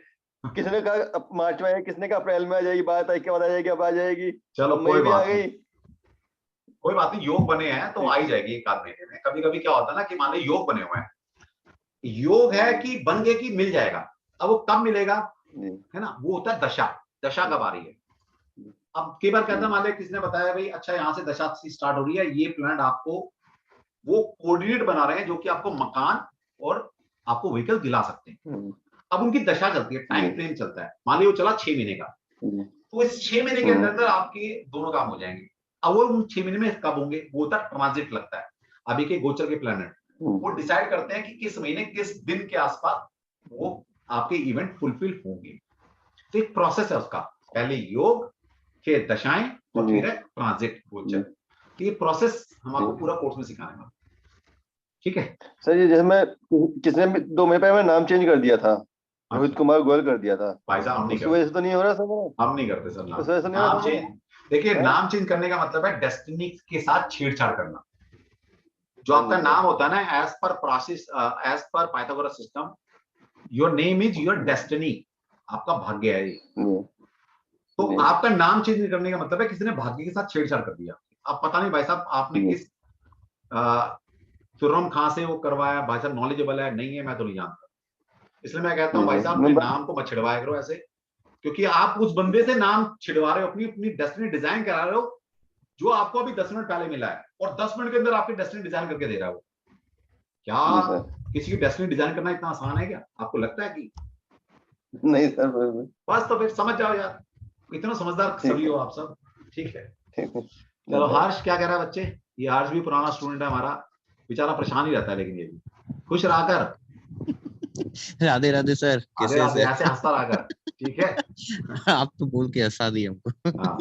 किसने कहा मार्च में आएगी, किसने कहा अप्रैल में आ जाएगी, 12 तारीख के बाद आ जाएगी, अब आ जाएगी। चलो अब मई कोई भी आ बात नहीं, गई। कोई बात नहीं, योग बने हैं तो आ जी ही जाएगी एक आध महीने में। कभी कभी क्या होता है ना कि मान लो योग बने हुए हैं, योग है कि बन गए कि मिल जाएगा। अब वो कब मिलेगा, जी है ना, वो होता है दशा। दशा कब आ रही है। अब कई बार कहता है, मान लो किसने बताया भाई अच्छा यहाँ से दशा स्टार्ट हो रही है, ये प्लान आपको वो कोऑर्डिनेट बना रहे हैं जो कि आपको मकान और आपको व्हीकल दिला सकते हैं। हम्म, अब उनकी दशा चलती है, टाइम जी फ्रेम चलता है, मान लीजिए वो चला 6 महीने का, जी तो इस 6 महीने के अंदर अंदर आपके दोनों काम हो जाएंगे। अब वो उन 6 महीने में कब होंगे, वो होता है ट्रांजिट लगता है। अभी के गोचर के प्लैनेट वो डिसाइड करते हैं कि किस महीने किस दिन के आसपास वो आपके इवेंट फुलफिल होंगे। तो एक प्रोसेस है उसका, पहले योग, फिर दशाएं, और जी फिर है ट्रांजिट गोचर। जी तो ये प्रोसेस हम आपको जी। पूरा कोर्स में सिखाने वाले। ठीक है सर ये जैसे मैं किसने भी 2 महीने पहले मैं नाम चेंज कर दिया था, रोहित अच्छा कुमार गोयल कर दिया था। भाई साहब, हम नहीं उसकी वजह करते, से तो नहीं हो रहा सर मेरा? हम नहीं करते सर उस नाम। वजह से नहीं हो नाम रहा सर चेंज, मेरा? देखिए हैं? नाम चेंज करने का मतलब है डेस्टिनी के साथ छेड़छाड़ करना। जो हाँ आपका जी सर। नाम होता है ना, as per process, as per Pythagoras system, your name is your destiny, आपका भाग्य है ये। जी तो जी आपका नाम चेंज नहीं करने का मतलब है किसी ने भाग्य के साथ छेड़छाड़ कर दिया। अब पता नहीं भाई साहब आपने जी किस तुर्रम खां से वो करवाया, भाई साहब नॉलेजेबल है नहीं है मैं तो नहीं जानता। इसलिए मैं कहता हूँ जी भाई सर। साहब अपने नाम को मत छिड़वाया करो ऐसे, क्योंकि आप उस बंदे से नाम छिड़वा रहे हो, अपनी अपनी डेस्टिनी डिजाइन करा रहे हो, जो आपको अभी 10 मिनट पहले मिला है, और 10 मिनट के अंदर आपकी डेस्टिनी डिजाइन करके दे रहा हो। क्या जी सर। किसी की डेस्टिनी डिजाइन करना इतना आसान है क्या, आपको लगता है कि? नहीं सर बिल्कुल। बस तो फिर समझ जाओ यार, इतना समझदार ठीक सभी है हो आप सब। ठीक है, ठीक है चलो धन्यवाद। हर्ष क्या कह रहा है बच्चे? ये हर्ष भी पुराना स्टूडेंट है हमारा, बेचारा परेशान ही रहता है, लेकिन ये भी खुश रहा कर। राधे राधे सर, आधे कैसे हैं आधे सर? ऐसे हंसता रहा कर, ठीक है। आप तो बोल के हंसा दिए हमको। हाँ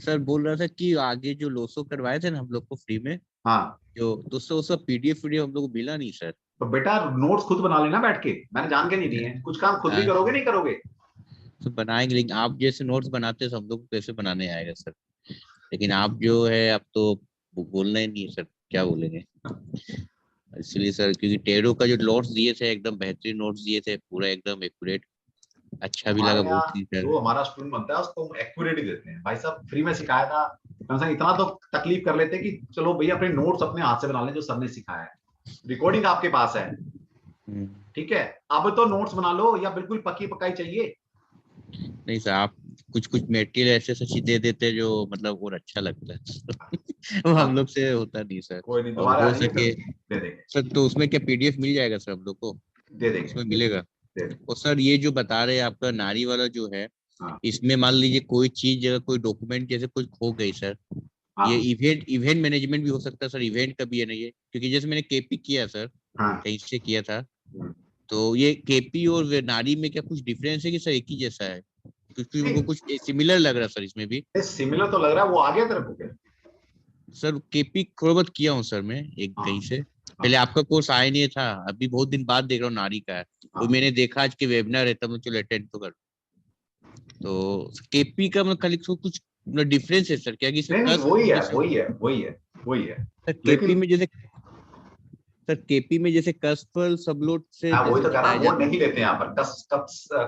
सर बोल रहा था कि आगे जो लोसो करवाए थे ना हम लोग को फ्री में, हाँ, जो तो उसका पीडीएफ हम लोग को मिला नहीं सर। तो बेटा नोट्स खुद बना लेना बैठ के, मैंने जान के नहीं दिए हैं, कुछ काम खुद भी करोगे नहीं करोगे। तो बनाएंगे, लेकिन आप जैसे नोट्स बनाते हैं तो हम लोग को कैसे बनाने आएगा सर? लेकिन आप जो है आप तो बोलना ही नहीं है सर, क्या बोलेंगे। इसलिए सर, क्योंकि टेरो का जो नोट्स दिए थे एकदम बेहतरीन नोट्स दिए थे, पूरा एकदम एक्यूरेट, अच्छा भी लगा हमारे बहुत यहाँ ही सर। जो हमारा स्टूडेंट बनता है उसको हम एक्यूरेट ही देते हैं भाई साहब, फ्री में सिखाया था, कम से कम इतना तो तकलीफ कर लेते कि चलो भैया अपने नोट्स अपने हाथ से बना लें जो सर ने सिखाया है, रिकॉर्डिंग आपके पास है, ठीक है। अब तो नोट्स बना लो या बिल्कुल पक्की पकाई चाहिए। नहीं सर, आप कुछ कुछ मटेरियल ऐसे चीज दे देते हैं जो मतलब और अच्छा लगता है। वो हम लोग से होता नहीं सर। कोई नहीं, और दोबारा हो आ जाइए सके दे देंगे, सर, तो उसमें क्या पीडीएफ मिल जाएगा सर हम लोग को? दे देंगे उसमें मिलेगा? दे देंगे। और सर ये जो बता रहे हैं आपका नारी वाला जो है, हाँ इसमें मान लीजिए कोई चीज अगर कोई डॉक्यूमेंट जैसे कुछ खो गई सर, ये हाँ इवेंट मैनेजमेंट भी हो सकता है सर? इवेंट का भी है ना ये? क्योंकि जैसे मैंने केपी किया सर, हाँ, कहीं से किया था, तो ये केपी और नारी में क्या कुछ डिफरेंस है कि सर एक ही जैसा है? क्योंकि उनको कुछ सिमिलर लग रहा है सर इसमें भी। सिमिलर तो लग रहा है, वो आ गया तेरे को क्या? सर केपी थोड़ा बहुत किया हूँ सर मैं एक हाँ, कहीं से, पहले आपका कोर्स आया नहीं था, अभी बहुत दिन बाद देख रहा हूँ नारी का है, हाँ। वो मैंने देखा आज के वेबिनार है तब मैं चलो अटेंड तो कर। तो केपी का मतलब खाली कुछ डिफरेंस है सर क्या कि नहीं नहीं, कस वही है जैसे वही है वही है वही है, सर केपी लेकिन में जैसे, सर केपी में जैसे कसफल सबलोट से मैं वही जैसे तो कह रहा बताया हूँ, वो जाता नहीं लेते यहाँ पर,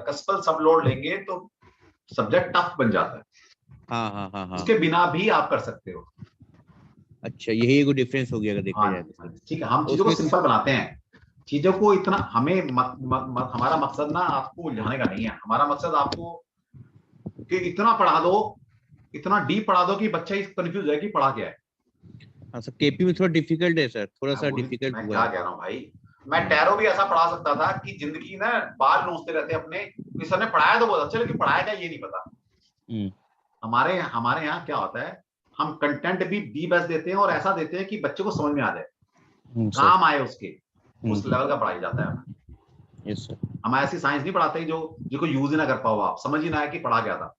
कस्पल सब लोड लेंगे तो सब्जेक्ट टफ बन जाता है। है। हाँ हाँ हाँ हाँ, उसके बिना भी आप कर सकते हो। अच्छा यही एगो डिफरेंस हो गया अगर देखा हाँ जाए जी, तो हाँ सर। जी, ठीक है, हम तो चीजों को उसमें सिंपल बनाते हैं, चीजों को इतना हमें हमारा मकसद ना आपको उलझाने का नहीं है, हमारा मकसद आपको कि इतना पढ़ा दो, इतना डीप पढ़ा दो कि बच्चा ही कंफ्यूज है कि पढ़ा क्या है। हाँ सर, केपी में थोड़ा डिफिकल्ट है सर, थोड़ा सा डिफिकल्ट मैं हुआ क्या है। कह रहा हूँ भाई, मैं टैरो भी ऐसा पढ़ा सकता था कि जिंदगी ना बाल नोचते रहते अपने, कि सर ने पढ़ाया तो बहुत अच्छा, लेकिन पढ़ाया क्या ये नहीं पता। हमारे हमारे यहाँ क्या होता है, हम कंटेंट भी दी बेस्ट देते हैं और ऐसा देते हैं कि बच्चे को समझ में आ जाए, काम आए उसके, उस लेवल का पढ़ाई जाता है हमें। Yes sir. हम ऐसी साइंस नहीं पढ़ाते जो जिसको यूज ही ना कर पाओ, आप समझ ही ना आए कि पढ़ा क्या था।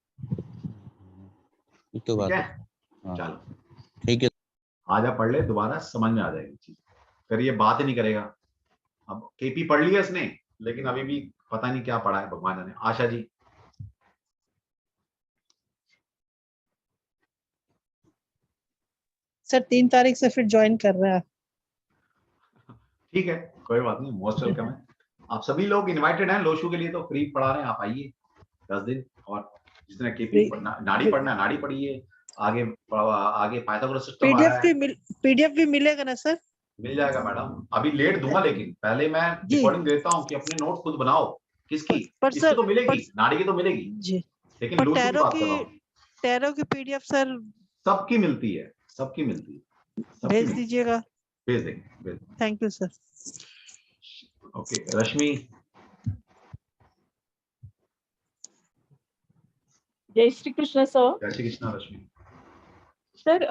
ये तो ठीक बात है, है। हाँ चलो ठीक है। आजा पढ़ ले, दोबारा समझ में आ जाएगी चीज, फिर ये बात ही नहीं करेगा। अब केपी पढ़ लिया इसने, लेकिन अभी भी पता नहीं क्या पढ़ा है, भगवान जाने। आशा जी, सर 3 तारीख से फिर ज्वाइन कर रहा है। ठीक है, कोई बात नहीं, मोस्ट वेलकम है। आप सभी लोग इनवाइटेड हैं लोशू के लिए, तो फ्री पढ़ा रहे हैं, आप आइए 10 दिन, और जिसने केपी पढ़ना, नाड़ी पढ़ना है नाड़ी पढ़िए, आगे आगे पाइथागोरस सिस्टम आ रहा है। पीडीएफ भी मिलेगा ना सर? मिल जाएगा मैडम, अभी लेट दूंगा, लेकिन पहले मैं जी। रिकॉर्डिंग देता हूँ कि अपने नोट्स खुद बनाओ। किसकी? पर इसकी सर तो मिलेगी, नाड़ी की तो मिलेगी, जी, लेकिन पर लोशू की बात कर रहा हूँ। टैरो की पीडीएफ सर सबकी मिलती है, सबकी मिलती है, सबकी भेज मिलती है। दीजिएगा। भेज देंगे। Thank you sir. ओके रश्मि, जय श्री कृष्ण सर। जय श्री कृष्णा रश्मि। सर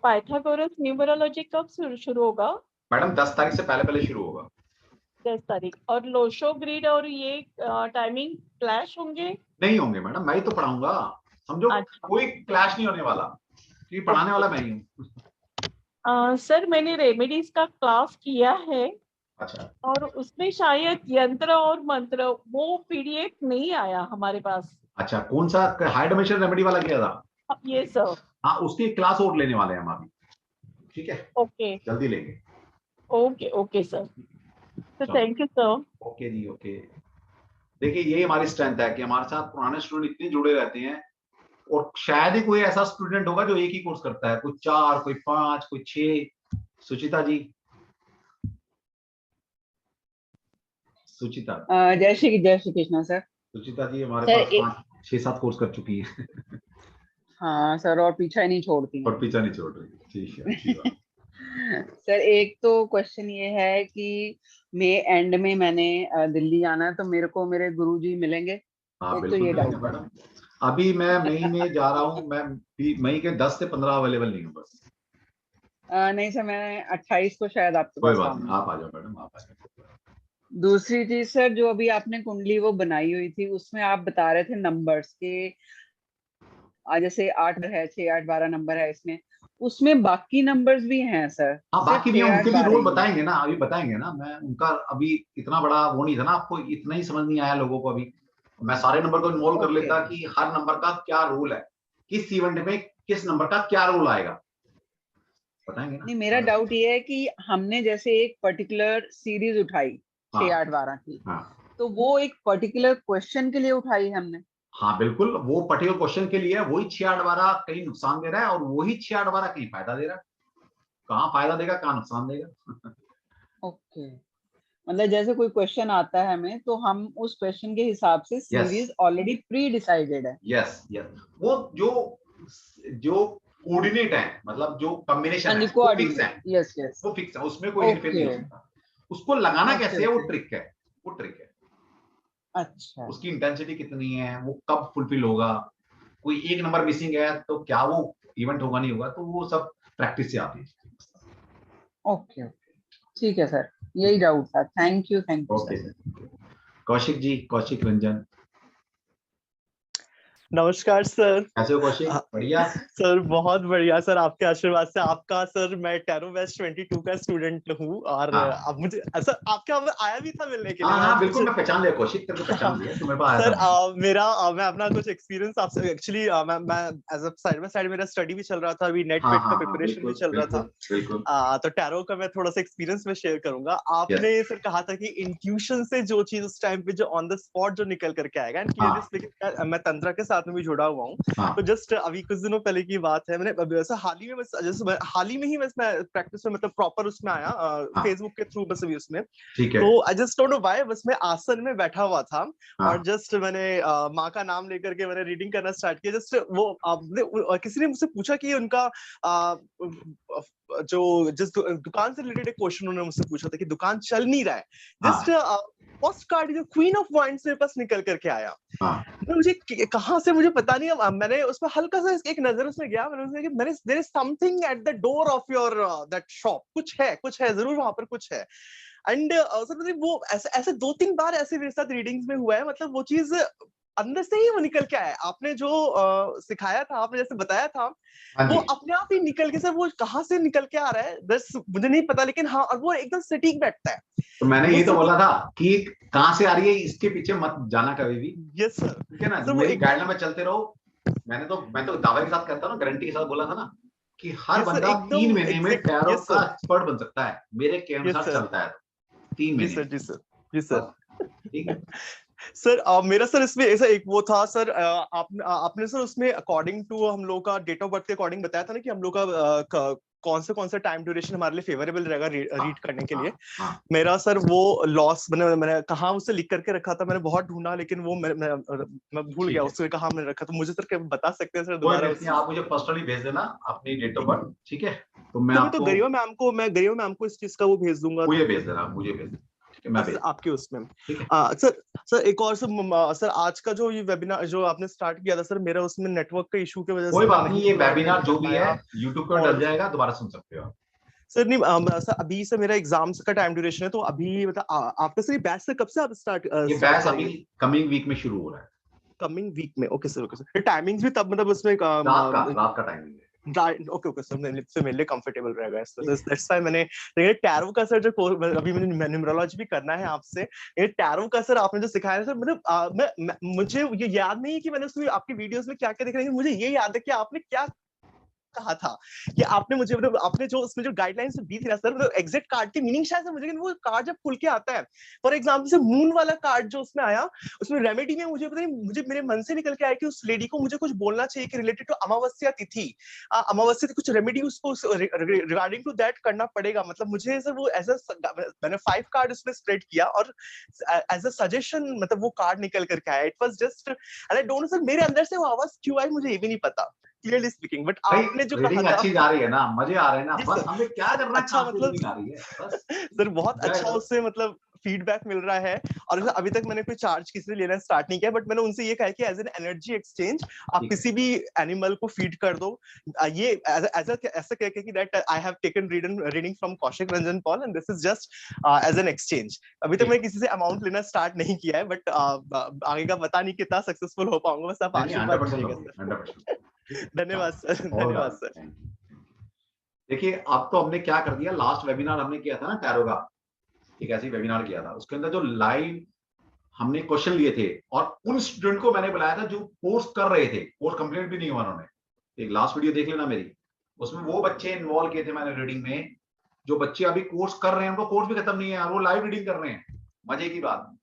पाइथागोरस न्यूमरोलॉजी कब शुरू होगा? मैडम 10 तारीख से पहले पहले शुरू होगा। 10 तारीख। और लोशो ग्रिड और ये टाइमिंग क्लैश होंगे? नहीं होंगे मैडम, मैं ही तो पढ़ाऊंगा, समझो। अच्छा। कोई क्लैश नहीं होने वाला, क्योंकि पढ़ाने वाला मैं ही हूँ। सर मैंने रेमेडीज का क्लास किया है। अच्छा, और उसमें शायद यंत्र और मंत्र वो पीडीएफ नहीं आया हमारे पास। अच्छा, कौन सा हाई डायमेंशन रेमेडी वाला किया था? ये सर। हाँ, उसकी क्लास और लेने वाले हैं हम अभी, ठीक है, ओके जल्दी लेंगे। ओके ओके सर, तो थैंक यू सर। ओके जी, ओके। देखिए यही हमारी स्ट्रेंथ है कि हमारे साथ पुराने स्टूडेंट इतने जुड़े रहते हैं, और शायद ही कोई ऐसा स्टूडेंट होगा जो एक ही कोर्स करता है, कोई 4, कोई 5, कोई 6। सुचिता जी, सुचिता। जय श्री कृष्ण सर। सुचिता जी हमारे पास 5-6-7 कोर्स कर चुकी है। हाँ सर, और पीछा ही नहीं छोड़ती और पीछा नहीं छोड़ रही, ठीक है, अच्छी बात। सर एक तो क्वेश्चन ये है कि मई एंड में मैंने दिल्ली जाना है, तो मेरे को मेरे गुरुजी मिलेंगे? हाँ एक तो बिल्कुल ये मिलेंगे डाउट मैडम। अभी मैं मई में जा रहा हूँ, मैं मई के 10 से 15 अवेलेबल नहीं हूँ बस। नहीं सर, मैं 28 को शायद आपके कोई पास बात नहीं, आऊंगा। आप आ जाओ मैडम, आप आ जाओ। दूसरी चीज सर, जो अभी आपने कुंडली वो बनाई हुई थी, उसमें आप बता रहे थे नंबर्स के, जैसे 8 है, 6, 8, 12 नंबर है इसमें, उसमें बाकी नंबर्स भी हैं सर? हाँ, सिर्फ बाकी भी 6, हम 8, उनके भी 12 रोल ही हैं? बताएंगे ना, अभी बताएंगे ना। मैं उनका अभी इतना बड़ा वो नहीं था ना, आपको इतना ही समझ नहीं आया लोगों को अभी। मैं सारे नंबर को इन्वॉल्व कर ओके। लेता कि हर नंबर का क्या रोल है, किस इवेंट में किस नंबर का क्या रोल आएगा, बताएंगे नहीं, मेरा ना। डाउट ये है कि हमने जैसे एक पर्टिकुलर सीरीज उठाई 6, हाँ 8, 12 की, हाँ तो वो एक पर्टिकुलर क्वेश्चन के लिए उठाई हमने? हाँ, बिल्कुल वो पर्टिकुलर क्वेश्चन के लिए वही 6, 8, 12 कहीं नुकसान दे रहा है और वही 6, 8, 12 कहीं फायदा दे रहा है। कहाँ फायदा देगा, कहाँ नुकसान देगा। ओके, मतलब जैसे कोई क्वेश्चन आता है हमें, तो हम उस क्वेश्चन के हिसाब से सीरीज ऑलरेडी प्री डिसाइडेड है? यस यस, वो जो जो कोऑर्डिनेट है, मतलब जो कॉम्बिनेशन हाँ है जी, वो फिक्स है, कोऑर्डिनेट, यस यस। वो फिक्स है, उसमें कोई हेरफेर नहीं ओके हो सकता। उसको लगाना ओके कैसे है वो ओके, ट्रिक है, वो ट्रिक है। अच्छा उसकी इंटेंसिटी कितनी है, वो कब फुलफिल होगा, कोई एक नंबर मिसिंग है तो क्या वो इवेंट होगा नहीं होगा, तो वो सब प्रैक्टिस से आती है। ओके ओके, ठीक है सर, यही डाउट था। Thank you okay sir. Kaushik ji, Kaushik Ranjan, नमस्कार सर। कैसे हो कौशिक? बढ़िया सर बहुत बढ़िया सर, आपके आशीर्वाद से। आपका सर, मैं टैरो वेस्ट 22 का स्टूडेंट हूँ और हाँ अब मुझे सर आपके यहाँ आया भी था मिलने के लिए। हाँ मैं हाँ, कुछ बिल्कुल मैं पहचान लिया कौशिक, तेरे को पहचान लिया, तुम्हारे पास आया सर था मैं अपना कुछ एक्सपीरियंस आपसे, एक्चुअली मैं as a side by side मेरा स्टडी भी चल रहा था, अभी नेट हाँ पेट का हाँ हाँ, प्रिपरेशन भी बिल्कुल चल रहा था। बिल्कुल बिल्कुल। तो टैरो का मैं थोड़ा सा एक्सपीरियंस में शेयर करूंगा। यस आपने सर कहा था कि इंट्यूशन से जो चीज उस टाइम पे जो ऑन द स्पॉट जो निकल करके आएगा, एंड क्लियरली हाँ स्पीकिंग मैं तंत्र के साथ में भी जुड़ा हुआ हूँ। हाँ तो जस्ट अभी कुछ दिनों पहले की बात है, मैंने वैसे हाल ही में हाल ही में ही मैं प्रैक्टिस में मतलब प्रॉपर उसमें आया, हाँ, फेसबुक के थ्रू बस अभी उसमें। ठीक है। तो I just don't know why, बस मैं आसन में बैठा हुआ था हाँ और जस्ट मैंने माँ का नाम लेकर के मैंने रीडिंग करना स्टार्ट किया। जस्ट वो किसी ने मुझसे पूछा कि उनका जो जिस दुकान से रिलेटेड एक क्वेश्चन उन्होंने मुझसे पूछा था कि दुकान चल नहीं रहा है। जस्ट हाँ फर्स्ट कार्ड जो क्वीन ऑफ वाइंड्स मेरे पास निकल करके आया। हाँ मुझे कहाँ से मुझे पता नहीं, मैंने उसमें हल्का सा एक नजर उसमें गया, मैंने there is something at the door of your that shop, कुछ है जरूर वहां पर कुछ है। एंड सर वो ऐसे 2-3 बार ऐसे मेरे साथ रीडिंग्स में हुआ है, मतलब वो चीज अंदर से ही वो निकल के आया। आपने जो सिखाया था, आपने जैसे बताया था, हाँ वो जी, अपने आप ही निकल के, सर वो कहाँ से निकल के आ रहा है बस मुझे नहीं पता, लेकिन हाँ, और वो एकदम सटीक बैठता है। तो मैंने वो यही तो सर बोला था कि कहाँ से आ रही है इसके पीछे मत जाना कभी भी, यस सर। ठीक है ना। सर वो मेरी एकदम, गाइडलाइन में चलते रहो। मैं तो दावे के साथ कहता हूँ ना, गारंटी के साथ बोला था ना कि हर यस सर, बंदा 3 एकदम महीने में एग्जैक्ट, टैरो यस का सर, एक्सपर्ट बन सकता है, मेरे के यस अनुसार सर, चलता है तो 3 जी महीने सर, में जी सर, जी सर। बस, ठीक है। सर मेरा सर इसमें ऐसा एक वो था सर, आपने सर उसमें अकॉर्डिंग टू हम लोग का डेट ऑफ बर्थ के अकॉर्डिंग बताया था ना कि हम लोग का कौन सा टाइम ड्यूरेशन हमारे लिए फेवरेबल रहेगा रीड करने के लिए। हाँ मेरा सर वो लॉस मैंने कहाँ उसे लिख करके रखा था, मैंने बहुत ढूंढा, लेकिन वो मैं भूल ठीक गया है, उससे कहाँ मैंने रखा। तो मुझे सर क्या बता सकते हैं सर कोई दोबारा बात नहीं, उस? आप मुझे पर्सनली भेज देना अपनी डेट ऑफ बर्थ, ठीक है, तो मैं सर मैं तो आपको गरिमा मैम को इस चीज का वो भेज दूंगा, मुझे भेज देना, मुझे भेज देना, ठीक है, मैं भेज दूंगा, आपके उसमें। ठीक है। सर एक और सर आज का जो ये वेबिनार जो आपने स्टार्ट किया था सर, मेरा उसमें नेटवर्क का इशू की वजह से कोई मैं बात नहीं, नहीं ये अटेंड वेबिनार कर जो भी है पाया। यूट्यूब पर डल और जाएगा, दोबारा सुन सकते हो। सर नहीं सर अभी से मेरा एग्जाम्स का टाइम ड्यूरेशन है, तो अभी मतलब आपका सर बैच से कब से आप स्टार्ट ये बैच अभी करेंगे? कमिंग वीक में शुरू हो रहा है, कमिंग वीक में, okay sir, okay sir. Timings भी तब मतलब उसमें रात का टाइमिंग है। ओके ओके सर, मेरे लिए कंफर्टेबल रहेगा इससे। दैट्स व्हाई मैंने टैरो का सर जो अभी मैंने न्यूमरोलॉजी भी करना है आपसे, ये टैरो का सर आपने जो सिखाया सर, मतलब मुझे ये याद नहीं है कि मैंने उसमें आपकी वीडियोस में क्या क्या देख रही हूँ, मुझे ये याद है कि आपने क्या कहा था कि आपने मुझे मतलब आपने जो उसमें जो गाइडलाइंस दी थी ना सर, मतलब एग्जैक्ट कार्ड की मीनिंग शायद से मुझे, लेकिन वो कार्ड जब खुल के आता है, फॉर एग्जांपल से मून वाला कार्ड जो उसमें आया, उसमें रेमेडी में मुझे पता नहीं, मुझे मेरे मन से निकल के आया कि उस लेडी को मुझे कुछ बोलना चाहिए कि रिलेटेड टू अमावस्या तिथि, अमावस्या की कुछ रेमेडी उसको रिगार्डिंग टू दैट करना पड़ेगा। मतलब मुझे सर वो एज मैंने 5 कार्ड उसमें स्प्रेड किया और एज अ सजेशन मतलब वो कार्ड निकल करके आया। It was just and I don't know sir मेरे अंदर से वो आवाज क्यों आई मुझे ये भी नहीं पता, क्लियरली स्पीकिंग, बट आपने जो कहा रीडिंग था। अच्छी जा रही है ना, मजे आ रहे हैं ना, जी बस सर, हमें क्या करना है, अच्छा कहाँ से मतलब रीडिंग आ रही है बस सर बहुत जय अच्छा हो। उससे मतलब फीडबैक मिल रहा है, और अभी तक मैंने कोई चार्ज किसी से लेना स्टार्ट नहीं किया, बट मैंने उनसे ये कहा कि एज एन एनर्जी एक्सचेंज आप किसी भी एनिमल को फीड कर दो, ये ऐसा कह के कि that I have taken reading from Kaushik Ranjan Paul and this is just as an exchange. अभी तक मैं किसी से अमाउंट लेना स्टार्ट नहीं किया है, बट आगे का पता नहीं कितना सक्सेसफुल हो पाऊंगा, बस आप आशीर्वाद दीजिएगा सर। धन्यवाद सर, धन्यवाद सर। देखिए अब तो हमने क्या कर दिया, लास्ट वेबिनार हमने किया था ना टैरो का, एक ऐसी वेबिनार किया था, उसके अंदर जो लाइव हमने क्वेश्चन लिए थे और उन स्टूडेंट को मैंने बुलाया था जो कोर्स कर रहे थे, कोर्स कंप्लीट भी नहीं हुआ उन्होंने। एक लास्ट वीडियो देख लेना मेरी, उसमें वो बच्चे इन्वॉल्व किए थे मैंने रीडिंग में, जो बच्चे अभी कोर्स कर रहे हैं, उनको कोर्स भी खत्म नहीं है और वो लाइव रीडिंग कर रहे हैं, मजे की बात।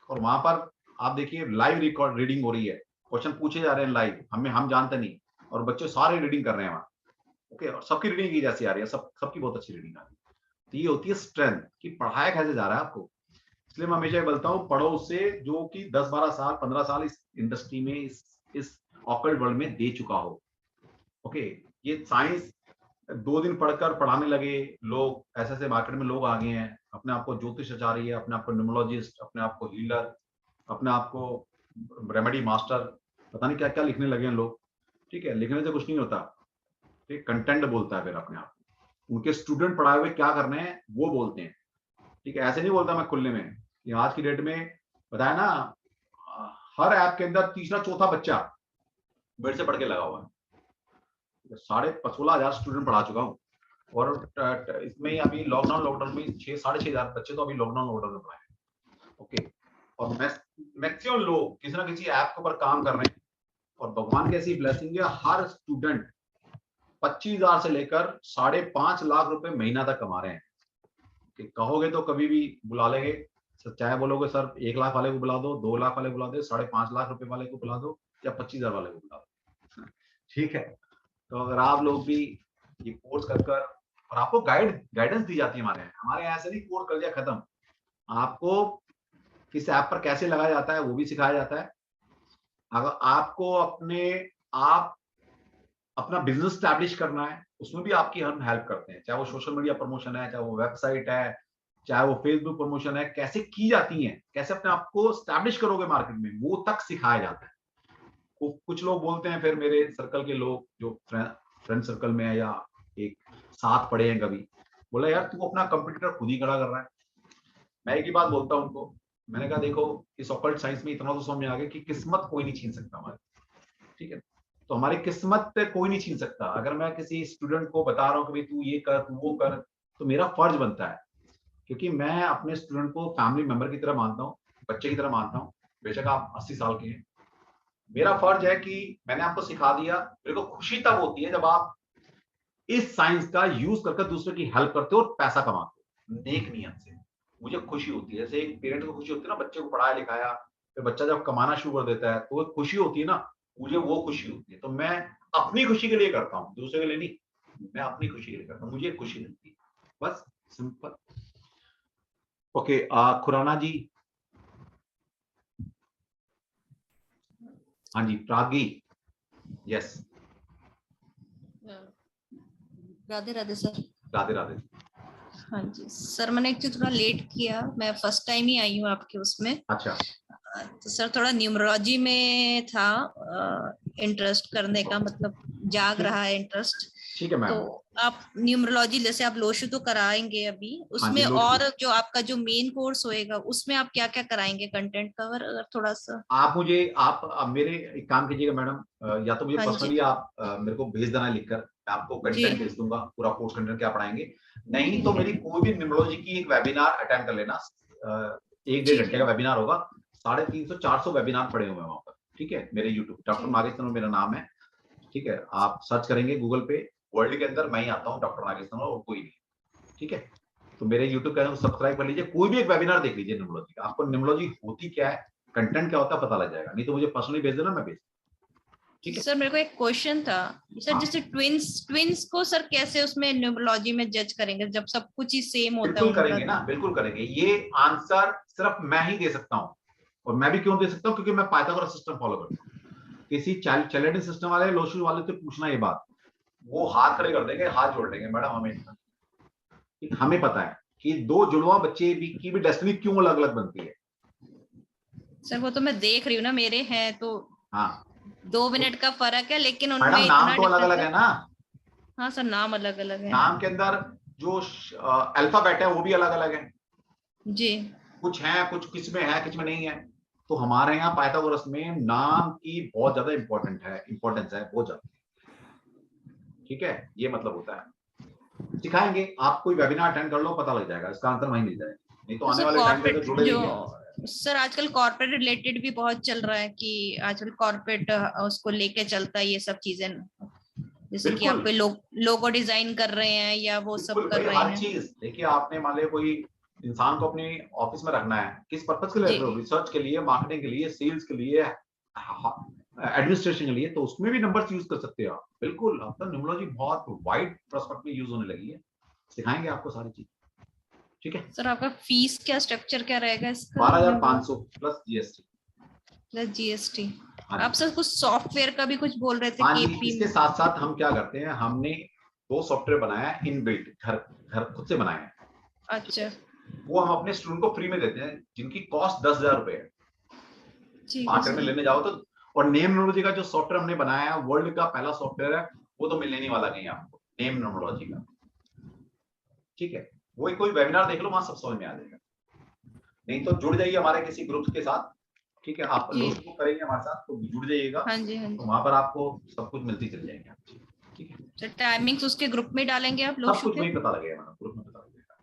और वहां पर आप देखिए लाइव रिकॉर्ड रीडिंग हो रही है, क्वेश्चन पूछे जा रहे हैं लाइव, हम जानते नहीं, और बच्चे सारे रीडिंग कर रहे हैं वहां। ओके, और सबकी रीडिंग की जैसी आ रही है, सबकी बहुत अच्छी रीडिंग आ रही है। तो ये होती है स्ट्रेंथ कि पढ़ाया कैसे जा रहा है आपको। इसलिए मैं हमेशा बोलता हूँ, पढ़ो उससे जो कि 10-12 साल 15 साल इस इंडस्ट्री में, इस ऑकल्ट वर्ल्ड में दे चुका हो। ओके, ये साइंस 2 दिन पढ़कर पढ़ाने लगे लोग, ऐसे ऐसे मार्केट में लोग आ गए हैं, अपने आप को ज्योतिषाचार्य, अपने आप को न्यूमरोलॉजिस्ट, अपने आप को हीलर, अपने आप को रेमेडी मास्टर, पता नहीं क्या क्या लिखने लगे हैं लोग। ठीक है, लिखने से कुछ नहीं होता, ठीक, कंटेंट बोलता है फिर अपने आप। उनके स्टूडेंट पढ़ाए हुए क्या करने हैं वो बोलते हैं। ठीक है, ऐसे नहीं बोलता मैं खुले में कि आज की डेट में बताया ना, हर ऐप के अंदर तीसरा चौथा बच्चा मेरे से पढ़ के लगा हुआ है। 16,500 स्टूडेंट पढ़ा चुका हूँ, और इसमें अभी लॉकडाउन में 6,500 बच्चे तो अभी लॉकडाउन में पढ़ाए। ओके, और मैक्सिमम लोग किसी ना किसी ऐप के ऊपर काम कर रहे हैं, और भगवान की ऐसी ब्लेसिंग है, हर स्टूडेंट 25,000 से लेकर 5.5 लाख रुपए महीना तक कमा रहे हैं। कि कहोगे तो कभी भी बुला लेंगे, चाहे बोलोगे सर 1 लाख वाले को बुला दो, 2 लाख वाले को बुला दो, 5.5 लाख रुपए वाले को बुला दो, या 25,000 वाले को बुला दो। ठीक है, तो अगर आप लोग भी ये कोर्स कर और आपको गाइडेंस दी जाती है, हमारे यहाँ ऐसे नहीं कोर्स कर दिया खत्म, आपको किस ऐप पर कैसे लगाया जाता है वो भी सिखाया जाता है। अगर आपको अपना बिजनेस स्टैब्लिश करना है, उसमें भी आपकी हम हेल्प करते हैं, चाहे वो सोशल मीडिया प्रमोशन है, चाहे वो वेबसाइट है, चाहे वो फेसबुक प्रमोशन है, कैसे की जाती है, कैसे अपने आप को स्टैब्लिश करोगे मार्केट में, वो तक सिखाया जाता है। कुछ लोग बोलते हैं, फिर मेरे सर्कल के लोग जो फ्रेंड सर्कल में है या एक साथ पढ़े हैं, कभी बोला यार तू अपना कंप्यूटर खुद ही खड़ा कर रहा है। मैं एक ही बात बोलता हूँ उनको, मैंने कहा देखो इस ऑकल्ट साइंस में इतना तो समझ में आ गया कि किस्मत कोई नहीं छीन सकता हमारी। ठीक है, तो हमारी किस्मत कोई नहीं छीन सकता। अगर मैं किसी स्टूडेंट को बता रहा हूँ कि भाई तू ये कर, तू वो कर, तो मेरा फर्ज बनता है, क्योंकि मैं अपने स्टूडेंट को फैमिली मेंबर की तरह मानता हूँ, बच्चे की तरह मानता हूँ। बेशक आप 80 साल के हैं, मेरा फर्ज है कि मैंने आपको सिखा दिया। मेरे को खुशी तब होती है जब आप इस साइंस का यूज करके दूसरे की हेल्प करते हो और पैसा कमाते हो नेक नियत से। मुझे खुशी होती है, जैसे एक पेरेंट को खुशी होती है ना, बच्चे को पढ़ाया लिखाया, फिर बच्चा जब कमाना शुरू कर देता है तो वो खुशी होती है ना, मुझे वो खुशी होती है। तो मैं अपनी खुशी के लिए करता हूँ, दूसरे के लिए नहीं, मैं अपनी खुशी के लिए करता हूँ, मुझे खुशी मिलती है, बस सिंपल। ओके, खुराना जी, हाँ जी, प्रागी, यस, राधे राधे सर। राधे राधे। हाँ जी सर, मैंने एक्चुअली थोड़ा लेट किया, मैं फर्स्ट टाइम ही आई हूँ आपके उसमें। अच्छा, तो सर थोड़ा न्यूमरोलॉजी में था इंटरेस्ट करने का, मतलब जाग रहा है इंटरेस्ट। ठीक है मैम। तो आप न्यूमरोलॉजी जैसे आप लोशु तो कराएंगे अभी उसमें, और जो आपका जो मेन कोर्स होएगा उसमें आप क्या क्या कराएंगे, कंटेंट कवर अगर थोड़ा सा आप मेरे एक काम कीजिएगा मैडम, या तो मुझे पर्सनली आप मेरे को भेज देना लिखकर, मैं आपको कंटेंट भेज दूंगा, पूरा कोर्स कंटेंट क्या पढ़ाएंगे। नहीं तो मेरी कोई भी न्यूमरोलॉजी की एक वेबिनार अटेंड कर लेना, 1-1.5 घंटे का वेबिनार होगा, 350-400 वेबिनार पड़े हुए हैं वहां पर। ठीक है, मेरे यूट्यूब डॉक्टर नागेश तनवर मेरा नाम है। ठीक है, आप सर्च करेंगे गूगल पे, वर्ल्ड के अंदर मैं ही आता हूँ, डॉक्टर नागेश तनवर, और कोई नहीं। ठीक है, तो मेरे यूट्यूब चैनल को सब्सक्राइब कर लीजिए, कोई भी एक वेबिनार देख लीजिए न्यूमरोलॉजी का, आपको न्यूमरोलॉजी होती क्या है, कंटेंट क्या होता है पता लग जाएगा। नहीं तो मुझे पर्सनली भेज देना, मैं भेज। ठीक है सर, मेरे को एक क्वेश्चन था सर, जैसे ट्विंस को सर कैसे उसमें न्यूमरोलॉजी में जज करेंगे जब सब कुछ ही सेम होता है? बिल्कुल करेंगे ना, बिल्कुल करेंगे। ये आंसर सिर्फ मैं ही दे सकता हूँ, और मैं भी क्यों दे सकता हूँ, क्योंकि मैं पाइथागोरस सिस्टम फॉलो करता हूँ। किसी चैलेंजिंग सिस्टम वाले, लोशु वाले से पूछना ये बात, वो हाथ खड़े कर देंगे, हाथ जोड़ देंगे, मैडम हमें पता है कि दो जुड़वा बच्चे भी की भी डेस्टिनी क्यों अलग अलग बनती है। सर वो तो मैं देख रही हूँ ना, मेरे हैं तो हाँ 2 मिनट का फर्क है, लेकिन उनमें मैडम, इतना नाम तो अलग अलग difference है ना। हाँ सर, नाम अलग अलग है नाम के अंदर जो अल्फाबेट है वो भी अलग अलग है। जी। कुछ है, कुछ किस में है, किस में नहीं है। तो हमारे यहाँ पाइथागोरस में नाम की बहुत ज्यादा इंपॉर्टेंस है बहुत ज्यादा। ठीक है, ये मतलब होता है। सिखाएंगे, आप कोई वेबिनार अटेंड कर लो, पता लग जाएगा, इसका आंसर वहीं मिल जाएगा। नहीं तो आने वाले टाइम पे तो जुड़े जो सर आजकल कॉर्पोरेट रिलेटेड भी बहुत चल रहा है कि आजकल कॉर्पोरेट उसको लेके चलता है ये सब चीजें, जैसे कि आप कोई लोगो डिजाइन कर रहे हैं या वो सब कर रहे हर हैं। चीज देखिए, आपने मान लिया कोई इंसान को अपने ऑफिस में रखना है, किस पर्पज के लिए रख रहे हो? रिसर्च के लिए, मार्केटिंग के लिए, सेल्स के लिए, एडमिनिस्ट्रेशन के लिए, तो उसमें भी नंबर्स यूज कर सकते हो आप। बिल्कुल, अब तो न्यूमरोलॉजी बहुत वाइड पर्सपेक्टिव में यूज होने लगी है। सिखाएंगे आपको सारी चीज। ठीक है सर, आपका फीस क्या स्ट्रक्चर क्या रहेगा इसका? 12,500 प्लस जीएसटी। Plus GST. आप सर कुछ सॉफ्टवेयर का भी कुछ बोल रहे थे। हाँ जी, इसके साथ साथ हम क्या करते हैं, हमने 2 सॉफ्टवेयर बनाया है इनबिल्ट, घर खुद से बनाए हैं। अच्छा। वो हम अपने स्टूडेंट को फ्री में देते हैं, जिनकी कॉस्ट 10,000 रुपए है। मार्केट में लेने जाओ तो। और नेम न्यूमरोलॉजी का जो सॉफ्टवेयर हमने बनाया है, वर्ल्ड का पहला सॉफ्टवेयर है, वो तो मिलने नहीं वाला कहीं आपको, नेम न्यूमरोलॉजी का। ठीक है, वो कोई वेबिनार देख लो, वहां सब समझ में आ जाएगा। नहीं तो जुड़ जाइए हमारे किसी ग्रुप के साथ। ठीक है, आप लोग करेंगे हमारे साथ तो जुड़ जाइएगा। हाँ जी, हाँ जी। तो वहां पर आपको सब कुछ मिलती चल जाएगी आपकी। ठीक है सर, टाइमिंग्स उसके ग्रुप में डालेंगे आप लोग? सब कुछ वहीं पता लगेगा मैडम, ग्रुप में पता लगेगा।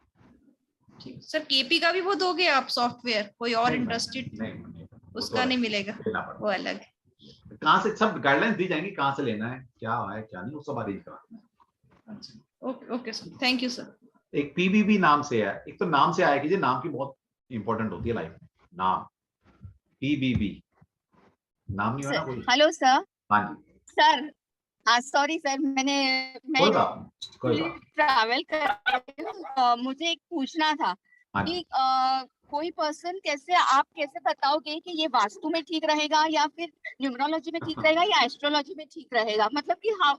ठीक। सर, केपी का भी वो दोगे आप सॉफ्टवेयर? कोई और इंटरेस्टेड? नहीं, उसका नहीं मिलेगा, वो अलग। कहाँ से सब गाइडलाइंस दी जाएंगी, कहाँ से लेना है, क्या है क्या नहीं, वो सब अरेंज करना है। Okay okay sir, thank you sir. एक पीबीबी नाम से है, एक तो नाम से आया कीजिए, नाम की बहुत इंपॉर्टेंट होती है लाइफ में। नाम पीबीबी, नाम नहीं होना कोई। Hello sir. हाँ जी सर, सॉरी सर, मैं ट्रैवल कर मुझे एक पूछना था कि कोई पर्सन कैसे, आप कैसे बताओगे कि ये वास्तु में ठीक रहेगा या फिर न्यूमरोलॉजी में ठीक रहेगा या एस्ट्रोलॉजी में ठीक रहेगा? मतलब कि हाँ,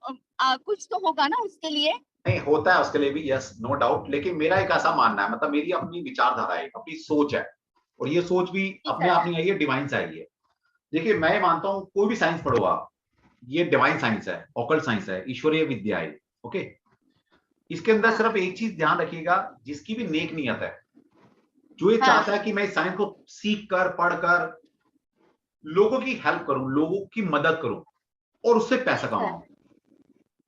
कुछ तो होगा ना उसके लिए। नहीं होता है उसके लिए भी, यस नो डाउट। लेकिन मेरा एक ऐसा मानना है, मतलब मेरी अपनी विचारधारा है, अपनी सोच है, और ये सोच भी अपने आप नहीं आई है, डिवाइन से आई है। देखिए, मैं मानता हूँ कोई भी साइंस पढ़ो आप, ये डिवाइन साइंस है, ऑकल्ट साइंस है, ईश्वरीय विद्या है। ओके, इसके अंदर सिर्फ एक चीज ध्यान रखिएगा, जिसकी भी नेक नियत है, जो ये चाहता है कि मैं इस साइंस को सीख कर, पढ़कर लोगों की हेल्प करूं, लोगों की मदद करूं और उससे पैसा कमाऊं,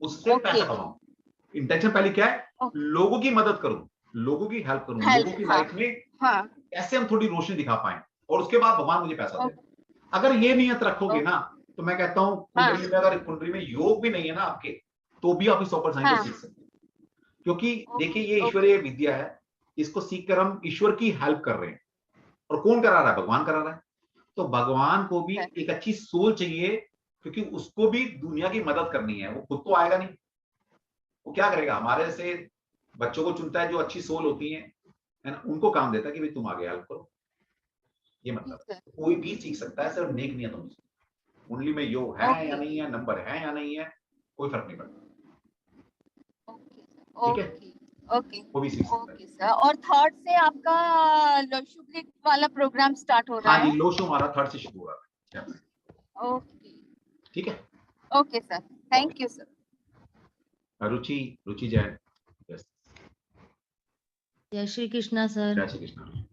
उससे पैसा कमाऊं। इंटेंशन पहले क्या है, लोगों की मदद करूं, लोगों की हेल्प करूं, लोगों की लाइफ में कैसे हम थोड़ी रोशनी दिखा पाए, और उसके बाद भगवान मुझे पैसा दे। अगर ये नियत रखोगे ना, तो मैं कहता हूँ कुंडली में, अगर कुंडली में योग भी नहीं है ना आपके, तो भी आप इस ऑपर साइन को सीख सकते हैं। क्योंकि देखिए, ये ईश्वरीय विद्या है, इसको सीखकर हम ईश्वर की हेल्प कर रहे हैं। और कौन करा रहा है? भगवान करा रहा है। तो भगवान को भी एक अच्छी सोल चाहिए, क्योंकि उसको भी दुनिया की मदद करनी है। वो खुद तो आएगा नहीं, वो क्या करेगा? हमारे से बच्चों को चुनता है जो अच्छी सोल होती है ना, उनको काम देता है कि भाई तुम आगे हेल्प करो। ये मतलब कोई भी सीख सकता है, सिर्फ नेक नियत होनी चाहिए। कुंडली में योग है या नहीं है, नंबर है या नहीं है, कोई फर्क नहीं पड़ता। ठीक है, ओके वो भी सीख सकता है। सर। और थर्ड से आपका लोशुब्रिक वाला प्रोग्राम स्टार्ट हो रहा है? हाँ जी, लोशो हमारा थर्ड से शुरू हो रहा है। ओके, ठीक है, okay sir, thank you sir. Ruchi Jain. जय श्री कृष्णा सर। जय श्री कृष्णा।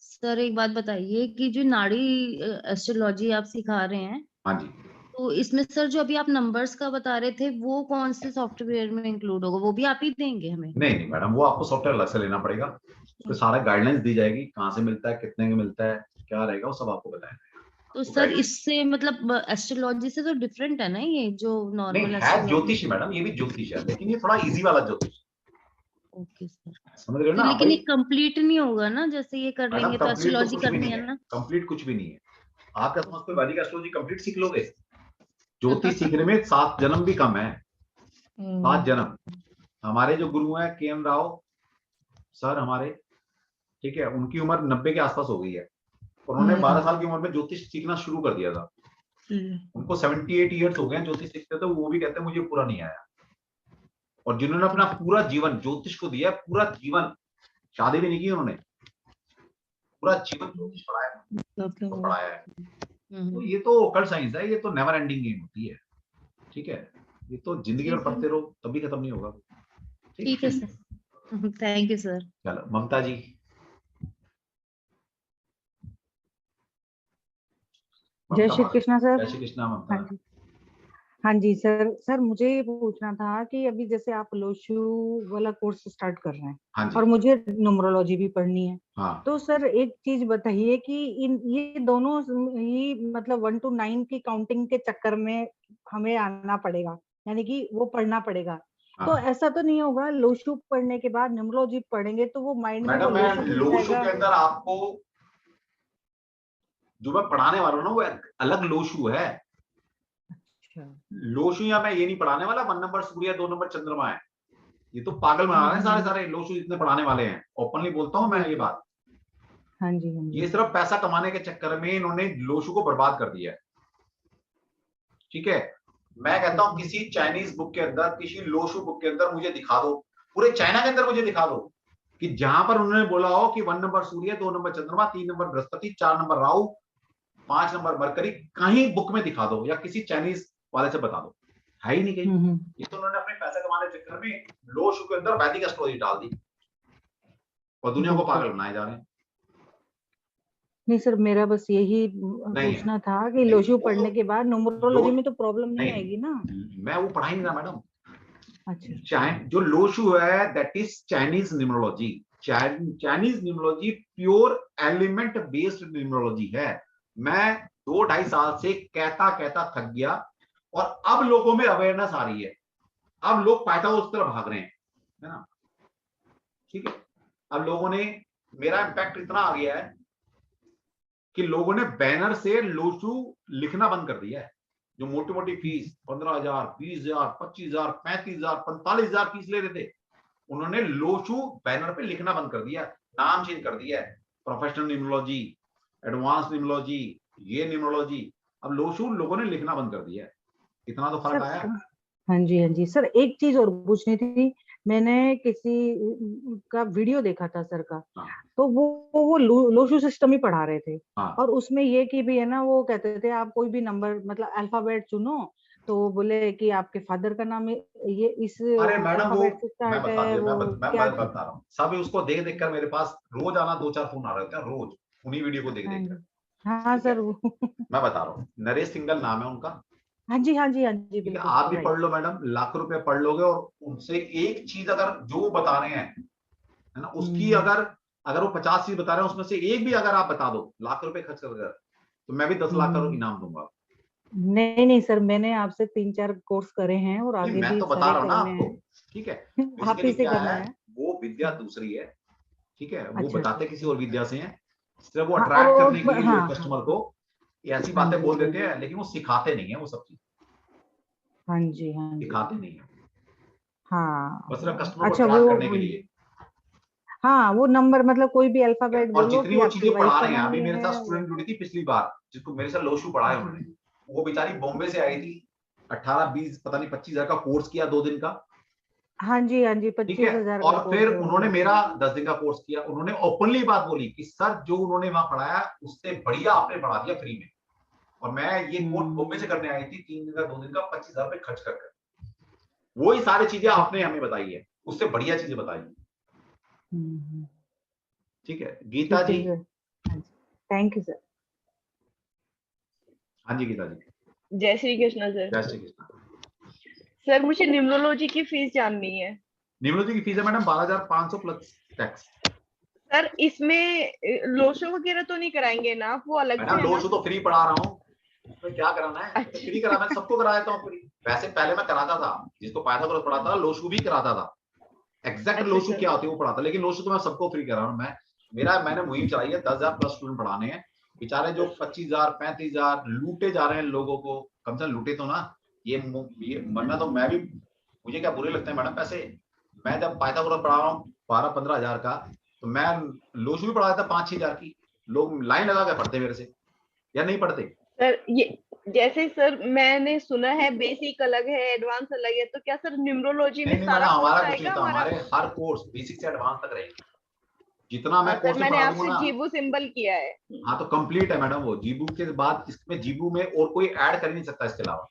सर, एक बात बताइए कि जो नाड़ी एस्ट्रोलॉजी आप सिखा रहे हैं, हाँ जी, तो इसमें सर जो अभी आप नंबर्स का बता रहे थे, वो कौन से सॉफ्टवेयर में इंक्लूड होगा? वो भी आप ही देंगे हमें? नहीं मैडम, वो आपको सॉफ्टवेयर अलग से लेना पड़ेगा। उसमें सारा गाइडलाइंस दी जाएगी, कहाँ से मिलता है, कितने में मिलता है, क्या रहेगा, वो सब आपको बताया जाएगा। तो सर इससे मतलब एस्ट्रोलॉजी से तो डिफरेंट है ना ये जो नॉर्मल है? ज्योतिष मैडम, ये भी ज्योतिष है, लेकिन ये थोड़ा इजी वाला ज्योतिष। ओके सर, समझ रहे हो ना? लेकिन ये कंप्लीट नहीं होगा ना, जैसे ये कर लेंगे तो एस्ट्रोलॉजी करनी है ना? कंप्लीट कुछ भी नहीं है। आप क्या समझते हो वैदिक एस्ट्रोलॉजी कंप्लीट सीख लोगे? ज्योतिष सीखने में 7 जन्म भी कम है। 7 जन्म। हमारे जो गुरु हैं के.एम. राव सर हमारे, ठीक है, उनकी उम्र 90 के आसपास हो गई है, और उन्होंने 12 साल की उम्र में ज्योतिष सीखना शुरू कर दिया था। उनको 78 ईयर्स हो गए ज्योतिष सीखते, तो वो भी कहते हैं मुझे पूरा नहीं आया। और जिन्होंने अपना पूरा जीवन ज्योतिष को दिया, पूरा जीवन शादी भी नहीं की उन्होंने, पूरा जीवन ज्योतिष पढ़ाया है। तो ये तो ओकल्ट साइंस है, ये तो नेवर एंडिंग गेम होती है, ठीक है। ये तो जिंदगी भर पढ़ते रहो तभी खत्म नहीं होगा। ठीक है सर, थैंक यू सर। चलो ममता जी। जय श्री कृष्णा सर। जय श्री कृष्णा ममता। हाँ जी सर। सर मुझे ये पूछना था कि अभी जैसे आप लोशु वाला कोर्स स्टार्ट कर रहे हैं और मुझे न्यूमरोलॉजी भी पढ़नी है, तो सर एक चीज बताइए कि ये दोनों ही मतलब 1 to 9 की काउंटिंग के चक्कर में हमें आना पड़ेगा, यानी कि वो पढ़ना पड़ेगा। तो ऐसा तो नहीं होगा लोशु पढ़ने के बाद न्यूमरोलॉजी पढ़ेंगे तो वो माइंड में मैडम लोशु के अंदर आपको जो मैं पढ़ाने वाला हूँ ना वो अलग लोशु है। लोशु या मैं ये नहीं पढ़ाने वाला 1 नंबर सूर्य 2 नंबर चंद्रमा है, ये तो पागल बना रहे हैं सारे लोशु जितने पढ़ाने वाले हैं। ओपनली बोलता हूँ मैं ये बात। हाँ जी। ये सिर्फ पैसा कमाने के चक्कर में इन्होंने लोशु को बर्बाद कर दिया है, ठीक है। मैं कहता हूँ किसी चाइनीज बुक के अंदर, किसी लोशु बुक के अंदर मुझे दिखा दो, पूरे चाइना के अंदर मुझे दिखा दो कि जहां पर उन्होंने बोला हो कि 1 नंबर सूर्य 2 नंबर चंद्रमा 3 number Brihaspati 4 number Rahu 5 number mercury, कहीं बुक में दिखा दो या किसी चाइनीज वाले से बता दो, है ही नहीं कहीं। ये तो उन्होंने अपने पैसे कमाने के चक्कर में लोशु के अंदर वैदिक एस्ट्रोलॉजी डाल दी और दुनिया को पागल बनाए जा रहे हैं। नहीं सर, मेरा बस यही पूछना था कि लोशु पढ़ने के बाद न्यूमरोलॉजी में तो प्रॉब्लम नहीं आएगी ना। मैं वो पढ़ा ही नहीं रहा मैडम। अच्छा, जो लोशु है that is Chinese numerology. Chinese numerology pure element based numerology है। मैं 2-2.5 साल से कहता थक गया और अब लोगों में अवेयरनेस आ रही है। अब लोग पाइथागोरस की तरफ भाग रहे हैं, है ना, ठीक है। अब लोगों ने, मेरा इम्पैक्ट इतना आ गया है कि लोगों ने बैनर से लोशु लिखना बंद कर दिया है। जो मोटी मोटी फीस 15,000, 20,000, 25,000, 35,000, 45,000 फीस ले रहे थे, उन्होंने लोशु बैनर पे लिखना बंद कर दिया, नाम चेंज कर दिया है। प्रोफेशनल न्यूमरोलॉजी, एडवांस न्यूमरोलॉजी, ये न्यूमरोलॉजी, अब लोशु लोगों ने लिखना बंद कर दिया है। इतना तो फर्क आया। हाँ जी सर। एक चीज और पूछनी थी, मैंने किसी का वीडियो देखा था सर का, तो वो लोशु सिस्टम ही पढ़ा रहे थे। और उसमें ये कि भी है ना, वो कहते थे आप कोई भी नंबर मतलब अल्फाबेट चुनो, तो बोले कि आपके फादर का नाम ये इस अल्फाबेट से स्टार्ट है। मैं बता रहा हूँ, सब उसको देख कर मेरे पास रोज आना 2-4 फोन आ रहे थे रोज उन्हीं वीडियो को देख कर। हाँ सर। मैं बता रहा हूँ, नरेश सिंगल नाम है उनका। हाँ जी बिल्कुल। आप भी पढ़ लो मैडम, लाख रुपए पढ़ लोगे और उनसे एक चीज अगर जो वो बता रहे हैं, है ना, उसकी अगर वो 50 चीज बता रहे हैं उसमें से एक भी अगर आप बता दो लाख रुपए खर्च कर, तो मैं भी 10 लाख का इनाम दूंगा। नहीं सर, मैंने आपसे 3-4 कोर्स करे हैं और आगे मैं भी तो बता रहा हूँ ना आपको, ठीक है। आप ही से करना है। वो विद्या दूसरी है, ठीक है। वो बताते किसी और विद्या से हैं, सिर्फ वो हाँ, अट्रैक्ट करने के लिए कस्टमर हाँ। को ऐसी बातें बोल देते हैं, लेकिन वो सिखाते नहीं है वो सब चीज। हाँ जी सिखाते नहीं है। हाँ, बस सिर्फ कस्टमर को अच्छा अट्रैक्ट करने के लिए। हाँ, वो नंबर मतलब कोई भी अल्फाबेट और बोलो जितनी वो चीजें पढ़ा रहे हैं, अभी मेरे साथ स्टूडेंट जुड़ी थी पिछली बार, जिसको मेरे साथ लोशु पढ़ाया उन्होंने, वो बेचारी बॉम्बे से आई थी, 18-20 पता नहीं 25,000 का कोर्स किया 2 दिन का। हाँ जी 25,000 और फिर उन्होंने मेरा 10 दिन का कोर्स किया। उन्होंने ओपनली बात बोली कि सर जो उन्होंने वहां पढ़ाया उससे बढ़िया आपने पढ़ा दिया फ्री में, और मैं ये कोर्स बॉम्बे से करने आई थी 3 दिन का 2 दिन का 25,000 रुपए खर्च कर। वही सारी चीजें आपने हमें बताई है, उससे बढ़िया चीजें बताई, ठीक है। Geeta ji. Thank you sir. हाँ जी गीता जी। जय श्री कृष्ण सर। जय श्री कृष्ण। सर मुझे न्यूमरोलॉजी की फीस जाननी है। न्यूमरोलॉजी की फीस है मैडम 12,500 प्लस टैक्स। सर इसमें लोशो वगैरह तो नहीं कराएंगे ना आप? वो अलग से है। लोशो तो फ्री पढ़ा रहा हूँ, तो क्या कराना है? अच्छा। फ्री कराना है, सबको करा देता हूँ फ्री। वैसे पहले मैं कराता था, जिसको पाइथागोरस पढ़ाता था लोशो भी कराता था। एग्जैक्ट लोशो क्या होती है वो पढ़ाता, लेकिन लोशो तो मैं सबको फ्री करा रहा हूँ। मैंने मुहिम चलाई है, 10,000 प्लस स्टूडेंट पढ़ाने हैं। बेचारे जो 25,000 35,000 लूटे जा रहे हैं लोगों को, कम से कम लूटे तो ना। ये मरना तो मैं भी, मुझे क्या बुरे लगते हैं मैडम पैसे। मैं जब पाइथागोरस पढ़ा रहा हूँ 12-15 हजार का, तो मैं लोशो भी पढ़ा देता 5-6 हजार की। लोग लाइन लगा के पढ़ते मेरे से, या नहीं पढ़ते? सर ये जैसे सर मैंने सुना है बेसिक अलग है, एडवांस अलग है, तो क्या सर न्यूमरोलॉजी में सारा हमारा कुछ नहीं था, हमारे हर कोर्स बेसिक से एडवांस तक रहेगा। जितना मैं कोर्स में मैंने पढ़ा दूंगा आपसे ना, जीबू सिंबल किया है। हाँ तो कंप्लीट है मैडम वो। जीबू के बाद इसमें जीबू में और कोई ऐड कर ही नहीं सकता इसके अलावा।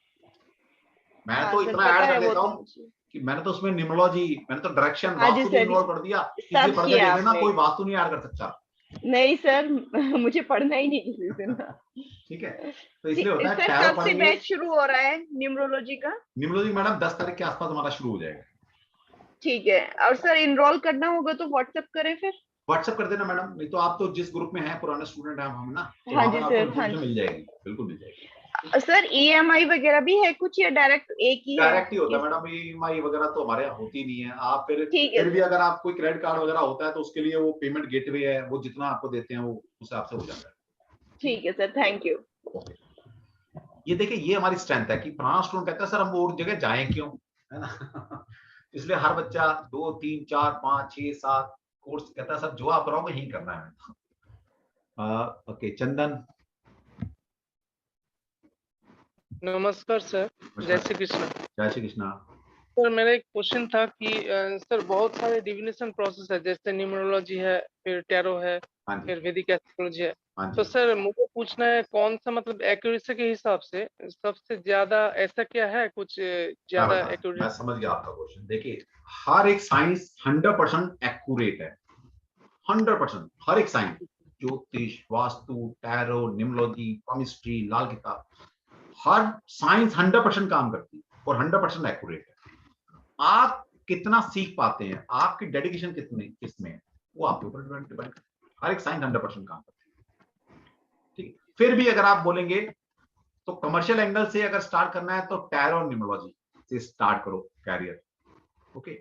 मैं तो इतना ऐड कर देता हूँ कि मैंने तो उसमें न्यूमरोलॉजी, मैंने तो डायरेक्शन, वास्तु भी इन्वॉल्व कर दिया। किसी पढ़ के देख लेना, कोई वास्तु नहीं ऐड कर सकता। नहीं सर, मुझे पढ़ना ही नहीं किसी से। ठीक है, तो इसलिए होता है। सर कब से बैच शुरू हो रहा है न्यूमरोलॉजी का? न्यूमरोलॉजी मैडम 10 तारीख के आसपास हमारा शुरू हो जाएगा। ठीक है, और सर इनरोल करना होगा तो व्हाट्सएप करें फिर? व्हाट्सएप कर देना मैडम, नहीं तो आप तो जिस ग्रुप में हैं पुराने स्टूडेंट हैं हम ना, तो हाँ जी सर, हाँ मिल जाएगी, बिल्कुल मिल जाएगी। सर EMI वगैरह भी है कुछ या डायरेक्ट एक ही है? डायरेक्ट ही होता है मैडम, EMI वगैरह तो हमारे यहाँ होती नहीं है। आप फिर भी अगर आप कोई क्रेडिट कार्ड वगैरह होता है तो उसके लिए वो पेमेंट गेटवे है, वो जितना आपको देते हैं वो उस हिसाब से हो जाता है। ठीक है सर, थैंक यू। ये देखिए, ये हमारी स्ट्रेंथ है कि पुराना स्टूडेंट कहता है सर हम और जगह जाएं क्यों, है ना। इसलिए हर बच्चा 2, 3, 4, 5, 6, 7 कोर्स कहता है सर जो आप कराओगे यही करना है। ओके, चंदन। नमस्कार सर, जय श्री कृष्ण। जय श्री कृष्ण। सर मेरा एक क्वेश्चन था कि सर बहुत सारे डिविनेशन प्रोसेस है, जैसे न्यूमरोलॉजी है, फिर टैरो है, फिर वैदिक एस्ट्रोलॉजी है। तो सर मुझे पूछना है कौन सा मतलब एक्यूरेसी के हिसाब से सबसे ज्यादा ऐसा क्या है कुछ ज्यादा एक्यूरेट? मैं समझ गया आपका क्वेश्चन। देखिए, हर एक साइंस 100% एक्यूरेट है, 100%। हर एक साइंस, ज्योतिष, वास्तु, टैरो, न्यूमरोलॉजी, केमिस्ट्री, लाल किताब, हर साइंस 100% काम करती है और 100% एक्यूरेट है। आप कितना सीख पाते हैं, आपकी डेडिकेशन किसमें है, वो आपके ऊपर डिपेंड करता है। हर एक साइंस 100% काम करती है। ठीक, फिर भी अगर आप बोलेंगे तो कमर्शियल एंगल से अगर स्टार्ट करना है तो टैरो और न्यूमरोलॉजी से स्टार्ट करो कैरियर। ओके,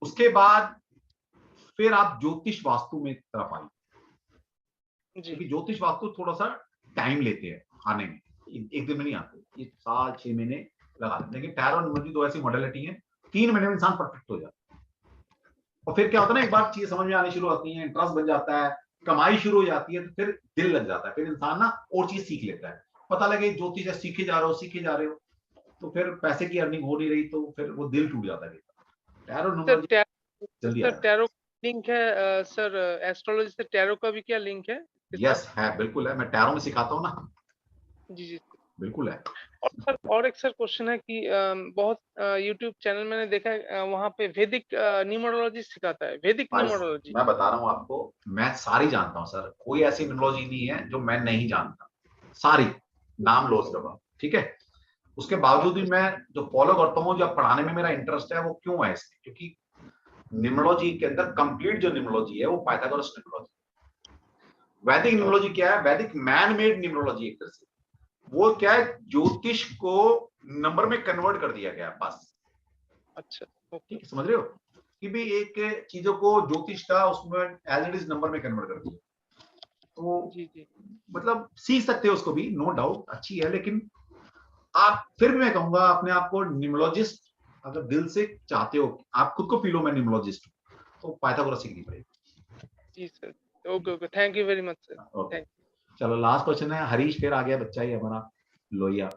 उसके बाद फिर आप ज्योतिष वास्तु में तरफ आइए, क्योंकि ज्योतिष वास्तु थोड़ा सा टाइम लेते हैं आने में, एक दिन में नहीं आते, ये 4-6 महीने लगा देते हैं। लेकिन टैरो और न्यूमरोलॉजी दो ऐसी मॉडलिटी है, 3 महीने में इंसान परफेक्ट हो जाता है। और फिर क्या होता है ना, एक बार चीजें समझ में आनी शुरू होती है, इंटरेस्ट बन जाता है, कमाई शुरू हो जाती है, तो फिर दिल लग जाता है, फिर इंसान ना और चीज सीख लेता है। पता लगे ज्योतिष सीखे जा रहे हो तो फिर पैसे की अर्निंग हो नहीं रही, तो फिर वो दिल टूट जाता है। टैरो न्यूमरोलॉजी टैरो लिंक है सर, एस्ट्रोलॉजी से टैरो का भी क्या लिंक है? यस है, बिल्कुल है। मैं टैरो में सिखाता हूँ ना। जी बिल्कुल है। और सर और एक सर क्वेश्चन है कि बहुत YouTube चैनल मैंने देखा है वहाँ पे वैदिक न्यूमरोलॉजी सिखाता है, वैदिक न्यूमरोलॉजी। मैं बता रहा हूँ आपको, मैं सारी जानता हूँ सर, कोई ऐसी न्यूमरोलॉजी नहीं है जो मैं नहीं जानता, सारी नाम लो उसका, ठीक है। उसके बावजूद भी मैं जो फॉलो करता हूँ, जो पढ़ाने में मेरा इंटरेस्ट है, वो क्यों है इसमें, क्योंकि न्यूमरोलॉजी के अंदर कंप्लीट जो न्यूमरोलॉजी है वो पाइथागोरस न्यूमरोलॉजी। वैदिक न्यूमरोलॉजी क्या है? वैदिक मैन मेड न्यूमरोलॉजी एक तरह से। वो क्या है, ज्योतिष को नंबर में कन्वर्ट कर दिया गया बस। अच्छा, ठीक है, समझ रहे हो कि भी एक चीजों को ज्योतिष का उसमें एज इट इज नंबर में कन्वर्ट कर दिया। तो जी मतलब सीख सकते हो उसको भी, नो डाउट, अच्छी है। लेकिन आप फिर भी मैं कहूंगा अपने आप को न्यूमरोलॉजिस्ट अगर दिल से चाहते हो, आप खुद को फील हो मैं न्यूमरोलॉजिस्ट हूँ, तो पाइथागोरस सीखनी पड़ेगी। जी sir, okay, thank you very much sir. चलो लास्ट क्वेश्चन है, हरीश फिर आ गया, बच्चा ही हमारा लोहिया,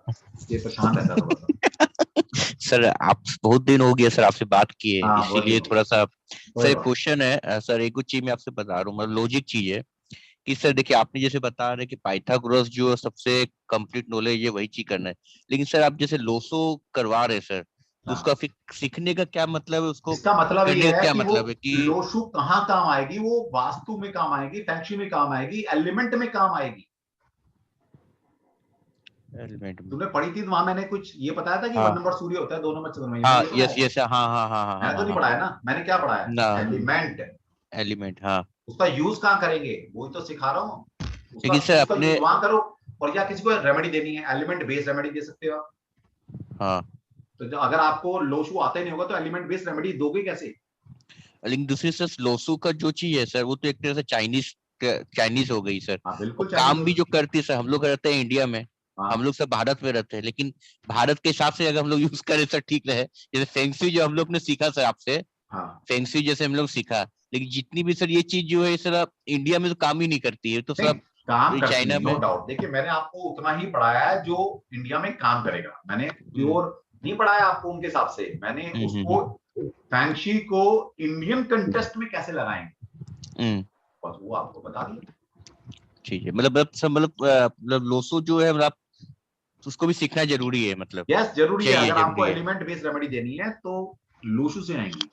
ये परेशान रहता है थोड़ा सा। सर आप बहुत दिन हो गया सर आपसे बात किए, इसीलिए थोड़ा सा सर क्वेश्चन है सर। एक चीज मैं आपसे बता रहा हूँ, मतलब लॉजिक चीज है कि सर देखिए आपने जैसे बता रहे कि पाइथागोरस जो सबसे कंप्लीट नॉलेज है वही चीज करना है, लेकिन सर आप जैसे लोसो करवा रहे सर, तो उसका फिर सीखने का क्या मतलब है? उसको इसका मतलब ये है क्या कि मतलब है कि लोशु कहाँ काम आएगी? वो वास्तु में काम आएगी, फैक्ट्री में काम आएगी, एलिमेंट में काम आएगी। एलिमेंट में तुमने पढ़ी थी वहां, मैंने कुछ ये बताया था कि 1 नंबर सूर्य होता है, 2 नंबर चंद्रमा। हाँ, यस हाँ मैंने तो नहीं पढ़ाया ना, मैंने क्या पढ़ाया? एलिमेंट। हाँ, उसका यूज कहाँ करेंगे वही तो सिखा रहा हूँ। लेकिन सर अपने वहां करो, और या किसी को रेमेडी देनी है, एलिमेंट बेस्ड रेमेडी दे सकते हो आप। हाँ, तो अगर आपको लोशु आता ही नहीं होगा तो एलिमेंट बेस्ड रेमेडी दोगे कैसे? लेकिन दूसरी सर लोसु का जो चीज है सर, वो तो एक तरह से चाइनीज हो गई सर। बिल्कुल काम भी जो करती है सर, हम लोग रहते हैं इंडिया में, हम लोग सब भारत में रहते हैं, लेकिन भारत के हिसाब से अगर हम लोग यूज करें सर ठीक रहे। जैसे फेंगशुई जो हम लोग ने सीखा सर आपसे, फेंगशुई जैसे हम लोग सीखा, लेकिन जितनी भी सर ये चीज जो है सर इंडिया में तो काम ही नहीं करती है, तो सर काम चाइना में। नो डाउट, देखिए मैंने आपको उतना ही पढ़ाया है जो इंडिया में काम करेगा। मैंने प्योर नहीं पढ़ाया आपको उनके हिसाब से, मैंने उसको फैंगशी को इंडियन कंटेस्ट में कैसे लगाएंगे बस वो आपको बता दिया। ठीक है, मतलब लोसो जो है मतलब उसको भी सीखना जरूरी है, मतलब यस जरूरी है। अगर आपको है। एलिमेंट बेस्ड रेमेडी देनी है तो लोशु से आएंगी,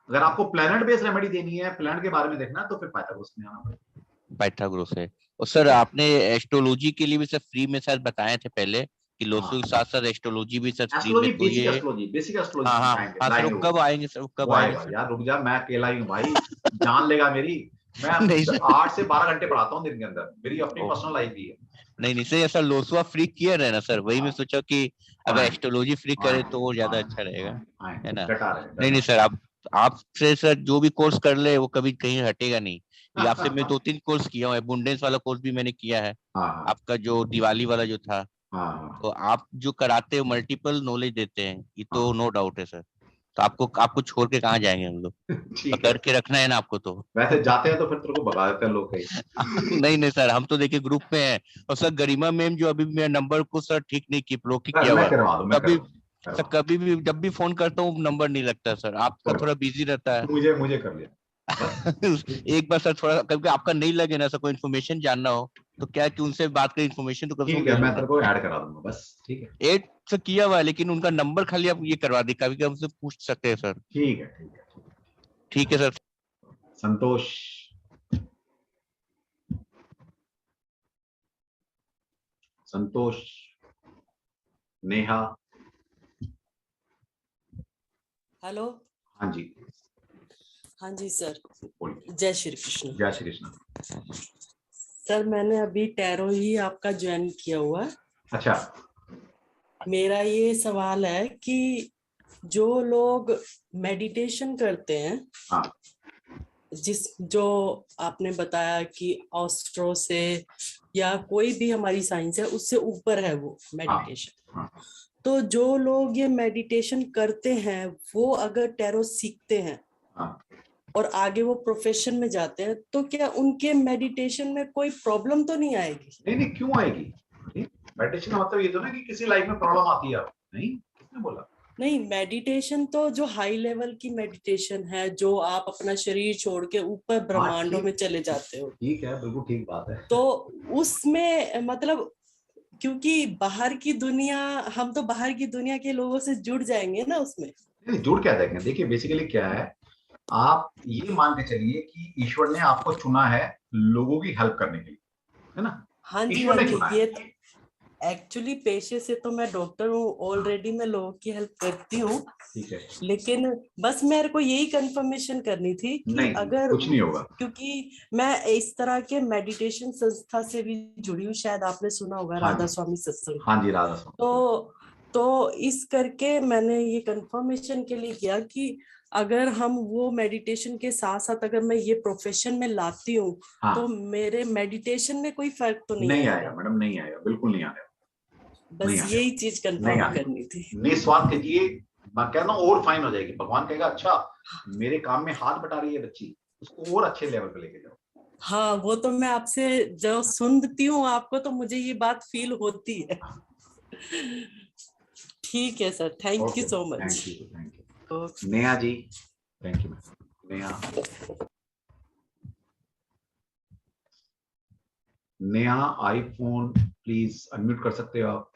अगर आपको प्लैनेट बेस्ड रेमेडी देनी है, प्लैनेट के बारे में देखना है, तो फिर पाइथागोरस में आना पड़ेगा। पाइथागोरस है। और सर आपने एस्ट्रोलॉजी के लिए भी सर फ्री में शायद बताए थे पहले कि लोसो के साथ साथ एस्ट्रोलॉजी भी सर फ्री में, तो ये बेसिक एस्ट्रोलॉजी हाँ सर वो कब आएंगे सर, वो कब आएंगे सर? यार रुक जा, मैं अकेला ही हूँ भाई, जान लेगा मेरी। मैं 8 से 12 घंटे पढ़ाता हूँ दिन के अंदर, मेरी अपनी पर्सनल लाइफ भी है। नहीं सर, ऐसा लोसुआ फ्री किया रहे ना सर, वही मैं सोचा कि अगर एस्ट्रोलॉजी फ्री करे तो वो ज्यादा अच्छा रहेगा, है ना? नहीं सर, आपसे सर जो भी कोर्स कर ले वो कभी कहीं हटेगा नहीं। आपसे मैं 2-3 कोर्स किया हूँ, एबुंडेंस वाला कोर्स भी मैंने किया है, आपका जो दिवाली वाला जो था, तो आप जो कराते हो मल्टीपल नॉलेज देते हैं, ये तो नो डाउट है सर। तो आपको छोड़ के कहाँ जाएंगे हम लोग, पकड़ के रखना है ना आपको। तो वैसे जाते हैं तो फिर तेरे को भगा देते हैं लोग कहीं। नहीं सर, हम तो देखिए ग्रुप में हैं। और सर गरिमा मैम जो अभी मेरे नंबर को सर ठीक नहीं की, ब्लॉक किया हुआ, कभी भी जब भी फोन करता हूँ नंबर नहीं लगता सर, आपका थोड़ा बिजी रहता है। मुझे कर लिया एक बार सर थोड़ा कभी आपका नहीं लगे ना सर, कोई इन्फॉर्मेशन जानना हो तो क्या कि उनसे बात करें, इन्फॉर्मेशन तो कभी मैं तेरे को ऐड करा दूंगा बस। ठीक है, ऐड सर किया हुआ है, लेकिन उनका नंबर खाली आप ये करवा दी, कभी हमसे पूछ सकते हैं सर। ठीक है सर। संतोष, नेहा। हेलो। हाँ जी। हाँ जी सर, जय श्री कृष्ण। जय श्री कृष्ण। सर मैंने अभी टैरो ही आपका ज्वाइन किया हुआ। अच्छा। मेरा ये सवाल है कि जो लोग मेडिटेशन करते हैं, जो आपने बताया कि ऑस्ट्रो से या कोई भी हमारी साइंस है उससे ऊपर है वो मेडिटेशन, तो जो लोग ये मेडिटेशन करते हैं वो अगर टैरो सीखते हैं और आगे वो प्रोफेशन में जाते हैं, तो क्या उनके मेडिटेशन में कोई प्रॉब्लम तो नहीं आएगी? नहीं, क्यों आएगी? मेडिटेशन का मतलब ये तो ना कि किसी लाइफ में प्रॉब्लम आती है। नहीं, किसने बोला? नहीं, मेडिटेशन तो जो हाई लेवल की मेडिटेशन है, जो आप अपना शरीर छोड़ के ऊपर ब्रह्मांडों में चले जाते हो। ठीक है, बिल्कुल ठीक बात है। तो उसमें मतलब क्योंकि बाहर की दुनिया, हम तो बाहर की दुनिया के लोगों से जुड़ जाएंगे ना उसमें। नहीं, जुड़ क्या जाएंगे? देखिए बेसिकली क्या है, आप ये मान के चलिए कि ईश्वर ने आपको चुना है लोगों की हेल्प करने के लिए, है ना? हाँ जी, हाँ जी। ये एक्चुअली पेशे से तो मैं डॉक्टर हूँ, ऑलरेडी मैं लोगों की हेल्प करती हूँ। ठीक है। लेकिन बस मेरे को यही कंफर्मेशन करनी थी कि नहीं, अगर कुछ नहीं होगा, क्योंकि मैं इस तरह के मेडिटेशन संस्था से भी जुड़ी हूँ, शायद आपने सुना होगा, राधा स्वामी सत्संग। हाँ जी, राधा स्वामी। तो इस करके मैंने ये कंफर्मेशन के लिए किया कि अगर हम वो मेडिटेशन के साथ साथ अगर मैं ये प्रोफेशन में लाती हूँ, तो मेरे मेडिटेशन में कोई फर्क तो नहीं आएगा? मैडम नहीं आएगा, बिल्कुल नहीं आएगा। बस यही चीज कंफर्म करनी थी। निस्वार्थ कीजिए, मैं कह रहा हूँ और फाइन हो जाएगी। भगवान कहेगा अच्छा मेरे काम में हाथ बटा रही है बच्ची, उसको और अच्छे लेवल पे लेके जाओ। हाँ, वो तो मैं आपसे जो सुनती हूँ आपको, तो मुझे ये बात फील होती है। ठीक है sir, thank you so much. Thank you. Neha ji, thank you. Neha iPhone please unmute कर सकते हो आप?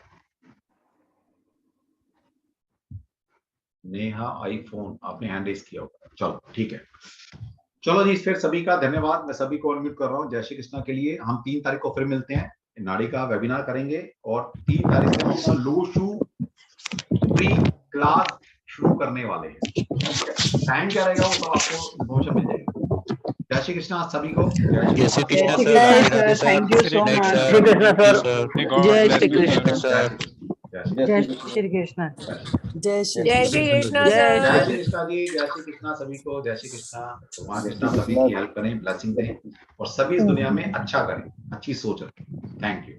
नेहा आईफोन, आपने हैंड रेज किया होगा। चलो ठीक है, चलो जी, फिर सभी का धन्यवाद। मैं सभी को अनम्यूट कर रहा हूँ। जय श्री कृष्णा के लिए हम 3 तारीख को फिर मिलते हैं, नाड़ी का वेबिनार करेंगे और 3 तारीख से हम लोशु फ्री क्लास शुरू करने वाले हैं। टाइम क्या रहेगा वो तो आपको इन्फॉर्मेशन मिल जाएगी। जय श्री कृष्णा सभी को। जय Shri Krishna sir, thank you so much. जय श्री कृष्ण जय सर। श्री कृष्ण। जय श्री कृष्णा सर। जय श्री कृष्णा जी, जय श्री कृष्णा सभी को। जय श्री कृष्णा। भगवान कृष्णा सभी की हेल्प करें, ब्लेसिंग दें और सभी इस दुनिया में अच्छा करें, अच्छी सोच रखें। Thank you.